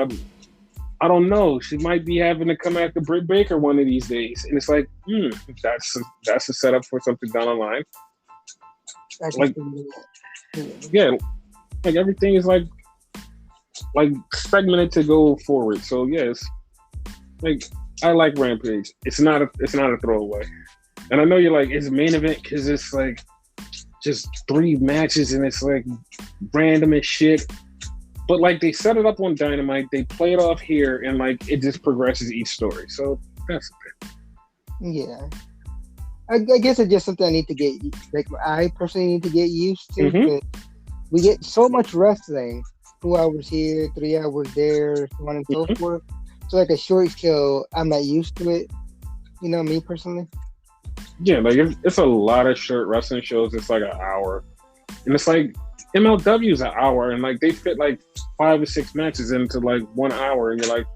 I don't know. She might be having to come after Britt Baker one of these days." And it's like, that's a setup for something down the line. Like, yeah, like everything is like segmented to go forward. So yes, like I like Rampage. It's not a throwaway. And I know you're like, it's main event because it's like just 3 matches and it's like random as shit. But like they set it up on Dynamite, they play it off here, and like it just progresses each story. So that's the thing. Yeah. I guess it's just something I need to get, like I personally need to get used to. Mm-hmm. We get so much wrestling, 2 hours here, 3 hours there, so on and so forth. So like a short show, I'm not used to it. You know, me personally. Yeah, like it's a lot of short wrestling shows. It's like an hour, and it's like MLW is an hour, and like they fit like 5 or 6 matches into like 1 hour, and you're like,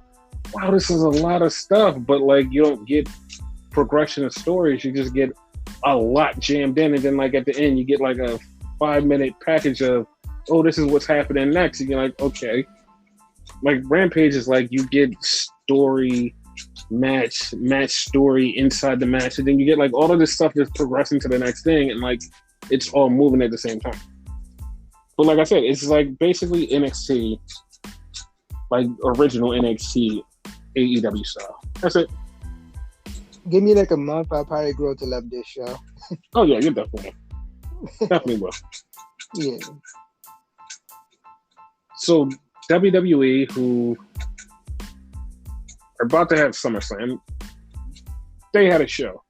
wow, this is a lot of stuff. But like you don't get progression of stories. You just get a lot jammed in, and then like at the end you get like a 5-minute package of, oh, this is what's happening next, and you're like, okay. Like Rampage is like you get story, match story inside the match, and then you get like all of this stuff that's progressing to the next thing, and like it's all moving at the same time. But like I said, it's like basically NXT, like original NXT AEW style. That's it. Give me like a month, I'll probably grow to love this show. Oh yeah, you definitely will. Yeah. So WWE, who are about to have SummerSlam, they had a show.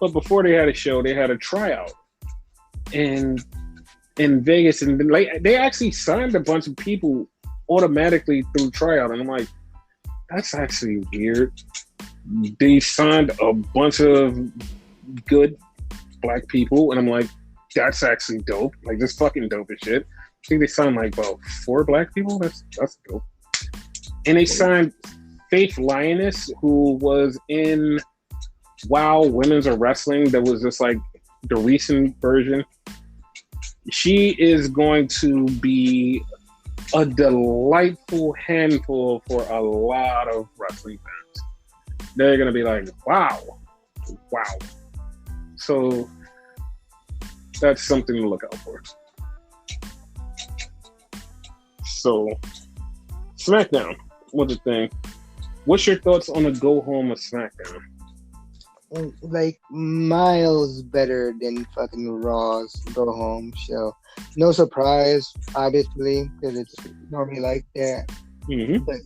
But before they had a show, they had a tryout in Vegas, and like they actually signed a bunch of people automatically through tryout, and I'm like, that's actually weird. They signed a bunch of good black people, and I'm like, that's actually dope. Like, this fucking dope as shit. I think they signed like about 4 black people. That's dope. And they signed Faith Lioness, who was in WoW Women's of Wrestling. That was just like the recent version. She is going to be a delightful handful for a lot of wrestling fans. They're going to be like, wow. So that's something to look out for. So, SmackDown, what's the thing? What's your thoughts on the go home of SmackDown? Like miles better than fucking Raw's go home show. No surprise, obviously, because it's normally like that. Mm-hmm. But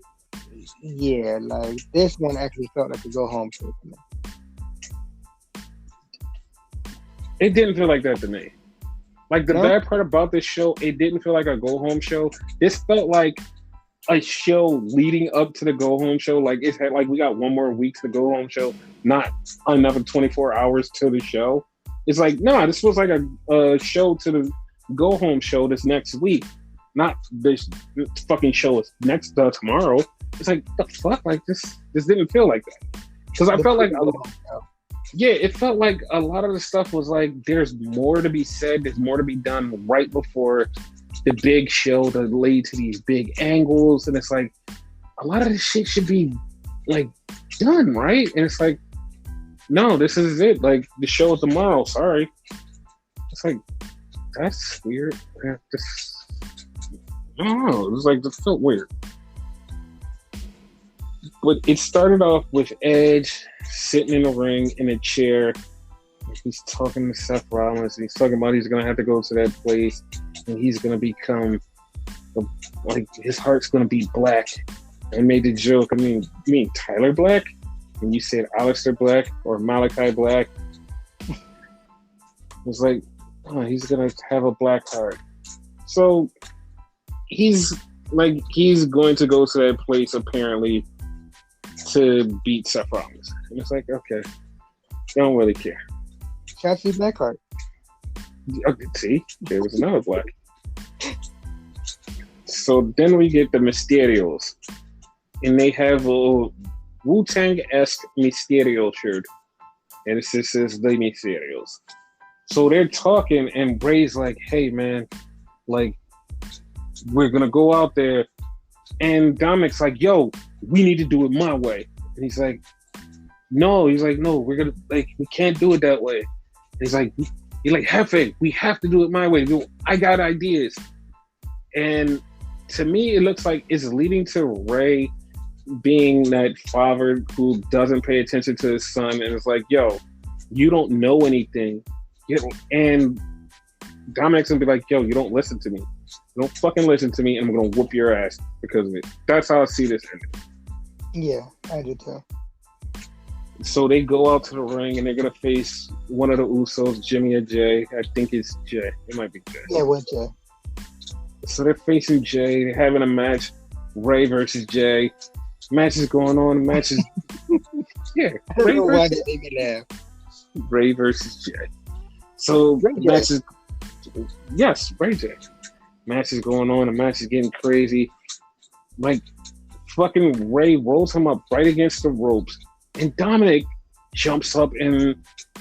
yeah, like this one actually felt like a go home show to me. It didn't feel like that to me. Like the bad part about this show, it didn't feel like a go home show. This felt like a show leading up to the go home show. Like it had like we got 1 more week to the go home show, not another 24 hours to the show. It's like, no, this was like a show to the go home show this next week, not this fucking show is next tomorrow. It's like, the fuck? Like this didn't feel like that. Because I felt like it felt like a lot of the stuff was like, there's more to be said, there's more to be done right before the big show to lead to these big angles, and it's like a lot of this shit should be like done, right? And it's like, no, this is it. Like the show is tomorrow. Sorry. It's like, that's weird. I don't know. It was like, it felt weird. But it started off with Edge sitting in the ring in a chair. He's talking to Seth Rollins. And he's talking about he's going to have to go to that place and he's going to become, like, his heart's going to be black. I made the joke, you mean Tyler Black? And you said Aleister Black or Malachi Black. It was like, Oh, he's gonna have a black heart. So he's he's going to go to that place apparently to beat Seth Rollins, and it's like, okay, don't really care. Shotzi Blackheart. Okay, see, there was another black. So then we get the Mysterios, and they have a Wu-Tang-esque Mysterio shirt, and it just says the Mysterios. So they're talking, and Ray's like, "Hey, man, like, we're gonna go out there," and Dominic's like, "Yo, we need to do it my way," and he's like, "No," we're gonna we can't do it that way." And he's like, Hefe, we have to do it my way. I got ideas, and to me, it looks like it's leading to Ray being that father who doesn't pay attention to his son, and it's like, "Yo, you don't know anything." And Dominic's gonna be like, "Yo, you don't listen to me. You don't fucking listen to me, and I'm gonna whoop your ass because of it." That's how I see this ending. Yeah, I do too. So they go out to the ring, and they're gonna face one of the Usos, Jimmy or Jay. I think it's Jay. It might be Jay. Yeah, with Jay. So they're facing Jay. They're having a match. Ray versus Jay. Match is going on. The match is yeah. I don't know why they made me laugh. Ray versus Jay. So Ray the match is yes, Ray Jay. Match is going on. The match is getting crazy. Like fucking Ray rolls him up right against the ropes, and Dominic jumps up and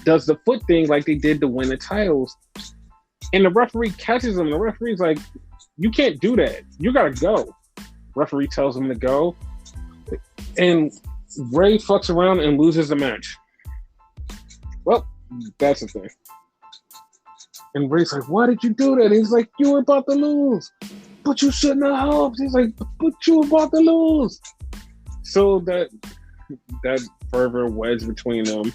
does the foot thing like they did to win the titles. And the referee catches him. The referee's like, "You can't do that. You gotta go." Referee tells him to go, and Ray fucks around and loses the match. Well, that's the thing. And Ray's like, "Why did you do that?" He's like, "You were about to lose, but you shouldn't have helped." He's like, "But you were about to lose." So that fervor wedge between them,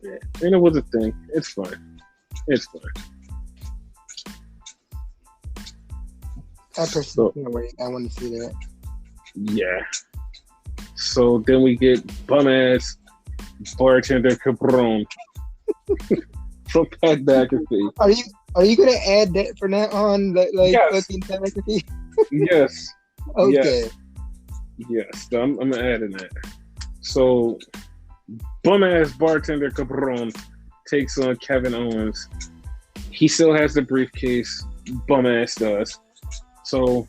and it was a thing. It's fine. It's fine. I personally can't wait. I want to see that. Yeah. So then we get bum ass bartender Cabron from Pat McAfee. Are you gonna add that for now on? Yes. Fucking Pat McAfee? Yes. Okay. Yes. I'm adding that. So bum ass bartender Cabron takes on Kevin Owens. He still has the briefcase. Bum ass does. So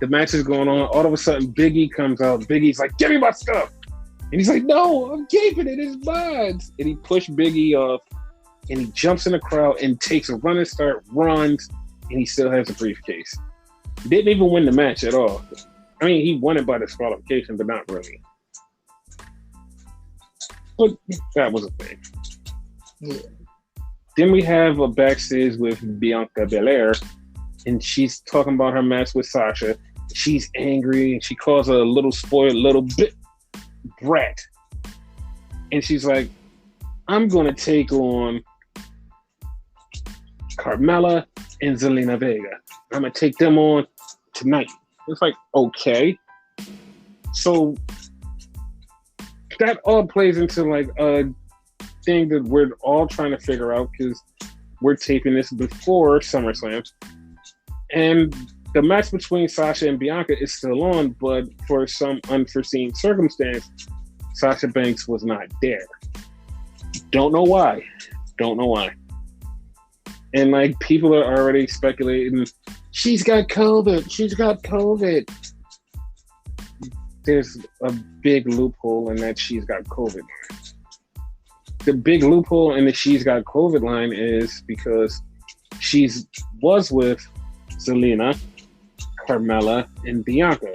the match is going on. All of a sudden, Big E comes out. Big E's like, "Give me my stuff." And he's like, "No, I'm keeping it. It's mine." And he pushed Big E off, and he jumps in the crowd and takes a running start, runs, and he still has a briefcase. Didn't even win the match at all. I mean, he won it by disqualification, but not really. But that was a thing. Yeah. Then we have a backstage with Bianca Belair, and she's talking about her match with Sasha. She's angry, and she calls her a little spoiled little brat. And she's like, "I'm going to take on Carmella and Zelina Vega. I'm going to take them on tonight." It's like, okay. So that all plays into like a thing that we're all trying to figure out because we're taping this before SummerSlam. And the match between Sasha and Bianca is still on, but for some unforeseen circumstance, Sasha Banks was not there. Don't know why. And like people are already speculating, she's got COVID. There's a big loophole in that she's got COVID. The big loophole in the she's got COVID line is because she's was with Zelina, Carmella, and Bianca.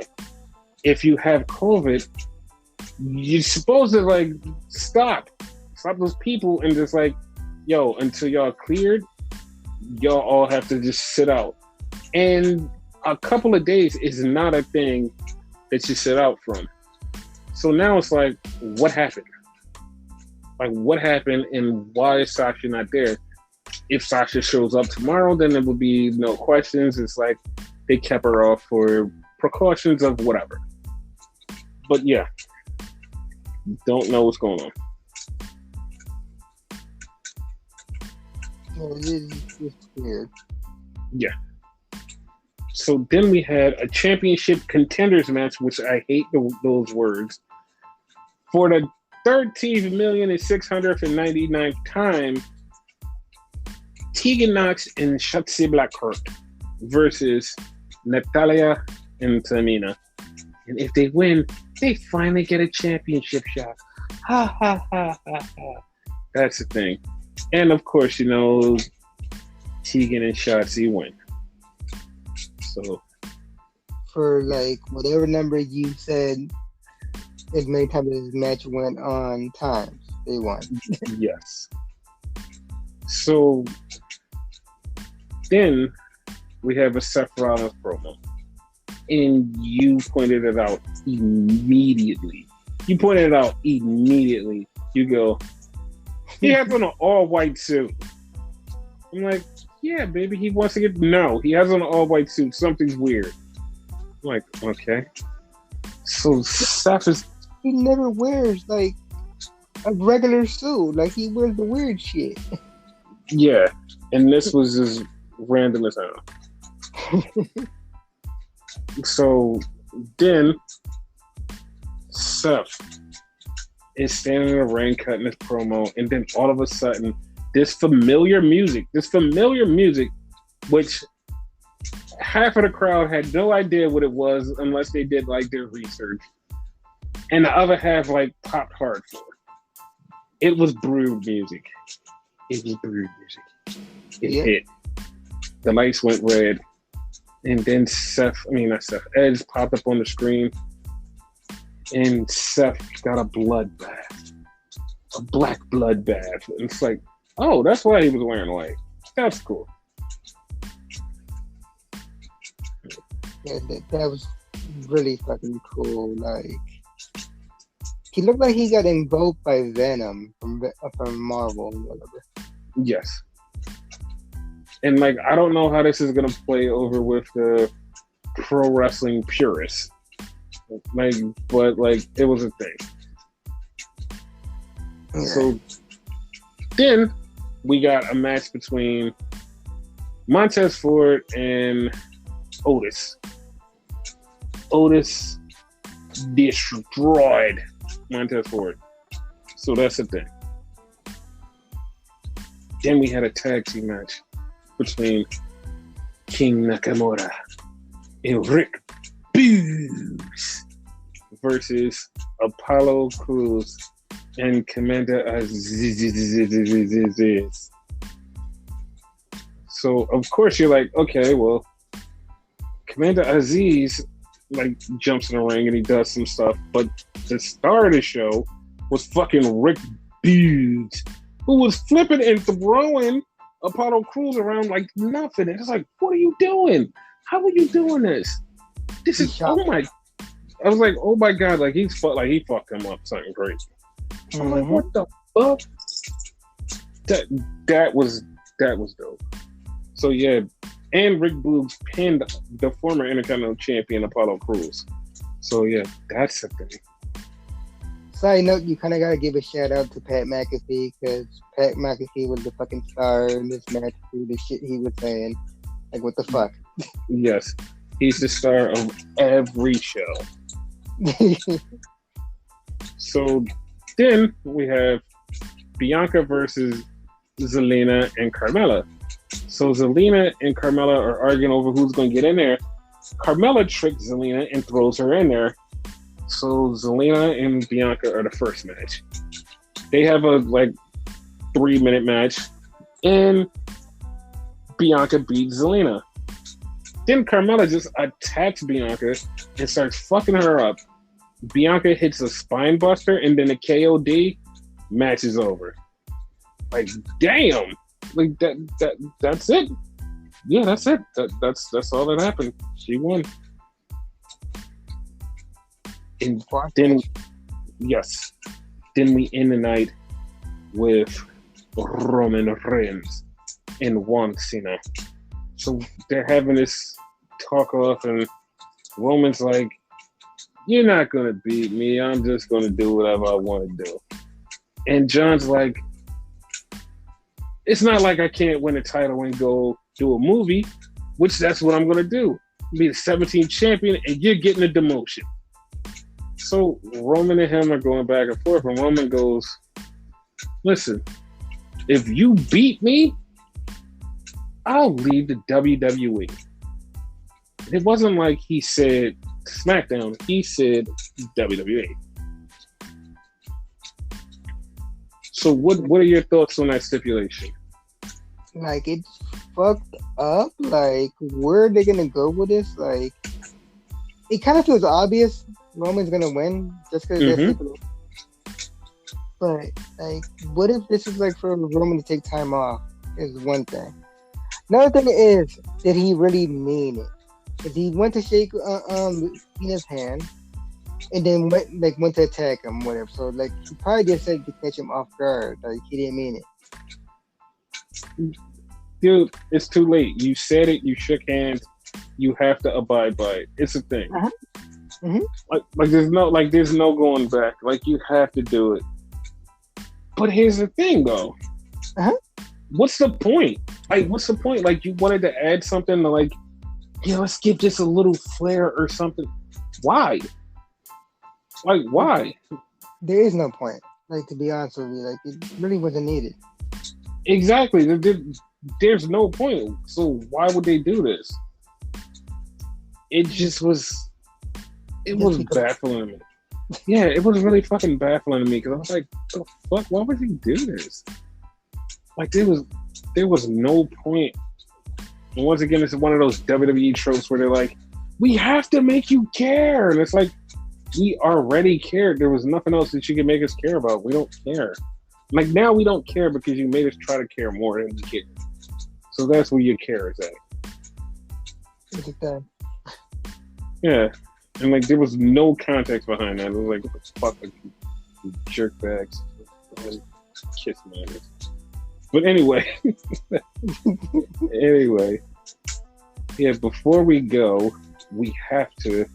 If you have COVID, you're supposed to like stop those people and just like, yo, until y'all cleared, y'all all have to just sit out. And a couple of days is not a thing that you sit out from. So now it's like, what happened? Like, what happened and why is Sasha not there? If Sasha shows up tomorrow, then there would be no questions. It's like they kept her off for precautions of whatever. But yeah, don't know what's going on. Yeah, it's weird. Yeah. So then we had a championship contenders match, which I hate those words, for the 13,699th time. Tegan Knox and Shotzi Blackheart versus Natalia and Tamina. And if they win, they finally get a championship shot. Ha ha ha ha ha. That's the thing. And of course, Tegan and Shotzi win. So for like whatever number you said, as many times as this match went on times, they won. Yes. So then we have a Seth Rollins promo. And you pointed it out immediately. You go, he has on an all-white suit. I'm like, yeah, baby, he wants to get... No, he has on an all-white suit. Something's weird. I'm like, okay. So Seth is... He never wears, like, a regular suit. Like, he wears the weird shit. Yeah, and this was as random as hell. So then Seth is standing in the ring cutting his promo, and then all of a sudden this familiar music, which half of the crowd had no idea what it was unless they did like their research, and the other half like popped hard for it. It was Brood music. It hit. The lights went red. And then Edge popped up on the screen. And Seth got a bloodbath. A black bloodbath. And it's like, oh, that's why he was wearing white. That's cool. Yeah, that was really fucking cool. Like, he looked like he got invoked by Venom from Marvel or whatever. Yes. And like, I don't know how this is gonna play over with the pro wrestling purists. Like, but like, it was a thing. Yeah. So then we got a match between Montez Ford and Otis. Otis destroyed Montez Ford. So that's the thing. Then we had a tag team match between King Nakamura and Rick Boogs versus Apollo Crews and Commander Aziz. So of course you're like, okay, well, Commander Aziz like jumps in the ring and he does some stuff, but the star of the show was fucking Rick Boogs, who was flipping and throwing Apollo Crews around like nothing. It's like, what are you doing? How are you doing this? This is I was like, oh my god, like he fucked him up something crazy. Mm-hmm. I'm like, what the fuck? That was dope. So yeah, and Rick Boogs pinned the former Intercontinental Champion Apollo Crews. So yeah, that's the thing. Side note, you kind of got to give a shout out to Pat McAfee, because Pat McAfee was the fucking star in this match through the shit he was saying. Like, what the fuck? Yes, he's the star of every show. So then we have Bianca versus Zelina and Carmella. So Zelina and Carmella are arguing over who's going to get in there. Carmella tricks Zelina and throws her in there. So Zelina and Bianca are the first match. They have a 3-minute match, and Bianca beats Zelina. Then Carmella just attacks Bianca and starts fucking her up. Bianca hits a spine buster, and then the KOD. Match is over. Like, damn. Like that's it. Yeah, that's it. That's all that happened. She won. And then we end the night with Roman Reigns and Juan Cena. So they're having this talk off, and Roman's like, "You're not gonna beat me. I'm just gonna do whatever I want to do." And John's like, It's not like I can't win a title and go do a movie, which that's what I'm going to do. Be the 17th champion, and you're getting a demotion. So Roman and him are going back and forth, and Roman goes, listen, if you beat me, I'll leave the WWE. It wasn't like he said Smackdown, he said WWE. So what are your thoughts on that stipulation? Like, it's fucked up. Like, where are they gonna go with this? Like, it kind of feels obvious Roman's gonna win just because they're stipulated. But like, what if this is like for Roman to take time off? Is one thing. Another thing is, did he really mean it? Because he went to shake Cena's hand, and then went to attack him, whatever. So like, he probably just said to catch him off guard. Like, he didn't mean it. Dude, it's too late. You said it. You shook hands. You have to abide by it. It's a thing. Like there's no going back. Like, you have to do it. But here's the thing, though. What's the point? Like, what's the point? Like, you wanted to add something to, like, yeah, let's give this a little flair or something. Why? Like, why? There is no point. Like, to be honest with you, like, it really wasn't needed. Exactly. There's no point. So why would they do this? It just was. It was baffling me. Yeah, it was really fucking baffling to me because I was like, the fuck? Why would he do this? Like, there was no point. And once again, it's one of those WWE tropes where they're like, we have to make you care. And it's like, we already cared. There was nothing else that you could make us care about. We don't care. Like, now we don't care because you made us try to care more than we care. So that's where your care is at. Yeah. And like, there was no context behind that. It was like, what the fuck, like, you jerkbags, kiss manners. But anyway, yeah, before we go, we have to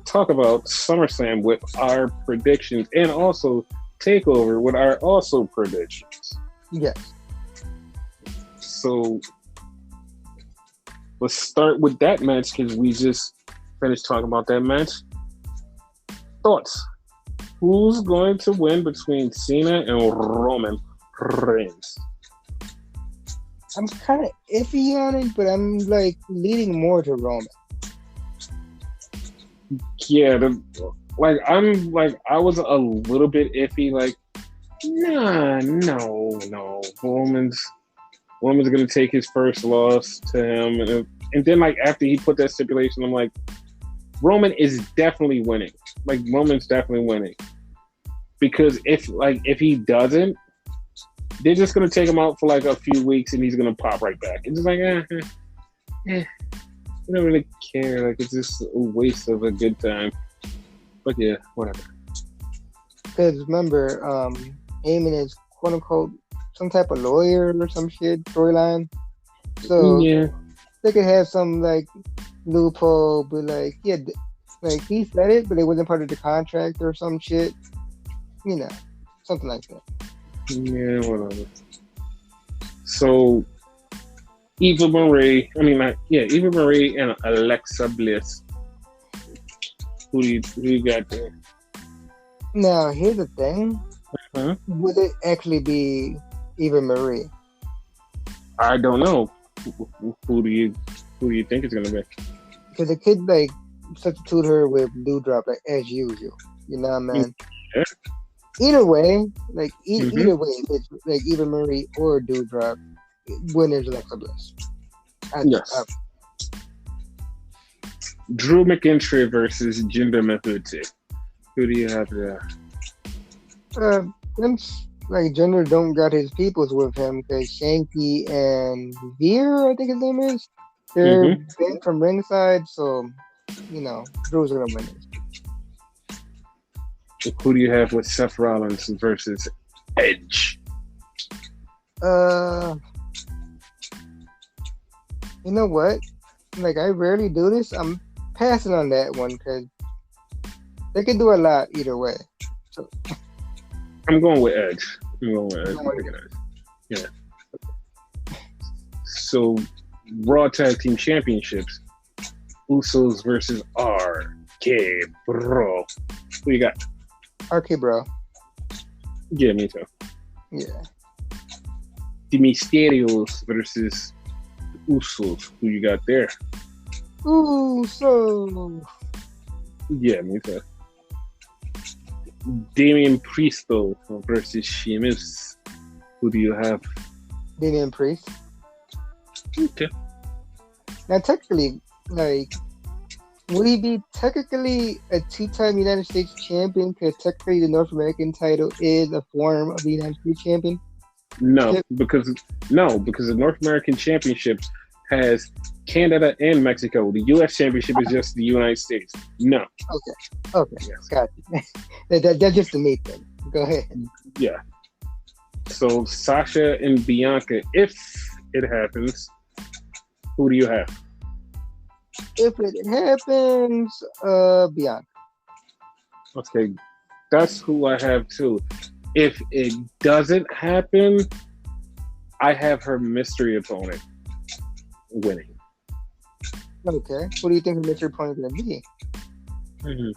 talk about SummerSlam with our predictions and also TakeOver with our also predictions. Yes. So let's start with that match because we just finished talking about that match. Thoughts? Who's going to win between Cena and Roman Reigns? I'm kind of iffy on it, but I'm like leaning more to Roman. Yeah, I was a little bit iffy. Like, no. Roman's gonna take his first loss to him, and then like after he put that stipulation, I'm like, Roman is definitely winning. Like, Roman's definitely winning because if he doesn't, they're just gonna take him out for like a few weeks, and he's gonna pop right back. It's just like, we don't really care. Like, it's just a waste of a good time. But yeah, whatever. Because remember, Heyman is quote unquote some type of lawyer or some shit storyline. So yeah, they could have some like loophole, but like, yeah, like he said it, but it wasn't part of the contract or some shit. You know, something like that. Yeah, whatever. So, Eva Marie and Alexa Bliss. Who do you got there? Now, here's the thing. Would it actually be Eva Marie? I don't know. Who do you think it's gonna be? Because it could like substitute her with Doudrop, like as usual. You know what I mean? Yeah. Either way, like either way, if it's like Eva Marie or Doudrop, winners Alexa Bliss. Yes. Drew McIntyre versus Jinder Mahal. Who do you have there? Like Jinder don't got his peoples with him because Shanky and Veer, I think his name is, they're banned from ringside, so you know Drew's gonna win it. Who do you have with Seth Rollins versus Edge? You know what? Like, I rarely do this. I'm passing on that one because they could do a lot either way. So, I'm going with Edge. Yeah. So, Raw Tag Team Championships, Usos versus RK Bro. Who you got? RK Bro. Yeah, me too. Yeah. The Mysterios versus Usos. Who you got there? Uso. Yeah, me too. Damian Priestel versus Sheamus. Who do you have? Damian Priest. Okay. Now, technically, like, would he be technically a two-time United States champion? Because technically, the North American title is a form of the United States champion. No, because the North American Championship has Canada and Mexico. The U.S. Championship is just the United States. No. Okay, Yes. got it. That's just the me thing. Go ahead. Yeah. So Sasha and Bianca, if it happens, who do you have? If it happens, Bianca. Okay, that's who I have too. If it doesn't happen, I have her mystery opponent winning. Okay. What do you think the mystery opponent is going to be? Mm-hmm.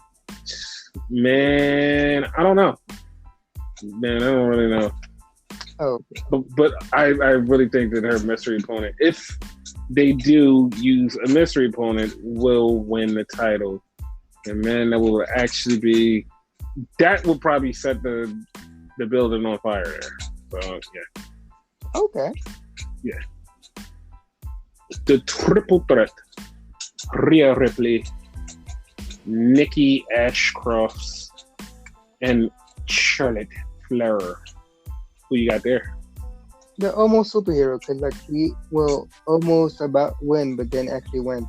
Man, I don't know. Man, I don't really know. Oh, But I really think that her mystery opponent, if they do use a mystery opponent, will win the title. And man, that will actually be, that will probably set the building on fire there. So yeah. okay. Yeah. The triple threat: Rhea Ripley, Nikki Ashcroft, and Charlotte Flair. Who you got there? They're almost superhero because like he will almost about win, but then actually win.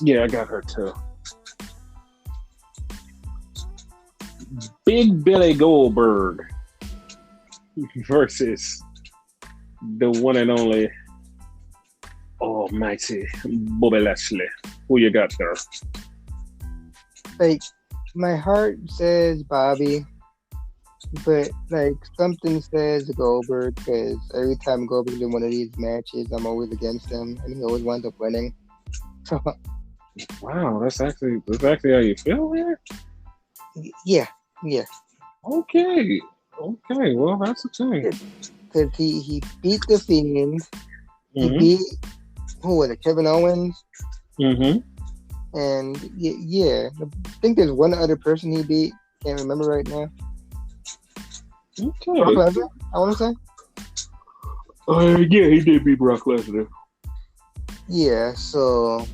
Yeah, I got her too. Big Billy Goldberg versus the one and only almighty Bobby Lashley. Who you got there? Like my heart says Bobby, but like something says Goldberg because every time Goldberg's in one of these matches, I'm always against him, and he always winds up winning. So, wow, that's actually how you feel there? Yeah. Okay. Well, that's a thing. Because he beat the Fiend. Mm-hmm. He beat who was it? Kevin Owens. Mm-hmm. And yeah, I think there's one other person he beat. Can't remember right now. Okay. Brock Lesnar, I want to say. Yeah, he did beat Brock Lesnar. Yeah, so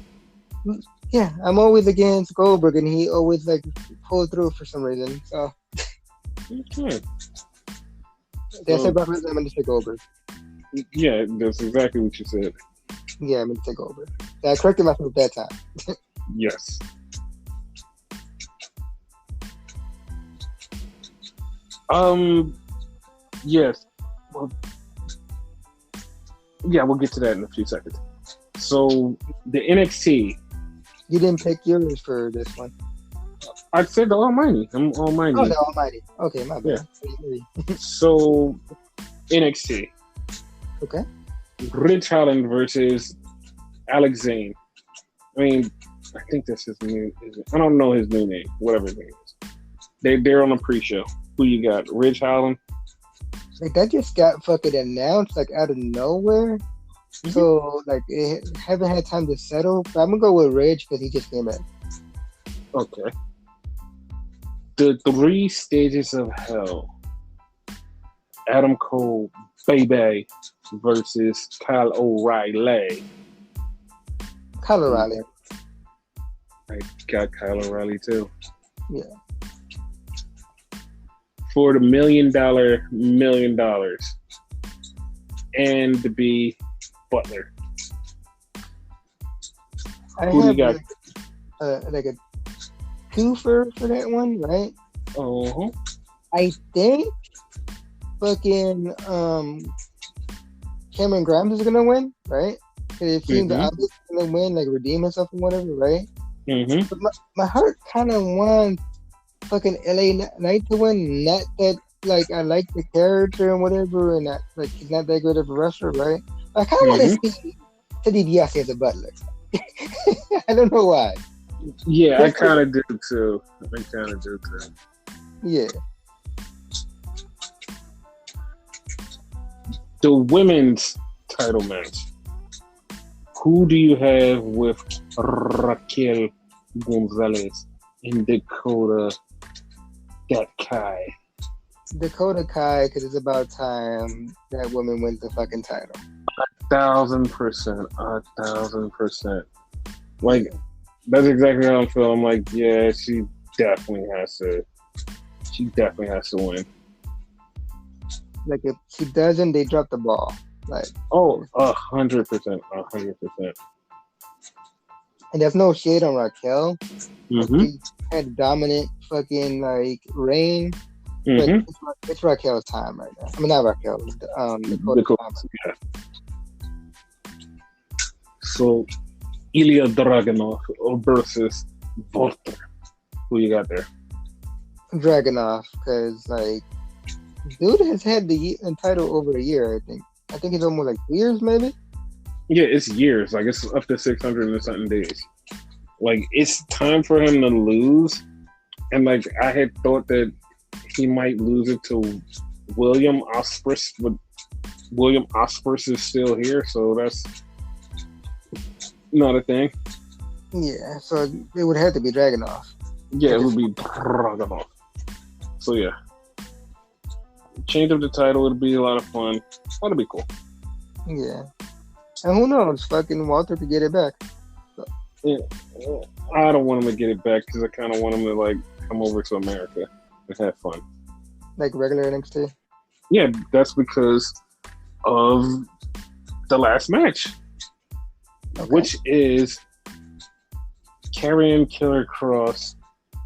yeah, I'm always against Goldberg, and he always like pulled through for some reason. So Okay. Did I say Brock Lesnar? I'm gonna say Goldberg. Yeah, that's exactly what you said. Yeah, I'm gonna say Goldberg. I corrected myself that time. Yes. Yes. Well, yeah, we'll get to that in a few seconds. So the NXT. You didn't pick yours for this one. I said the Almighty. I'm Almighty. Oh, the Almighty. Okay, my bad. Yeah. So NXT. Okay. Ridge Holland versus Alex Zane. I mean, I think that's his new. I don't know his new name. Whatever his name is. They're on a pre-show. Who you got? Ridge Holland. Like that just got fucking announced like out of nowhere. Mm-hmm. So like it haven't had time to settle. But I'm gonna go with Ridge because he just came in. Okay. The 3 stages of hell. Adam Cole, baby, versus Kyle O'Reilly. Kyle O'Reilly. I got Kyle O'Reilly too. Yeah. For the $1 million and to be Butler. Who do you got? Like a twofer for that one, right? Uh-huh. I think fucking Cameron Grimes is gonna win, right? Because it seems the obvious gonna win, like redeem himself or whatever, right? Mm-hmm. But my heart kind of wants fucking LA Knight to win. Not that like I like the character and whatever, and that like he's not that good of a wrestler, right? I kind of want to see Teddy DiBiase as a Butler. I don't know why. Yeah, I kind of do too. Yeah. The women's title match. Who do you have with Raquel Gonzalez and Dakota Kai? Dakota Kai, because it's about time that woman wins the fucking title. 1,000%. Like, that's exactly how I'm feeling. I'm like, yeah, she definitely has to win. Like, if she doesn't, they drop the ball. Like, 100%. And there's no shade on Raquel. Mm-hmm. She had dominant fucking like reign. Mm-hmm. But it's Raquel's time right now. I mean, not Raquel. Dakota. Yeah. So, Ilya Dragunov versus Volter. Who you got there? Dragunov, because like, dude has had the title over a year. I think it's almost like 2 years, maybe. Yeah, it's years. Like, it's up to 600 and something days. Like, it's time for him to lose. And like, I had thought that he might lose it to William Ospreay, but William Ospreay is still here, so that's not a thing. Yeah, so it would have to be Dragunov. Yeah, it would be Dragunov. So yeah, change up the title. It'll be a lot of fun. That'll be cool. Yeah, and who knows? Fucking Walter could get it back. So. Yeah, I don't want him to get it back because I kind of want him to like come over to America and have fun. Like regular NXT? Yeah, that's because of the last match, which is Karrion Killer Cross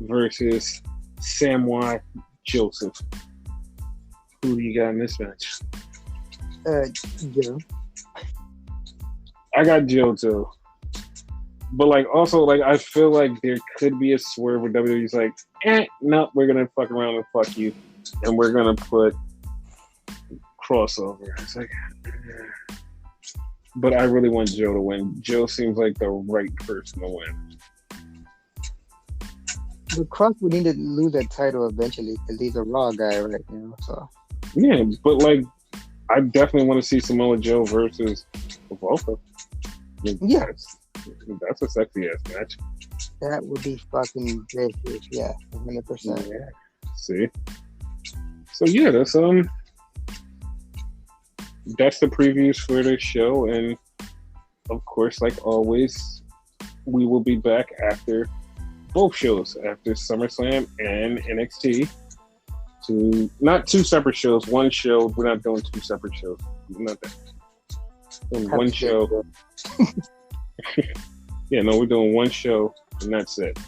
versus Samoa Joseph. Who do you got in this match? Joe. I got Joe too. But like also like I feel like there could be a swerve where WWE's like, no, we're gonna fuck around and fuck you, and we're gonna put crossover. It's like, but I really want Joe to win. Joe seems like the right person to win. But Cross would need to lose that title eventually because he's a Raw guy right now. So yeah, but like I definitely want to see Samoa Joe versus Volta. Yeah. That's a sexy ass match. That would be fucking vicious. Yeah, 100%. Yeah. See. So yeah, that's the previews for the show, and of course, like always, we will be back after both shows, after SummerSlam and NXT. Not two separate shows, one show. We're not doing two separate shows. Not that. One show. Yeah, no, we're doing one show and that's it.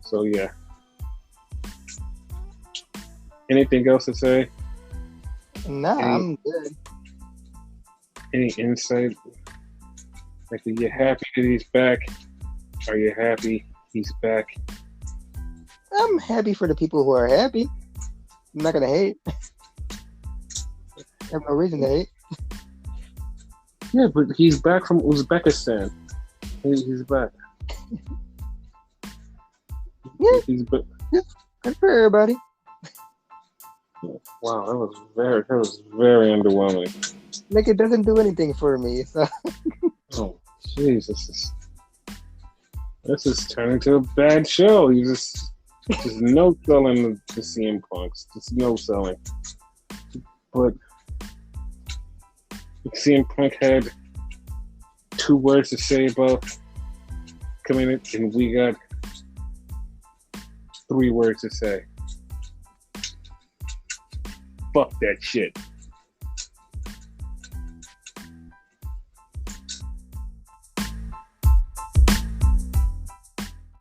So yeah. Anything else to say? Nah, I'm good. Any insight? Like, are you happy that he's back? Are you happy he's back? I'm happy for the people who are happy. I'm not gonna hate. I have no reason to hate. Yeah, but he's back from Uzbekistan. He's back. Yeah. He's back. Yeah. Good for everybody. Wow, that was very underwhelming. Like, it doesn't do anything for me. So. Oh, Jesus. This is turning to a bad show. You just no selling the CM Punks. Just no selling. But CM Punk had 2 words to say about coming in, and we got 3 words to say. Fuck that shit.